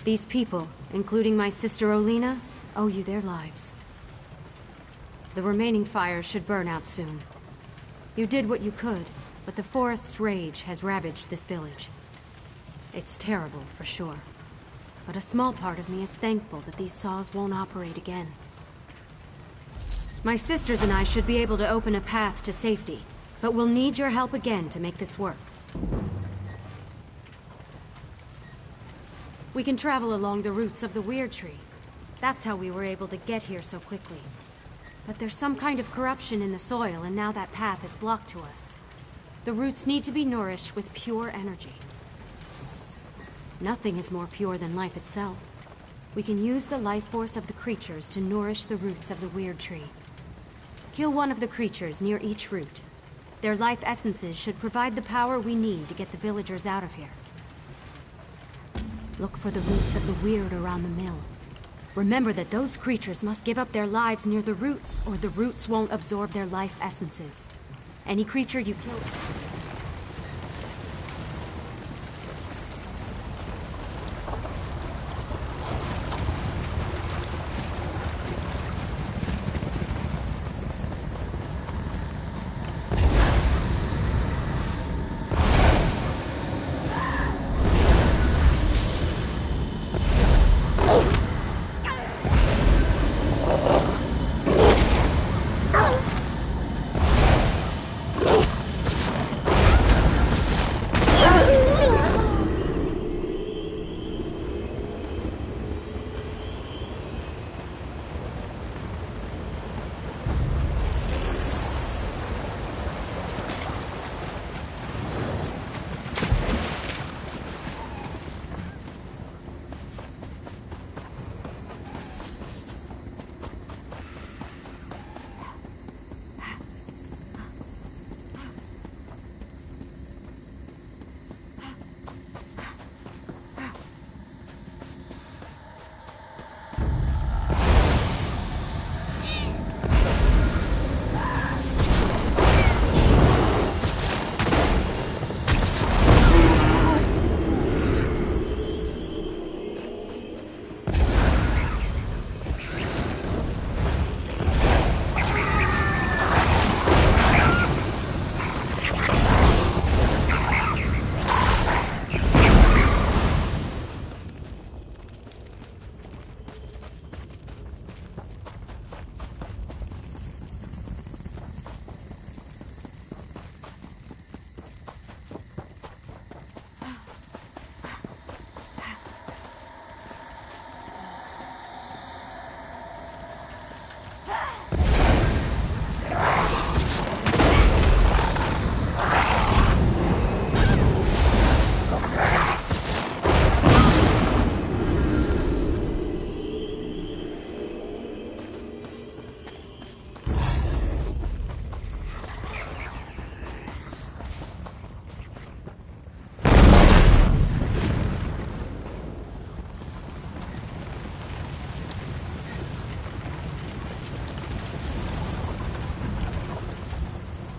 These people, including my sister Olena, owe you their lives. The remaining fires should burn out soon. You did what you could, but the forest's rage has ravaged this village. It's terrible, for sure. But a small part of me is thankful that these saws won't operate again. My sisters and I should be able to open a path to safety, but we'll need your help again to make this work. We can travel along the roots of the Weird Tree. That's how we were able to get here so quickly. But there's some kind of corruption in the soil, and now that path is blocked to us. The roots need to be nourished with pure energy. Nothing is more pure than life itself. We can use the life force of the creatures to nourish the roots of the Weird Tree. Kill one of the creatures near each root. Their life essences should provide the power we need to get the villagers out of here. Look for the roots of the weird around the mill. Remember that those creatures must give up their lives near the roots, or the roots won't absorb their life essences. Any creature you kill...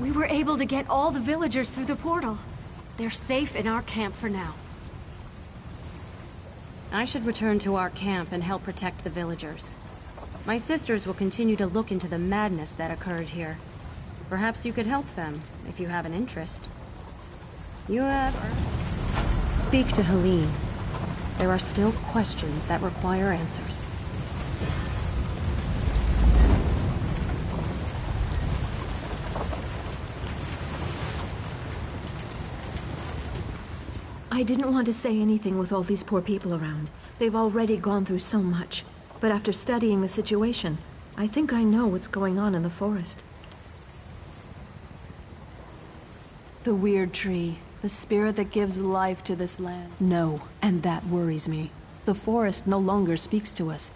We were able to get all the villagers through the portal. They're safe in our camp for now. I should return to our camp and help protect the villagers. My sisters will continue to look into the madness that occurred here. Perhaps you could help them, if you have an interest. You have... Speak to Helene. There are still questions that require answers. I didn't want to say anything with all these poor people around. They've already gone through so much. But after studying the situation, I think I know what's going on in the forest. The Weird Tree, the spirit that gives life to this land. No, and that worries me. The forest no longer speaks to us.